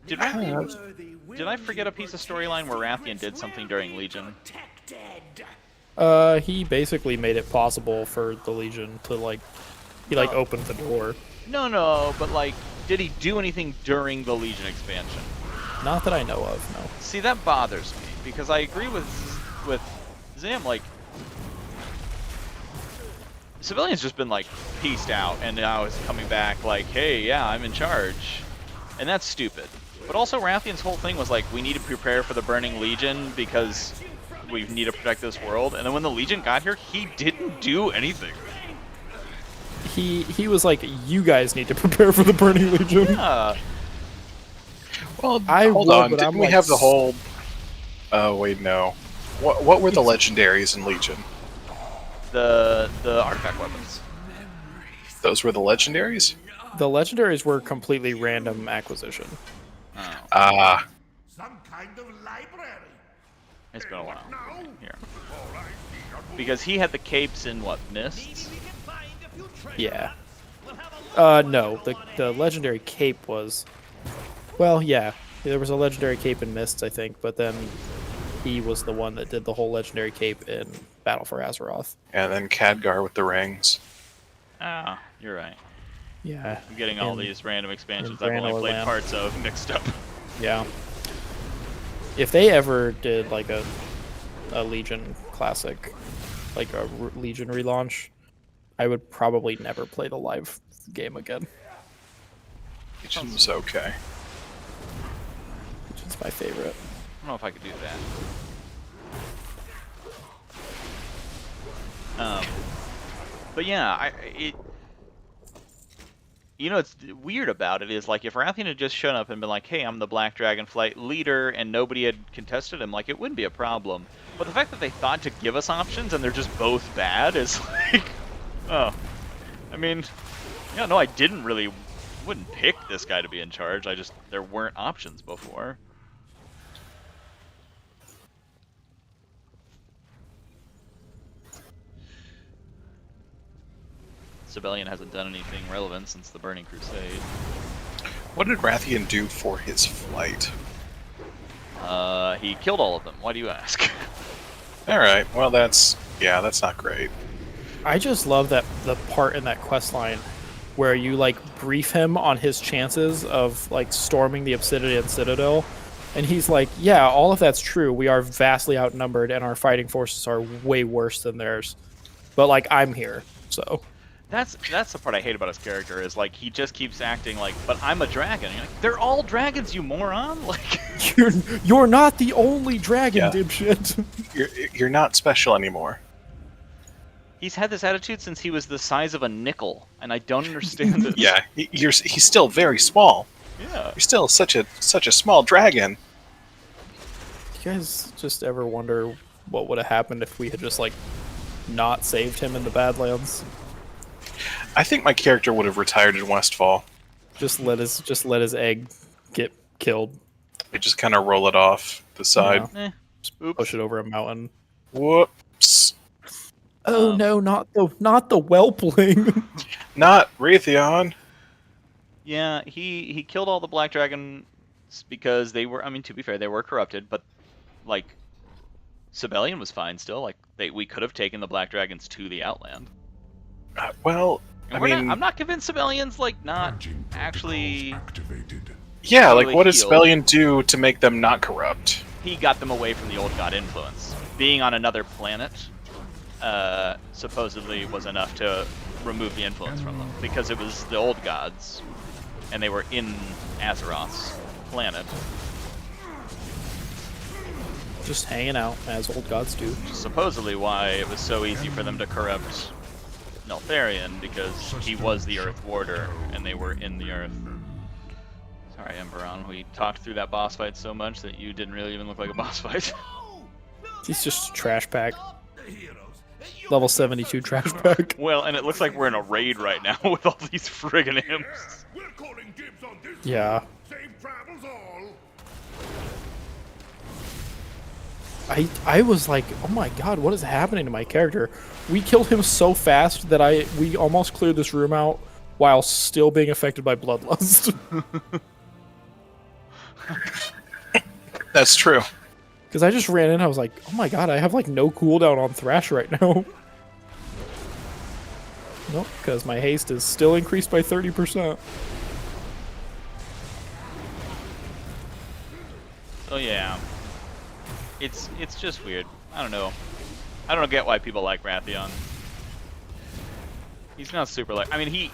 Did I forget a piece of storyline where Rathian did something during Legion? He basically made it possible for the Legion to like, he like opened the door. No, but like, did he do anything during the Legion expansion? Not that I know of, no. See, that bothers me because I agree with Zam. Like, Civilian's just been like pieced out, and now is coming back like, hey, yeah, I'm in charge, and that's stupid. But also, Rathian's whole thing was like, we need to prepare for the Burning Legion because we need to protect this world. And then when the Legion got here, he didn't do anything. He was like, you guys need to prepare for the Burning Legion. Yeah. Well, I hold would, on. but Didn't I'm we like have the whole... Oh, wait, no. What were the legendaries in Legion? The artifact weapons. Those were the legendaries? The legendaries were completely random acquisition. Oh, Ah. Some kind of library. it's been a while. Here. Because he had the capes in what, Mists? Yeah. No, the legendary cape was, well, yeah. There was a legendary cape in Mists, I think, but then he was the one that did the whole legendary cape in Battle for Azeroth. And then Khadgar with the rings. Ah, you're right. Yeah. I'm getting all these random expansions in I've only Brandle played Land. parts of mixed up. Yeah. If they ever did like a Legion classic, like a Legion relaunch, I would probably never play the live game again. Legion was okay. Legion's my favorite. I don't know if I could do that. But yeah, you know, what's weird about it is, like, if Rathian had just shown up and been like, hey, I'm the Black Dragonflight leader, and nobody had contested him, like, it wouldn't be a problem. But the fact that they thought to give us options and they're just both bad is like, oh. I mean, yeah, no, I wouldn't pick this guy to be in charge. There weren't options before. Sibelian hasn't done anything relevant since the Burning Crusade. What did Rathian do for his flight? He killed all of them. Why do you ask? Alright, well that's not great. I just love that the part in that quest line where you like brief him on his chances of like storming the Obsidian Citadel, and he's like, yeah, all of that's true. We are vastly outnumbered and our fighting forces are way worse than theirs. But like, I'm here, so That's the part I hate about his character, is like he just keeps acting like, but I'm a dragon. You're like, they're all dragons, you moron! Like, you're not the only dragon, dipshit. You're not special anymore. he's had this attitude since he was the size of a nickel, and I don't understand it. Yeah, he's still very small. Yeah. You're still such a small dragon. You guys just ever wonder what would have happened if we had just like not saved him in the Badlands? I think my character would have retired in Westfall. Just let his egg get killed. They just kind of roll it off the side. Yeah. Push it over a mountain. Whoops. Oh no, not the whelpling. Not Raytheon. Yeah, he killed all the Black Dragons because they were, I mean, to be fair, they were corrupted, but like Sibelian was fine still. Like we could have taken the Black Dragons to the Outland. Well, I mean, I'm not convinced Sibelian's like not actually. Yeah, like really what does healed. Sibelian do to make them not corrupt? He got them away from the old god influence. Being on another planet, supposedly was enough to remove the influence from them, because it was the old gods, and they were in Azeroth's planet. Just hanging out as old gods do. Which is supposedly why it was so easy for them to corrupt Neltharion, because he was the Earth Warder, and they were in the Earth. Sorry, Emberon, we talked through that boss fight so much that you didn't really even look like a boss fight. He's just a trash pack. Level 72 trash pack. Well, and it looks like we're in a raid right now with all these friggin' imps. We're calling dibs on this. Yeah. Same travels all. I was like, oh my god, what is happening to my character? We killed him so fast that we almost cleared this room out while still being affected by bloodlust. That's true. Because I just ran in, I was like, oh my god, I have like no cooldown on Thrash right now. Nope, because my haste is still increased by 30%. Oh yeah. It's just weird. I don't know. I don't get why people like Rathion. He's not super like. I mean, he.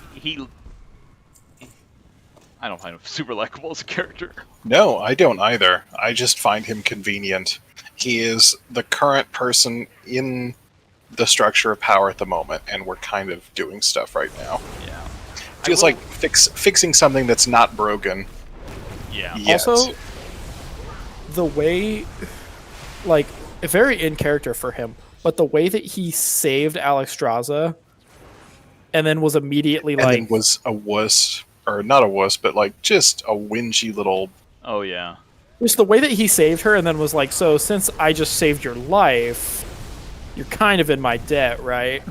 I don't find him super likable as a character. No, I don't either. I just find him convenient. He is the current person in the structure of power at the moment, and we're kind of doing stuff right now. Yeah. Feels like fixing something that's not broken. Yeah. Yet. Also, the way, like, very in character for him, but the way that he saved Alexstrasza and then was immediately and like, then was a wuss, or not a wuss, but like just a whingy little. Oh yeah. just the way that he saved her and then was like, so since I just saved your life, you're kind of in my debt, right?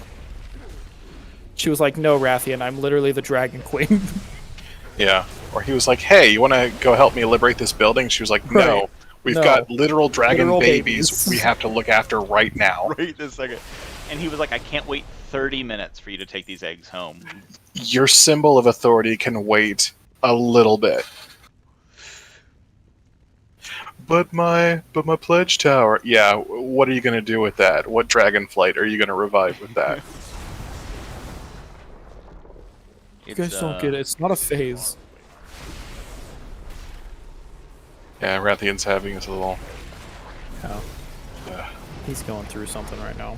She was like, no, Rathian, I'm literally the Dragon Queen. Yeah. Or he was like, hey, you want to go help me liberate this building? She was like, no. Right. We've No. got literal dragon Literal babies babies. we have to look after right now. Right this second. And he was like, I can't wait 30 minutes for you to take these eggs home. Your symbol of authority can wait a little bit. But my pledge tower. Yeah, what are you going to do with that? What Dragonflight are you going to revive with that? You guys don't get it. It's not a phase. Yeah, Rathian's having his little... Oh. Yeah, He's going through something right now.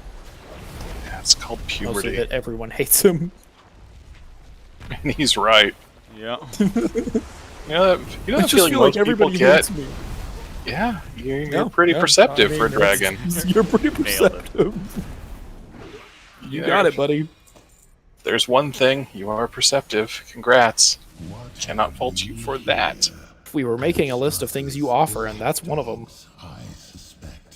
it's called Mostly puberty. that everyone hates him. And he's right. Yeah. You know I that just feeling feel most like everybody people get? hates me. Yeah, you're Yeah, pretty yeah, perceptive I mean, for a that's- dragon. You're pretty Nailed it. perceptive. You got it, buddy. There's one thing, you are perceptive. Congrats. Cannot fault you for that. We were making a list of things you offer, and that's one of them.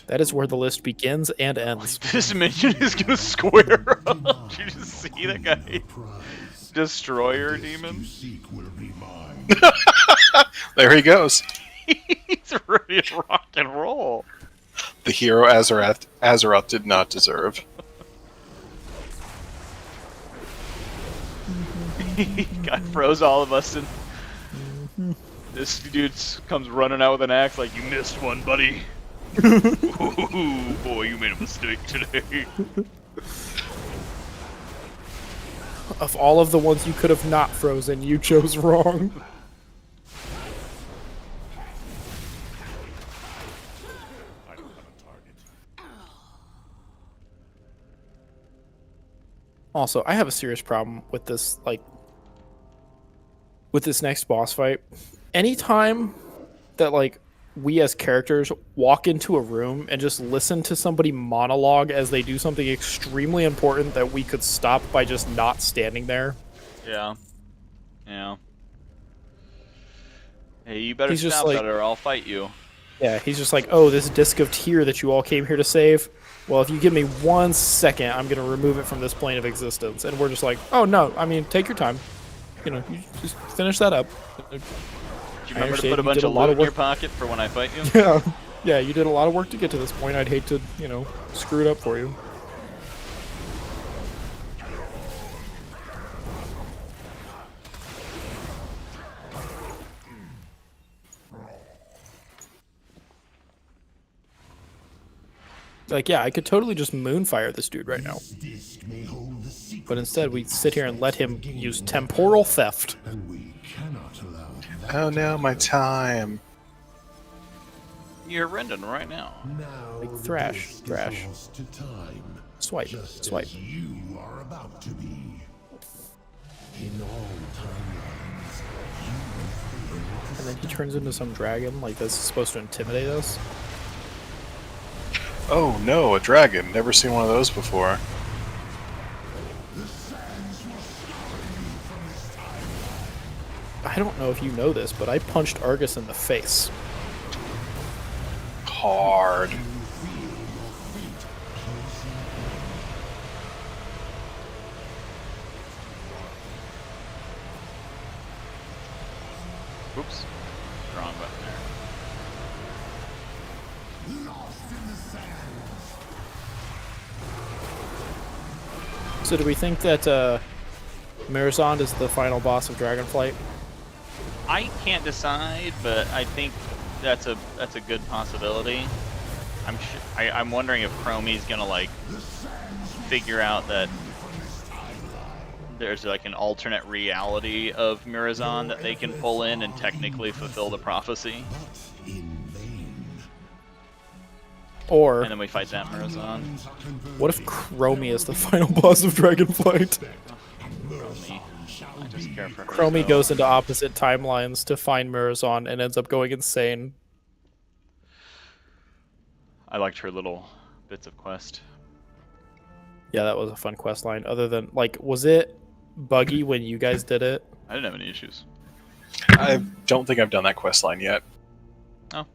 That is where the list begins and ends. This minion is gonna square up. Did you just see that guy? Destroyer demon? There he goes. He's ready to rock and roll. The hero Azeroth did not deserve. Guy froze all of us, and this dude comes running out with an axe like, you missed one, buddy. Ooh, boy, you made a mistake today. Of all of the ones you could have not frozen, you chose wrong. Also, I have a serious problem with this, like, with this next boss fight. Anytime that, like, we as characters walk into a room and just listen to somebody monologue as they do something extremely important that we could stop by just not standing there. Yeah. Yeah. Hey, you better He's just stop like- that or I'll fight you. Yeah, he's just like, oh, this disc of tear that you all came here to save. Well, if you give me 1 second, I'm going to remove it from this plane of existence. And we're just like, oh, no, I mean, take your time. You know, you just finish that up. Do you remember to understand put a you bunch did a of lot loot of in your work. pocket for when I fight you? Yeah, yeah, you did a lot of work to get to this point. I'd hate to, you know, screw it up for you. Like, yeah, I could totally just moonfire this dude right now. But instead, we sit here and let him use temporal theft. Oh no, my time. You're rending right now. Like, thrash. Swipe. You are about to be. In all timelines, And then he turns into some dragon, like this is supposed to intimidate us. Oh no, a dragon. Never seen one of those before. I don't know if you know this, but I punched Argus in the face. Hard. Oops. Wrong button there. So do we think that Mirazond is the final boss of Dragonflight? I can't decide, but I think that's a good possibility. I'm wondering if Chromie's gonna like figure out that there's like an alternate reality of Mirazon that they can pull in and technically fulfill the prophecy, Or and then we fight that Mirazon. what if Chromie is the final boss of Dragonflight? Chromie. I just care for her. Chromie so- goes into opposite timelines to find Mirazon and ends up going insane. I liked her little bits of quest. Yeah, that was a fun quest line. Other than, like, was it buggy when you guys did it? I didn't have any issues. I don't think I've done that quest line yet.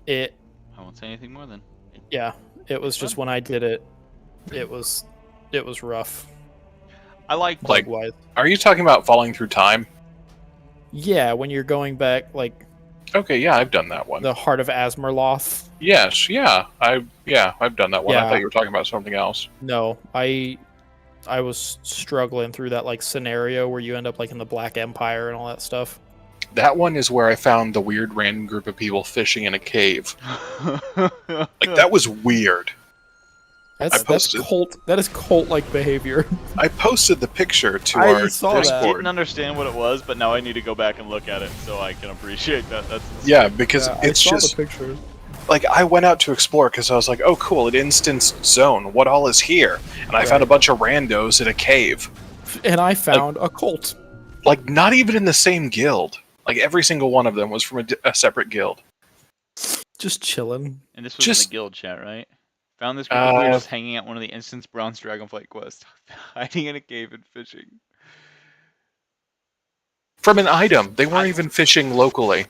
It, I won't say anything more then. yeah, it was just when I did it, it was rough. I like Like- Bug-wise. Are you talking about falling through time? Yeah, when you're going back, like Okay, yeah, I've done that one. the heart of Asmerloth. Yes, yeah, I've done that one. I Yeah. thought you were talking about something else. No, I was struggling through that like scenario where you end up like in the Black Empire and all that stuff. That one is where I found the weird random group of people fishing in a cave. Like, that was weird. That's posted- cult. That is cult-like behavior. I posted the picture to I our saw that. I Discord. didn't understand what it was, but now I need to go back and look at it so I can appreciate that. That's Yeah, because Yeah, it's I saw just the picture. like I went out to explore because I was like, oh cool, it instanced zone. What all is here? And I found a bunch of randos in a cave. And I found a cult. Like, not even in the same guild. Like, every single one of them was from a separate guild. Just chilling. And this was in Just- the guild chat, right? Found this group of weirdos hanging out one of the instance bronze Dragonflight quests, hiding in a cave and fishing. From an item. They weren't even fishing locally.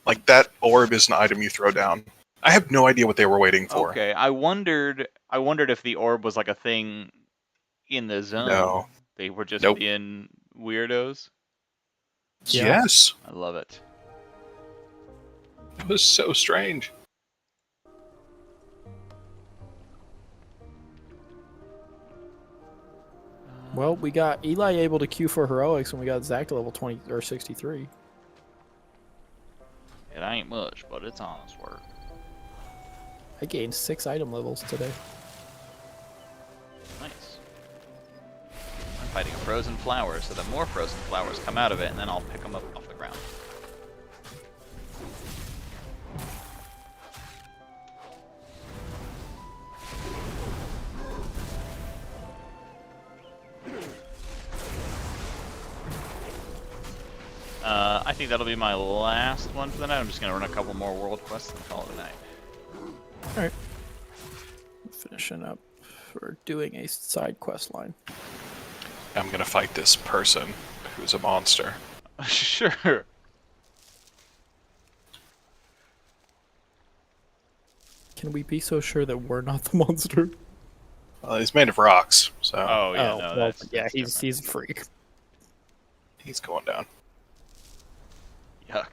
Like, that orb is an item you throw down. I have no idea what they were waiting for. Okay, I wondered if the orb was like a thing in the zone. No. They were just Nope. being weirdos. Yeah. Yes. I love it. It was so strange. Well, we got Eli able to queue for heroics, and we got Zach to level 20 or 63. It ain't much, but it's honest work. I gained 6 item levels today. Nice. I'm fighting a frozen flower, so that more frozen flowers come out of it, and then I'll pick them up off the ground. I think that'll be my last one for the night. I'm just gonna run a couple more world quests and call it a night. Alright. Finishing up for doing a side quest line. I'm gonna fight this person who's a monster. Sure. Can we be so sure that we're not the monster? Well, he's made of rocks, so Oh yeah, no, well, that's yeah, that's he's different. a freak. he's going down. Yuck.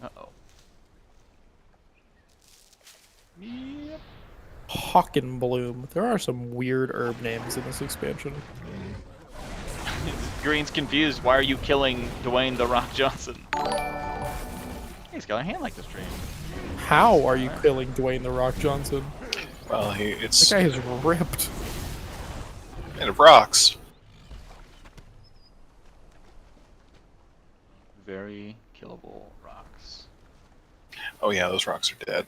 Uh-oh. Yep. Hawkenbloom. There are some weird herb names in this expansion. Green's confused. Why are you killing Dwayne The Rock Johnson? He's got a hand like this dream. How are you killing Dwayne The Rock Johnson? Well, it's That guy is ripped. made of rocks. Very killable rocks. Oh yeah, those rocks are dead.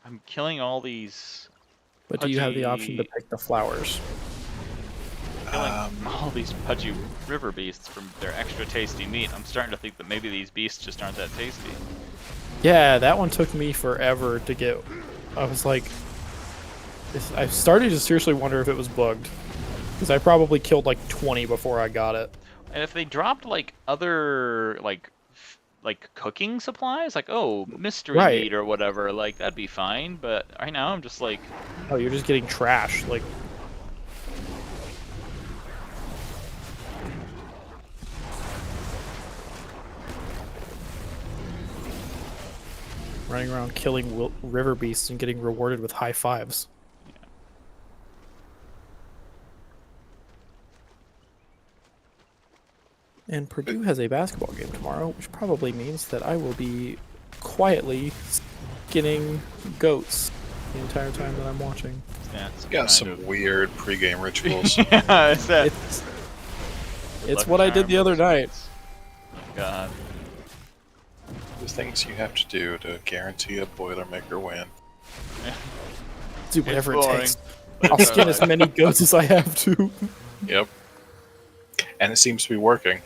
I'm killing all these. But do you have the option to Pudgy- pick the flowers? Killing all these pudgy river beasts from their extra tasty meat. I'm starting to think that maybe these beasts just aren't that tasty. Yeah, that one took me forever to get. I was like, I started to seriously wonder if it was bugged, because I probably killed like 20 before I got it. And if they dropped like other like cooking supplies, like mystery Right. meat or whatever, like that'd be fine. But right now I'm just like, Oh, you're just getting trash. Like, running around killing river beasts and getting rewarded with high fives. And Purdue has a basketball game tomorrow, which probably means that I will be quietly skinning goats the entire time that I'm watching. that's Got some weird pregame rituals. yeah, it's that. It's what I did the other night. God. The things you have to do to guarantee a Boilermaker win. Do whatever it boring. takes. I'll skin as many goats as I have to. Yep. And it seems to be working.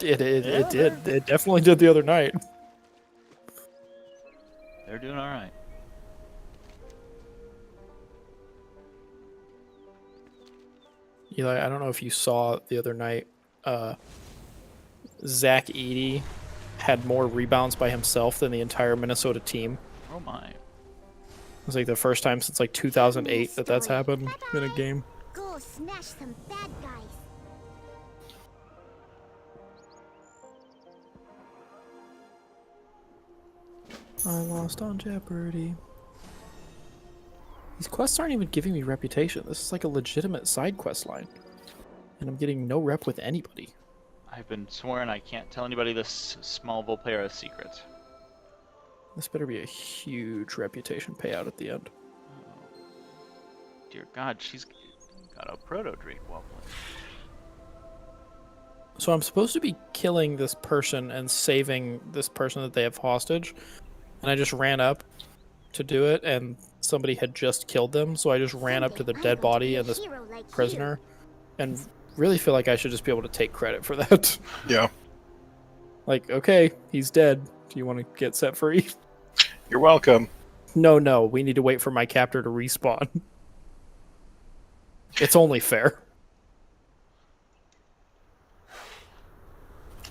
It did. It definitely did the other night. They're doing all right. Eli, I don't know if you saw the other night, Zach Edey had more rebounds by himself than the entire Minnesota team. Oh my. It was like the first time since like 2008 that that's happened in a game. Good. go smash some bad guys. I lost on Jeopardy. These quests aren't even giving me reputation. This is like a legitimate side quest line. And I'm getting no rep with anybody. I've been sworn I can't tell anybody this small Volpera secret. This better be a huge reputation payout at the end. Dear God, she's got a proto-drake wobbling. So I'm supposed to be killing this person and saving this person that they have hostage. And I just ran up to do it, and somebody had just killed them. So I just ran up to the dead body and this prisoner. And really feel like I should just be able to take credit for that. Yeah. Like, okay, he's dead. Do you want to get set free? You're welcome. No, we need to wait for my captor to respawn. It's only fair.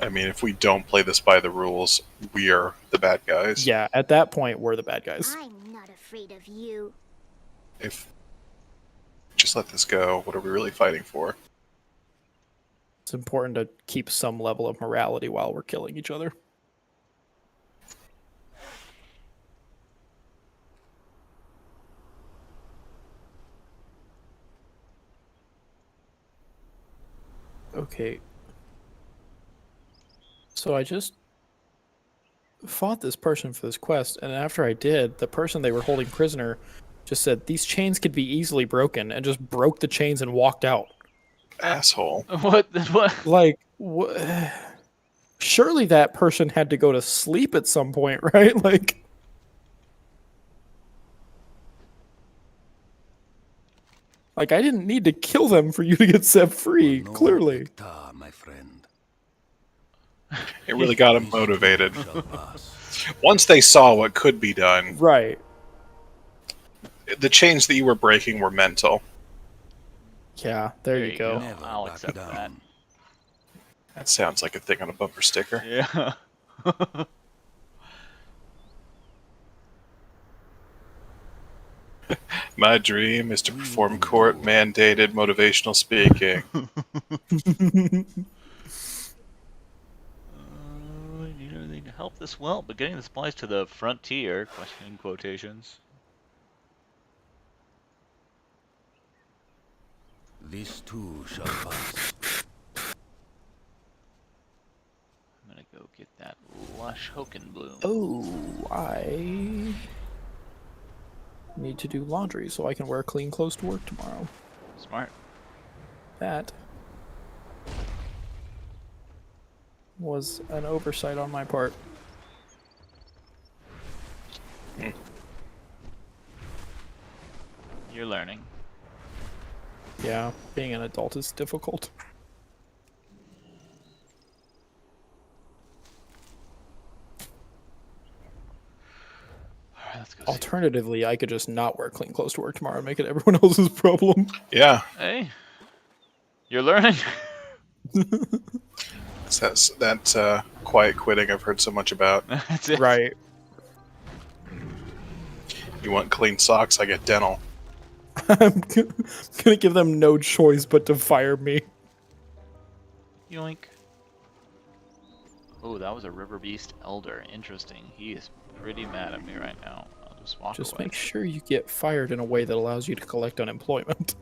I mean, if we don't play this by the rules, we are the bad guys. Yeah, at that point, we're the bad guys. I'm not afraid of you. If just let this go, what are we really fighting for? It's important to keep some level of morality while we're killing each other. Okay. So I just fought this person for this quest, and after I did, the person they were holding prisoner just said, "These chains could be easily broken," and just broke the chains and walked out. Asshole. What? Like, surely that person had to go to sleep at some point, right? Like, I didn't need to kill them for you to get set free, clearly. My friend. It really got them motivated. Once they saw what could be done, Right. the chains that you were breaking were mental. Yeah, there you go. Never I'll back accept that. down. That sounds like a thing on a bumper sticker. Yeah. My dream is to perform court-mandated motivational speaking. You know, they help this well, but getting the supplies to the frontier, question in quotations. This too shall pass. I'm gonna go get that lush Hokenbloom. Oh, I need to do laundry so I can wear clean clothes to work tomorrow. Smart. That was an oversight on my part. You're learning. Yeah, being an adult is difficult. Alright, let's go see. Alternatively, I could just not wear clean clothes to work tomorrow and make it everyone else's problem. Yeah, Hey, you're learning. that's that quiet quitting I've heard so much about. That's it. Right. You want clean socks? I get dental. I'm gonna give them no choice but to fire me. Yoink. Oh, that was a River Beast Elder. Interesting. He is pretty mad at me right now. I'll just walk Just away. make sure you get fired in a way that allows you to collect unemployment.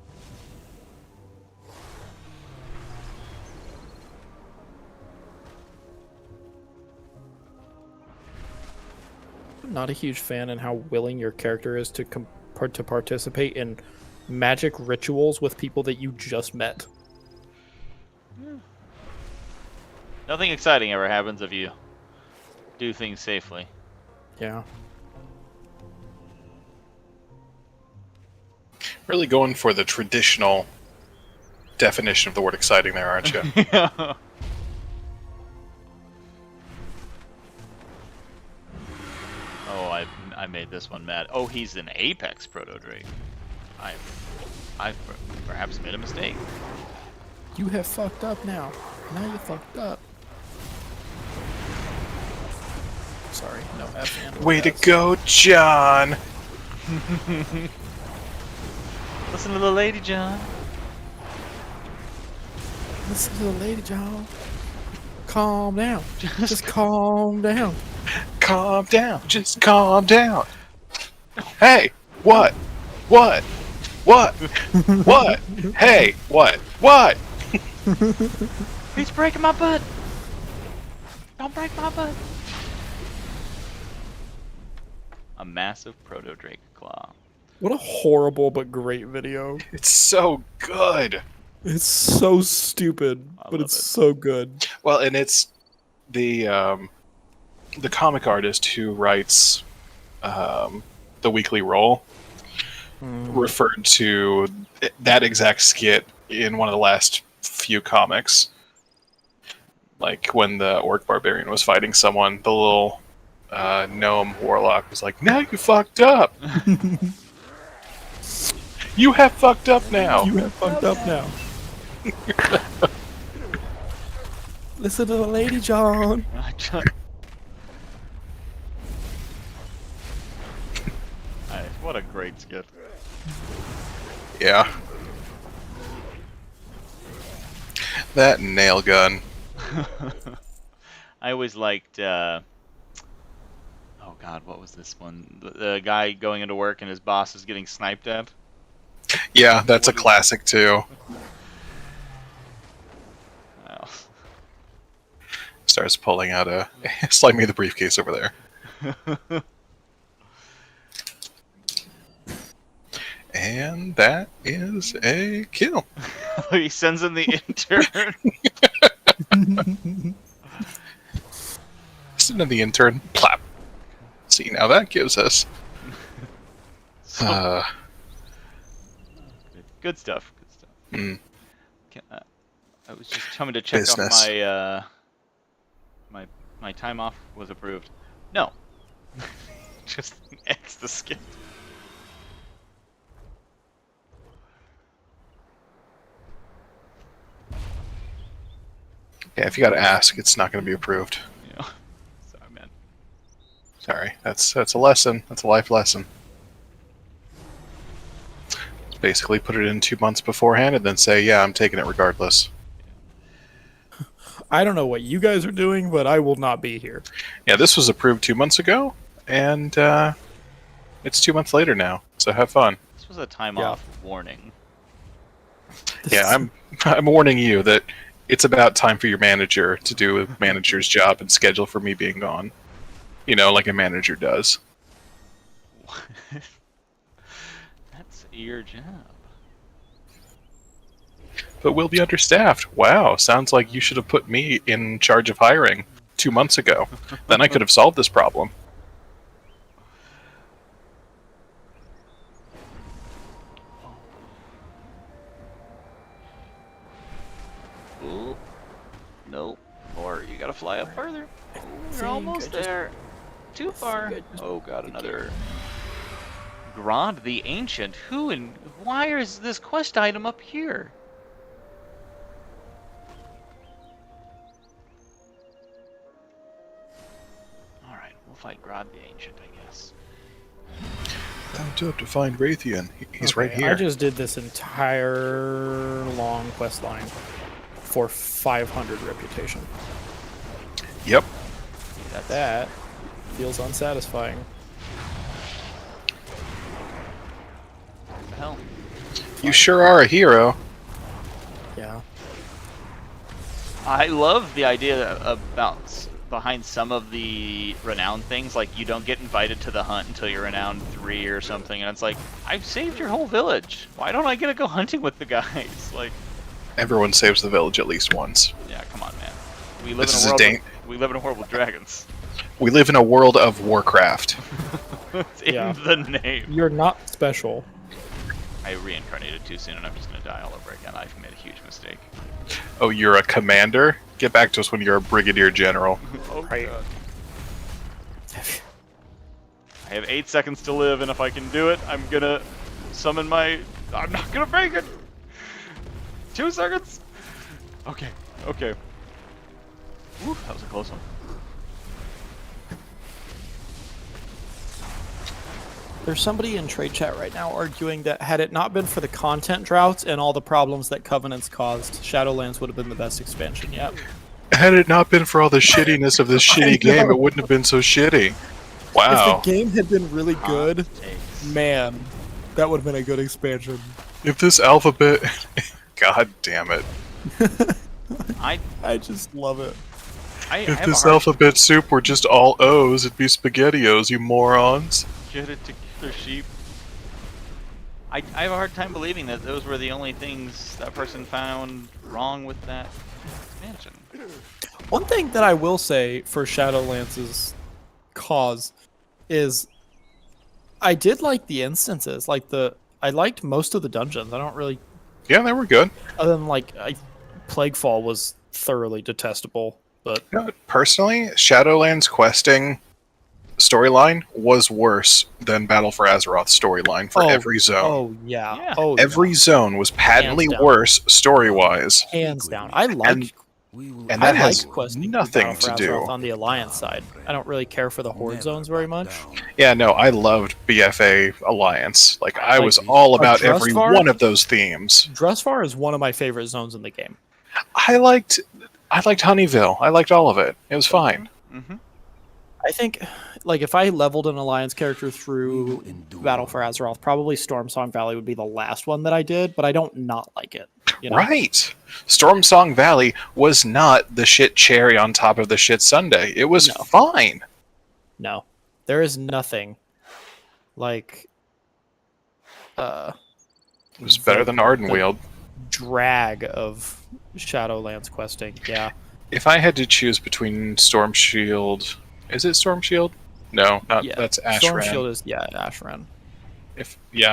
I'm not a huge fan in how willing your character is to participate in magic rituals with people that you just met. Nothing exciting ever happens if you do things safely. Yeah. Really going for the traditional definition of the word exciting there, aren't you? Yeah. Oh, I made this one mad. Oh, he's an Apex Proto-Drake. I've perhaps made a mistake. You have fucked up now. Now you fucked up. Sorry, no F and Way to S. go, John! Listen to the lady, John. Listen to the lady, John. Calm down. Just calm down. Calm down. Just calm down. Hey, what? What? What? What? Hey, what? What? He's breaking my butt! Don't break my butt! A massive proto-drake claw. What a horrible but great video. It's so good. It's so stupid, I but love it's it. so good. Well, and it's the comic artist who writes the Weekly Roll referred to that exact skit in one of the last few comics. Like when the Orc Barbarian was fighting someone, the little gnome warlock was like, "Now you fucked up. You have fucked up now. You have fucked up now." Listen to the lady, John. What a great skit. Yeah. That nail gun. I always liked, oh god, what was this one? The guy going into work and his boss is getting sniped at. Yeah, that's a classic too. Wow. Starts pulling out a slide me the briefcase over there. And that is a kill. He sends in the intern. Send in the intern. Plap. See, now that gives us Good stuff. Good stuff. I was just coming to check Business. off my time off was approved. No. Just X the skip. Yeah, if you gotta ask, it's not gonna be approved. Yeah. Sorry, man. Sorry. That's a lesson. That's a life lesson. Basically put it in 2 months beforehand and then say, yeah, I'm taking it regardless. I don't know what you guys are doing, but I will not be here. Yeah, this was approved 2 months ago, and it's 2 months later now, so have fun. This was a time off warning. Yeah, I'm warning you that it's about time for your manager to do a manager's job and schedule for me being gone. You know, like a manager does. That's your job. But we'll be understaffed. Wow, sounds like you should have put me in charge of hiring 2 months ago. Then I could have solved this problem. Ooh. Nope. Or you gotta fly up further. Ooh, you're think almost I just- there. Too far. Oh god, another Grond the Ancient. Who and why is this quest item up here? Alright, we'll fight Grond the Ancient, I guess. Time to find Raytheon. He's Okay, right here. I just did this entire long quest line for 500 reputation. Yep. That feels unsatisfying. What the hell? You sure are a hero. Yeah. I love the idea about behind some of the renowned things, like you don't get invited to the hunt until you're renowned 3 or something, and it's like, I've saved your whole village. Why don't I get to go hunting with the guys? Like, Everyone saves the village at least once. yeah, come on, man. We live This in a is world. We live in a world with dragons. We live in a world of Warcraft. It's in Yeah. the name. You're not special. I reincarnated too soon, and I'm just gonna die all over again. I've made a huge mistake. Oh, you're a commander? Get back to us when you're a brigadier general. Oh Right. god. I have 8 seconds to live, and if I can do it, I'm gonna summon my... I'm not gonna make it! 2 seconds? Okay, okay. Woo, that was a close one. There's somebody in trade chat right now arguing that had it not been for the content droughts and all the problems that Covenants caused, Shadowlands would have been the best expansion yet. Had it not been for all the shittiness of this shitty game, it wouldn't have been so shitty. Wow. If the game had been really good, man, that would have been a good expansion. If this alphabet... God damn it. I just love it. If this alphabet soup were just all O's, it'd be SpaghettiOs, you morons. Get it together, sheep. I have a hard time believing that those were the only things that person found wrong with that expansion. One thing that I will say for Shadowlands' cause is I did like the instances. I liked most of the dungeons. I don't really... Yeah, they were good. Other than, Plaguefall was thoroughly detestable, but... Personally, Shadowlands questing storyline was worse than Battle for Azeroth's storyline for every zone. Oh, yeah. Every zone was patently worse story-wise. Hands down. I like... And that has questing nothing to do on the Alliance side. I don't really care for the Horde zones very much. Yeah, no, I loved BFA Alliance. I was all about every one of those themes. Dressfar is one of my favorite zones in the game. I liked Honeyville. I liked all of it. It was fine. Mm-hmm. I think, if I leveled an Alliance character through Battle for Azeroth, probably Stormsong Valley would be the last one that I did, but I don't not like it. You know? Right. Stormsong Valley was not the shit cherry on top of the shit sundae. It was fine. No. There is nothing like... it was better than Ardenweald. Drag of Shadowlands questing, yeah. If I had to choose between Stormshield... Is it Stormshield? No, not that's Ashran. Stormshield is, Ashran.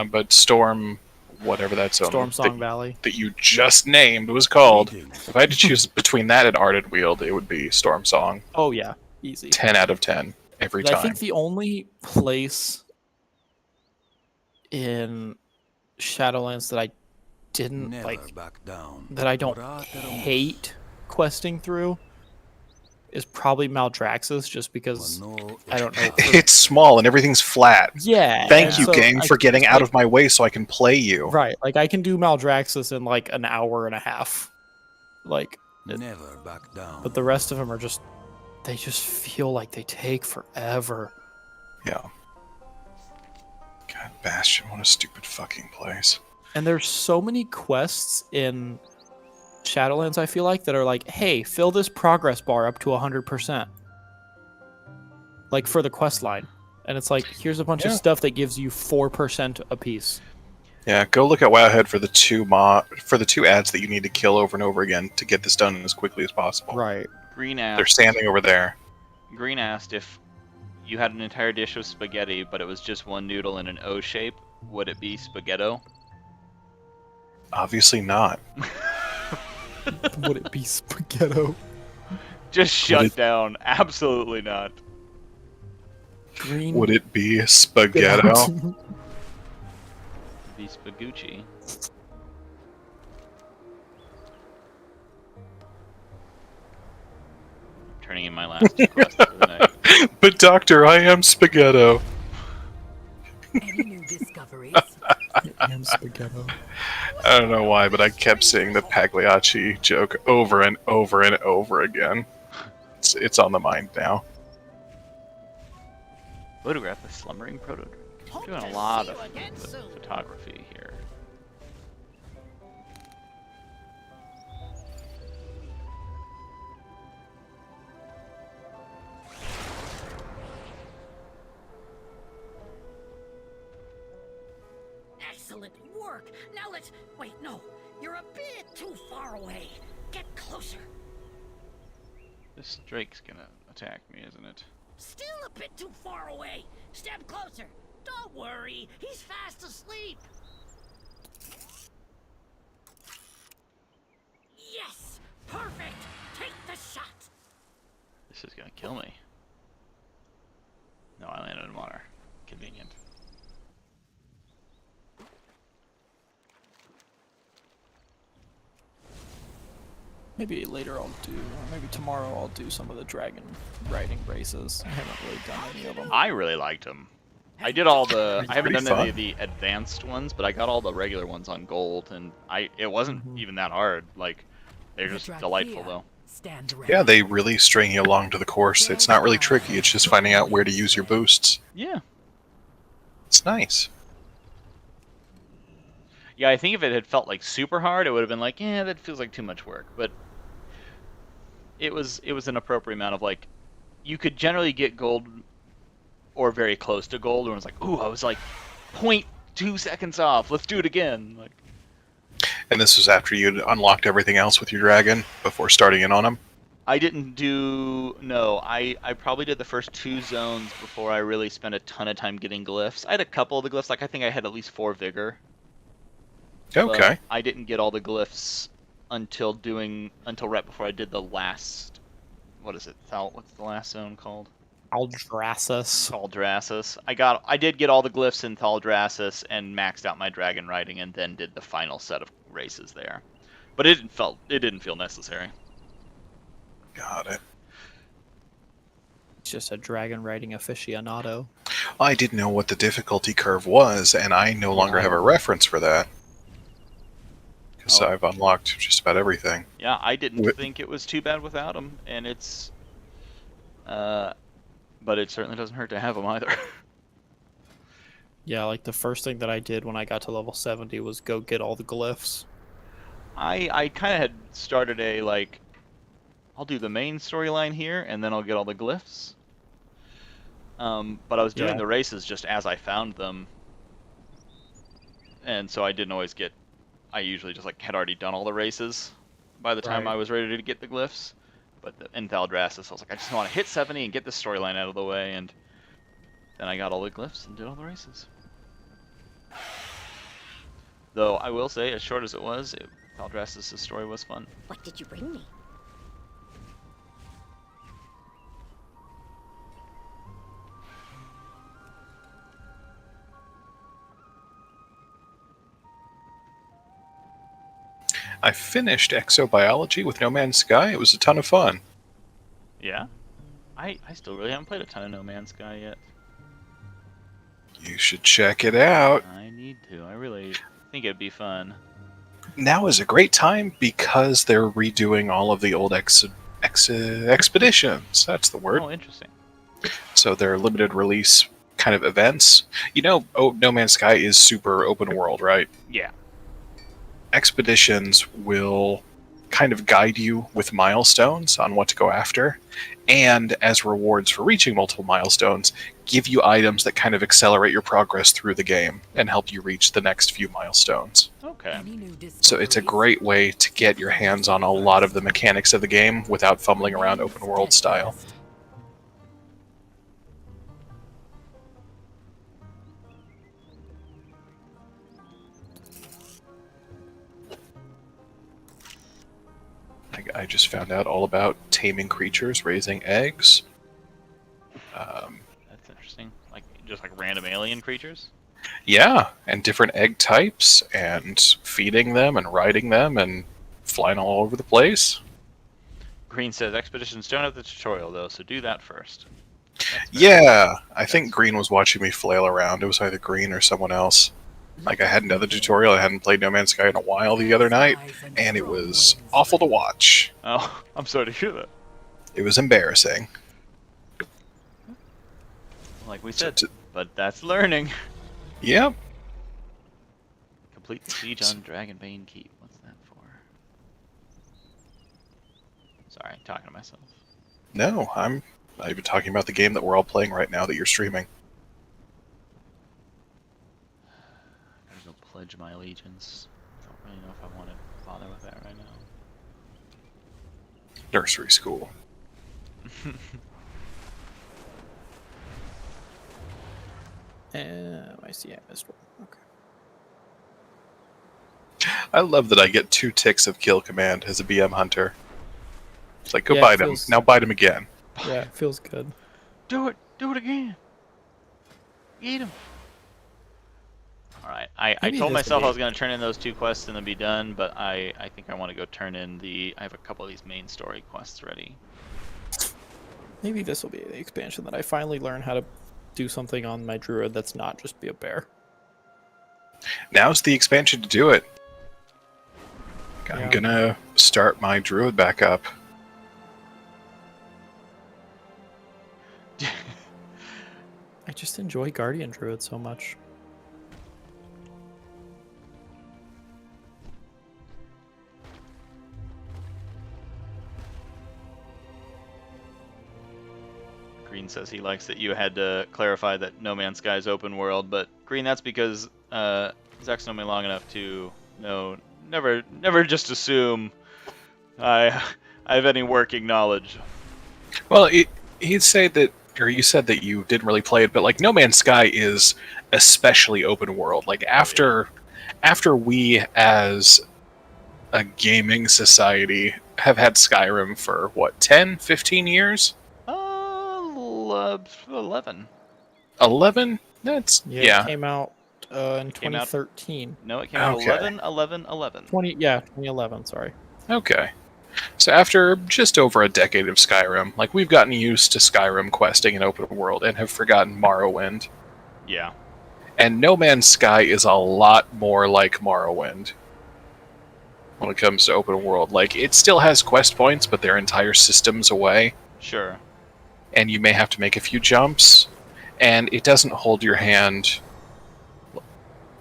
But Storm... whatever that zone Stormsong Valley that you just named was called. If I had to choose between that and Ardenweald, it would be Stormsong. Oh yeah, easy. 10 out of 10 every time. I think the only place in Shadowlands that I didn't that I don't hate questing through is probably Maldraxxus, just because I don't know. It's small and everything's flat. Yeah. Thank you, game, for getting out of my way so I can play you. Right. I can do Maldraxxus in an hour and a half. Never back down. But the rest of them are they just feel like they take forever. Yeah. God, Bastion, what a stupid fucking place. And there's so many quests in Shadowlands, I feel like, that are hey, fill this progress bar up to 100%. For the quest line. And it's here's a bunch of stuff that gives you 4% a piece. Yeah, go look at Wowhead for the two ads that you need to kill over and over again to get this done as quickly as possible. Right. Green asked, they're standing over there. Green asked if you had an entire dish of spaghetti, but it was just one noodle in an O shape, would it be spaghetto? Obviously not. Would it be spaghetto? Just shut down. Absolutely not. Green. Would it be spaghetto? Be spagucci. Turning in my last request of the night. But Doctor, I am spaghetto. Any new discoveries? I am spaghetto. I don't know why, but I kept saying the Pagliacci joke over and over and over again. It's on the mind now. Photograph the slumbering prototype. I'm doing a lot of photography here. Excellent work. Now let's... Wait, no. You're a bit too far away. Get closer. This Drake's gonna attack me, isn't it? Still a bit too far away. Step closer. Don't worry. He's fast asleep. Yes! Perfect! Take the shot! This is gonna kill me. No, I landed in water. Convenient. Maybe later I'll do, or maybe tomorrow I'll do some of the dragon riding races. I haven't really done any of them. I really liked them. I did all the. I haven't pretty done any fun. of the advanced ones, but I got all the regular ones on gold, and it wasn't even that hard. Like, they're just delightful though. Yeah, they really string you along to the course. It's not really tricky. It's just finding out where to use your boosts. Yeah. It's nice. Yeah, I think if it had felt like super hard, it would have been like, yeah, that feels like too much work. But it was an appropriate amount of like, you could generally get gold or very close to gold, and it was like, ooh, I was like 0.2 seconds off. Let's do it again. Like, And this was after you'd unlocked everything else with your dragon before starting in on him? I didn't do... No, I probably did the first 2 zones before I really spent a ton of time getting glyphs. I had a couple of the glyphs, like I think I had at least 4 vigor. Okay. But I didn't get all the glyphs until right before I did the last... What is it? What's the last zone called? Thaldraszus. Thaldraszus. I did get all the glyphs in Thaldraszus and maxed out my dragon riding, and then did the final set of races there. But it didn't feel necessary. Got it. It's just a dragon riding aficionado. I didn't know what the difficulty curve was, and I no longer have a reference for that. Because I've unlocked just about everything. Yeah, I didn't think it was too bad without them, and it's... but it certainly doesn't hurt to have them either. Yeah, like the first thing that I did when I got to level 70 was go get all the glyphs. I kind of had started a, like, I'll do the main storyline here, and then I'll get all the glyphs. But I was doing the races just as I found them. And so I didn't always get... I usually just, like, had already done all the races by the time I was ready to get the glyphs. But in Thaldraszus, I was like, I just want to hit 70 and get this storyline out of the way, and then I got all the glyphs and did all the races. Though, I will say, as short as it was, Thaldraszus' story was fun. What did you bring me? I finished exobiology with No Man's Sky. It was a ton of fun. Yeah? I still really haven't played a ton of No Man's Sky yet. You should check it out. I need to. I really think it'd be fun. Now is a great time because they're redoing all of the old expeditions. That's the word. Oh, interesting. So they're limited release kind of events. You know, No Man's Sky is super open world, right? Yeah. Expeditions will kind of guide you with milestones on what to go after, and as rewards for reaching multiple milestones, give you items that kind of accelerate your progress through the game and help you reach the next few milestones. Okay. So it's a great way to get your hands on a lot of the mechanics of the game without fumbling around open world style. I just found out all about taming creatures, raising eggs. That's interesting. Like, just like random alien creatures? Yeah, and different egg types, and feeding them, and riding them, and flying all over the place. Green says, expeditions don't have the tutorial, though, so do that first. Yeah, I think Green was watching me flail around. It was either Green or someone else. Like, I had another tutorial. I hadn't played No Man's Sky in a while the other night, and it was awful to watch. Oh, I'm sorry to hear that. It was embarrassing. Like we said, but that's learning. Yep. Complete the siege on Dragonbane Keep. What's that for? Sorry, I'm talking to myself. No, I'm not even talking about the game that we're all playing right now that you're streaming. Pledge my allegiance. Don't really know if I want to bother with that right now. Nursery school. I see. I missed one. Okay. I love that I get 2 ticks of kill command as a BM hunter. It's like, go bite him. Now bite him again. Yeah, it feels good. Do it! Do it again! Eat him! Alright, I told myself I was going to turn in those 2 quests and then be done, but I think I want to go turn in I have a couple of these main story quests ready. Maybe this will be the expansion that I finally learn how to do something on my druid that's not just be a bear. Now's the expansion to do it. I'm Yeah. gonna start my druid back up. I just enjoy guardian druid so much. Green says he likes that you had to clarify that No Man's Sky is open world, but Green, that's because Zach's known me long enough to know never just assume I have any working knowledge. Well, he'd say that, or you said that you didn't really play it, but like No Man's Sky is especially open world. Like after we as a gaming society have had Skyrim for what, 10, 15 years? 11. 11? That's It came out in 2013. No, it came out 11. 2011, sorry. Okay. So after just over a decade of Skyrim, like we've gotten used to Skyrim questing in open world and have forgotten Morrowind. Yeah. And No Man's Sky is a lot more like Morrowind when it comes to open world. Like, it still has quest points, but they're entire systems away. Sure. And you may have to make a few jumps, and it doesn't hold your hand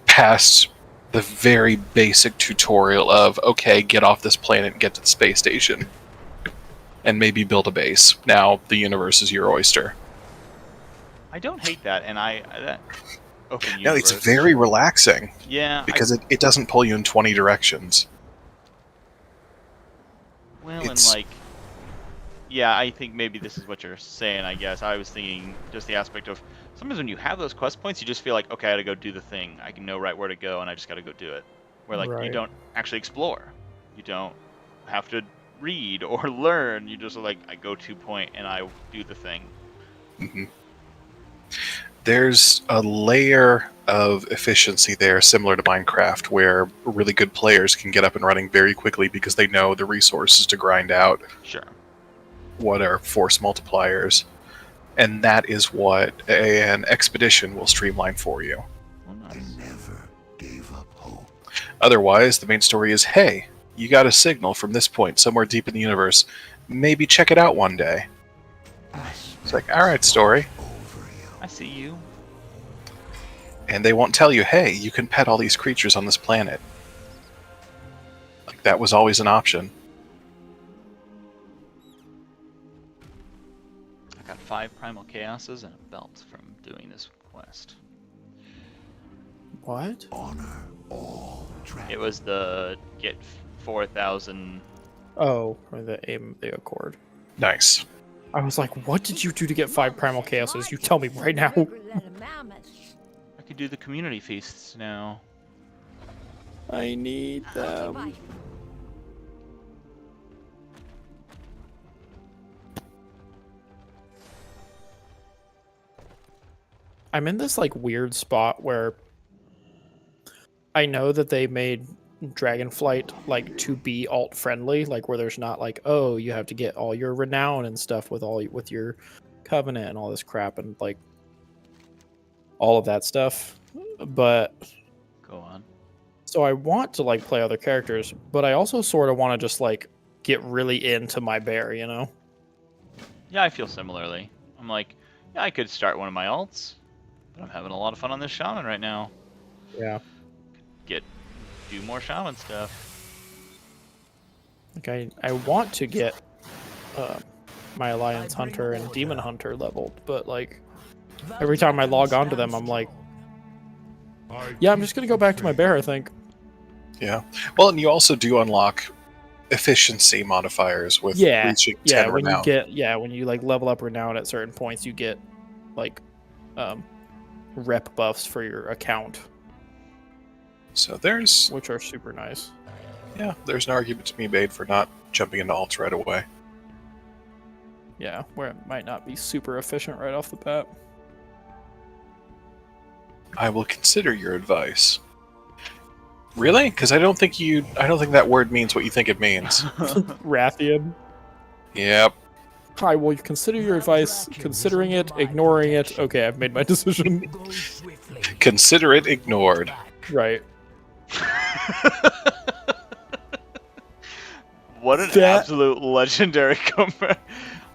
past the very basic tutorial of, okay, get off this planet and get to the space station. And maybe build a base. Now, the universe is your oyster. I don't hate that, and that open universe. No, it's very relaxing. Yeah. Because it doesn't pull you in 20 directions. Well, and like, yeah, I think maybe this is what you're saying, I guess. I was thinking just the aspect of, sometimes when you have those quest points, you just feel like, okay, I gotta go do the thing. I can know right where to go, and I just gotta go do it. Where, like, you don't actually explore. You don't have to read or learn. You just, like, I go to point, and I do the thing. Mm-hmm. There's a layer of efficiency there similar to Minecraft where really good players can get up and running very quickly because they know the resources to grind out. Sure. What are force multipliers. And that is what an expedition will streamline for you. Well, nice. I never gave up hope. Otherwise, the main story is, hey, you got a signal from this point somewhere deep in the universe. Maybe check it out one day. It's like, alright, story. I see you. And they won't tell you, hey, you can pet all these creatures on this planet. Like, that was always an option. I got 5 Primal Chaoses and a belt from doing this quest. What? Honor all dragons. It was the get 4,000. Oh, or the Accord. Nice. I was like, what did you do to get 5 Primal Chaoses? You tell me right now. I could do the community feasts now. I need them. I'm in this like weird spot where I know that they made Dragonflight like to be alt friendly, like where there's not like, oh, you have to get all your renown and stuff with your covenant and all this crap and like all of that stuff. But go on. So I want to like play other characters, but I also sort of want to just like get really into my bear, you know? Yeah, I feel similarly. I'm like, yeah, I could start one of my alts, but I'm having a lot of fun on this shaman right now. Yeah. Do more shaman stuff. Like I want to get my Alliance Hunter and Demon Hunter leveled, but like every time I log onto them, I'm like, yeah, I'm just gonna go back to my bear, I think. Yeah. Well, and you also do unlock efficiency modifiers with reaching 10 renown. When you like level up renown at certain points, you get like rep buffs for your account. So there's... which are super nice. Yeah, there's an argument to be made for not jumping into alts right away. Yeah, where it might not be super efficient right off the bat. I will consider your advice. Really? Because I don't think that word means what you think it means. Rathian. Yep. I will consider your advice, considering it, ignoring it. Okay, I've made my decision. Consider it ignored. Right. What an That- absolute legendary comeback.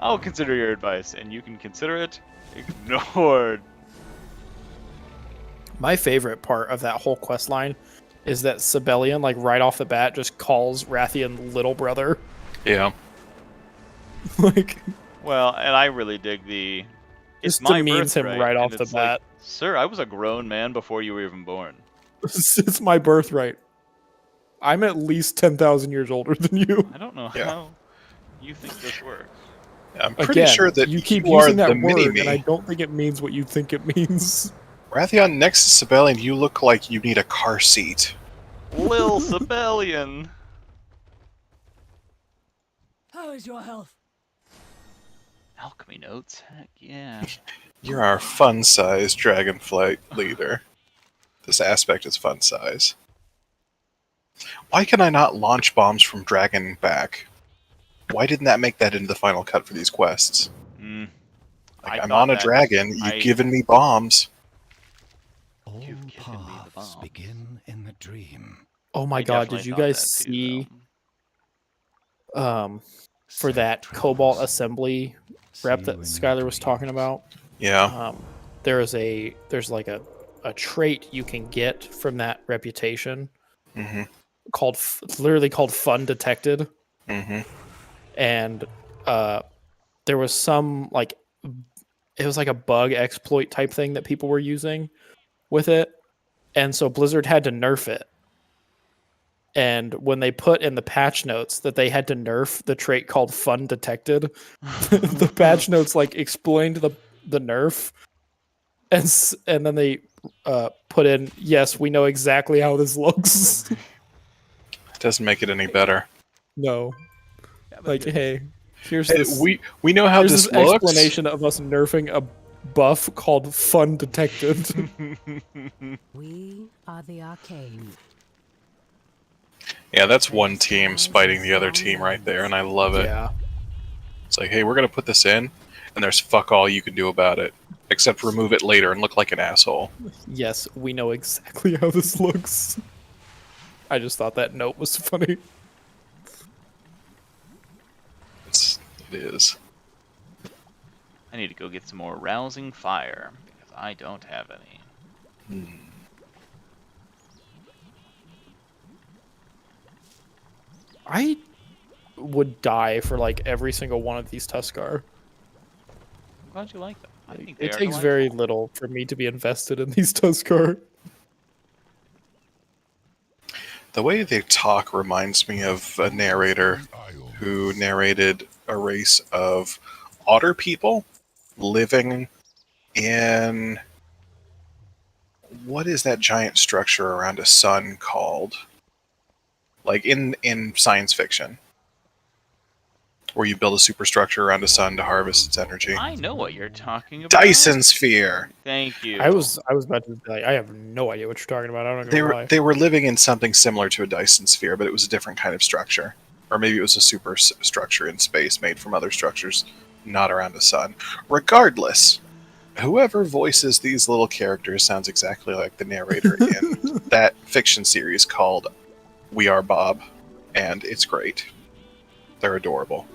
I'll consider your advice, and you can consider it ignored. My favorite part of that whole quest line is that Sibelian, like right off the bat, just calls Rathian little brother. Yeah. Like, Well, and I really dig the... It's just my demeans him birthright, right and off the it's like, bat. Sir, I was a grown man before you were even born. It's my birthright. I'm at least 10,000 years older than you. I don't know Yeah. how you think this works. I'm pretty Again, sure that you keep you are using that the word, mini-me. and I don't think it means what you think it means. Rathian, next to Sibelian, you look like you need a car seat. Lil Sibelian. How is your health? Alchemy notes? Heck yeah. You're our fun-size Dragonflight leader. This aspect is fun size. Why can I not launch bombs from Dragon back? Why didn't that make that into the final cut for these quests? Mm. Like, I'm on a dragon, you've given me bombs. All You've given me the paths bomb. begin in the dream. Oh my I god, did definitely you thought guys that too, see though. For that Cobalt Assembly rep that Skylar was talking about? Yeah. There's like a trait you can get from that reputation called literally called Fun Detected. And there was some like it was like a bug exploit type thing that people were using with it, and so Blizzard had to nerf it. And when they put in the patch notes that they had to nerf the trait called Fun Detected, the patch notes like explained the nerf, and then they put in, yes, we know exactly how this looks. Doesn't make it any better. No, like hey, here's Hey, this. we know how here's this this looks. explanation of us nerfing a buff called Fun Detected. We are the arcane. Yeah, that's one team spiting the other team right there, and I love it. Yeah. It's like, hey, we're gonna put this in, and there's fuck all you can do about it, except remove it later and look like an asshole. Yes, we know exactly how this looks. I just thought that note was funny. It is. I need to go get some more rousing fire, because I don't have any. I would die for like every single one of these Tuskar. I'm glad you like them. I think they It are takes delightful. very little for me to be invested in these Tuskar. The way they talk reminds me of a narrator who narrated a race of otter people living in... What is that giant structure around a sun called? Like in science fiction. Where you build a superstructure around a sun to harvest its energy. I know what you're talking about. Dyson Sphere! Thank you. I was about to be like, I have no idea what you're talking about. I don't know. They were living in something similar to a Dyson Sphere, but it was a different kind of structure. Or maybe it was a super structure in space made from other structures, not around a sun. Regardless, whoever voices these little characters sounds exactly like the narrator in that fiction series called We Are Bob, and it's great. They're adorable.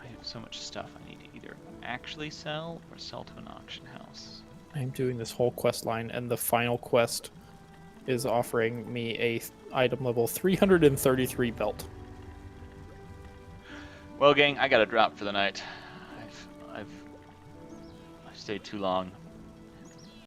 I have so much stuff I need to either actually sell or sell to an auction house. I'm doing this whole quest line, and the final quest is offering me a item level 333 belt. Well, gang, I gotta drop for the night. I've stayed too long.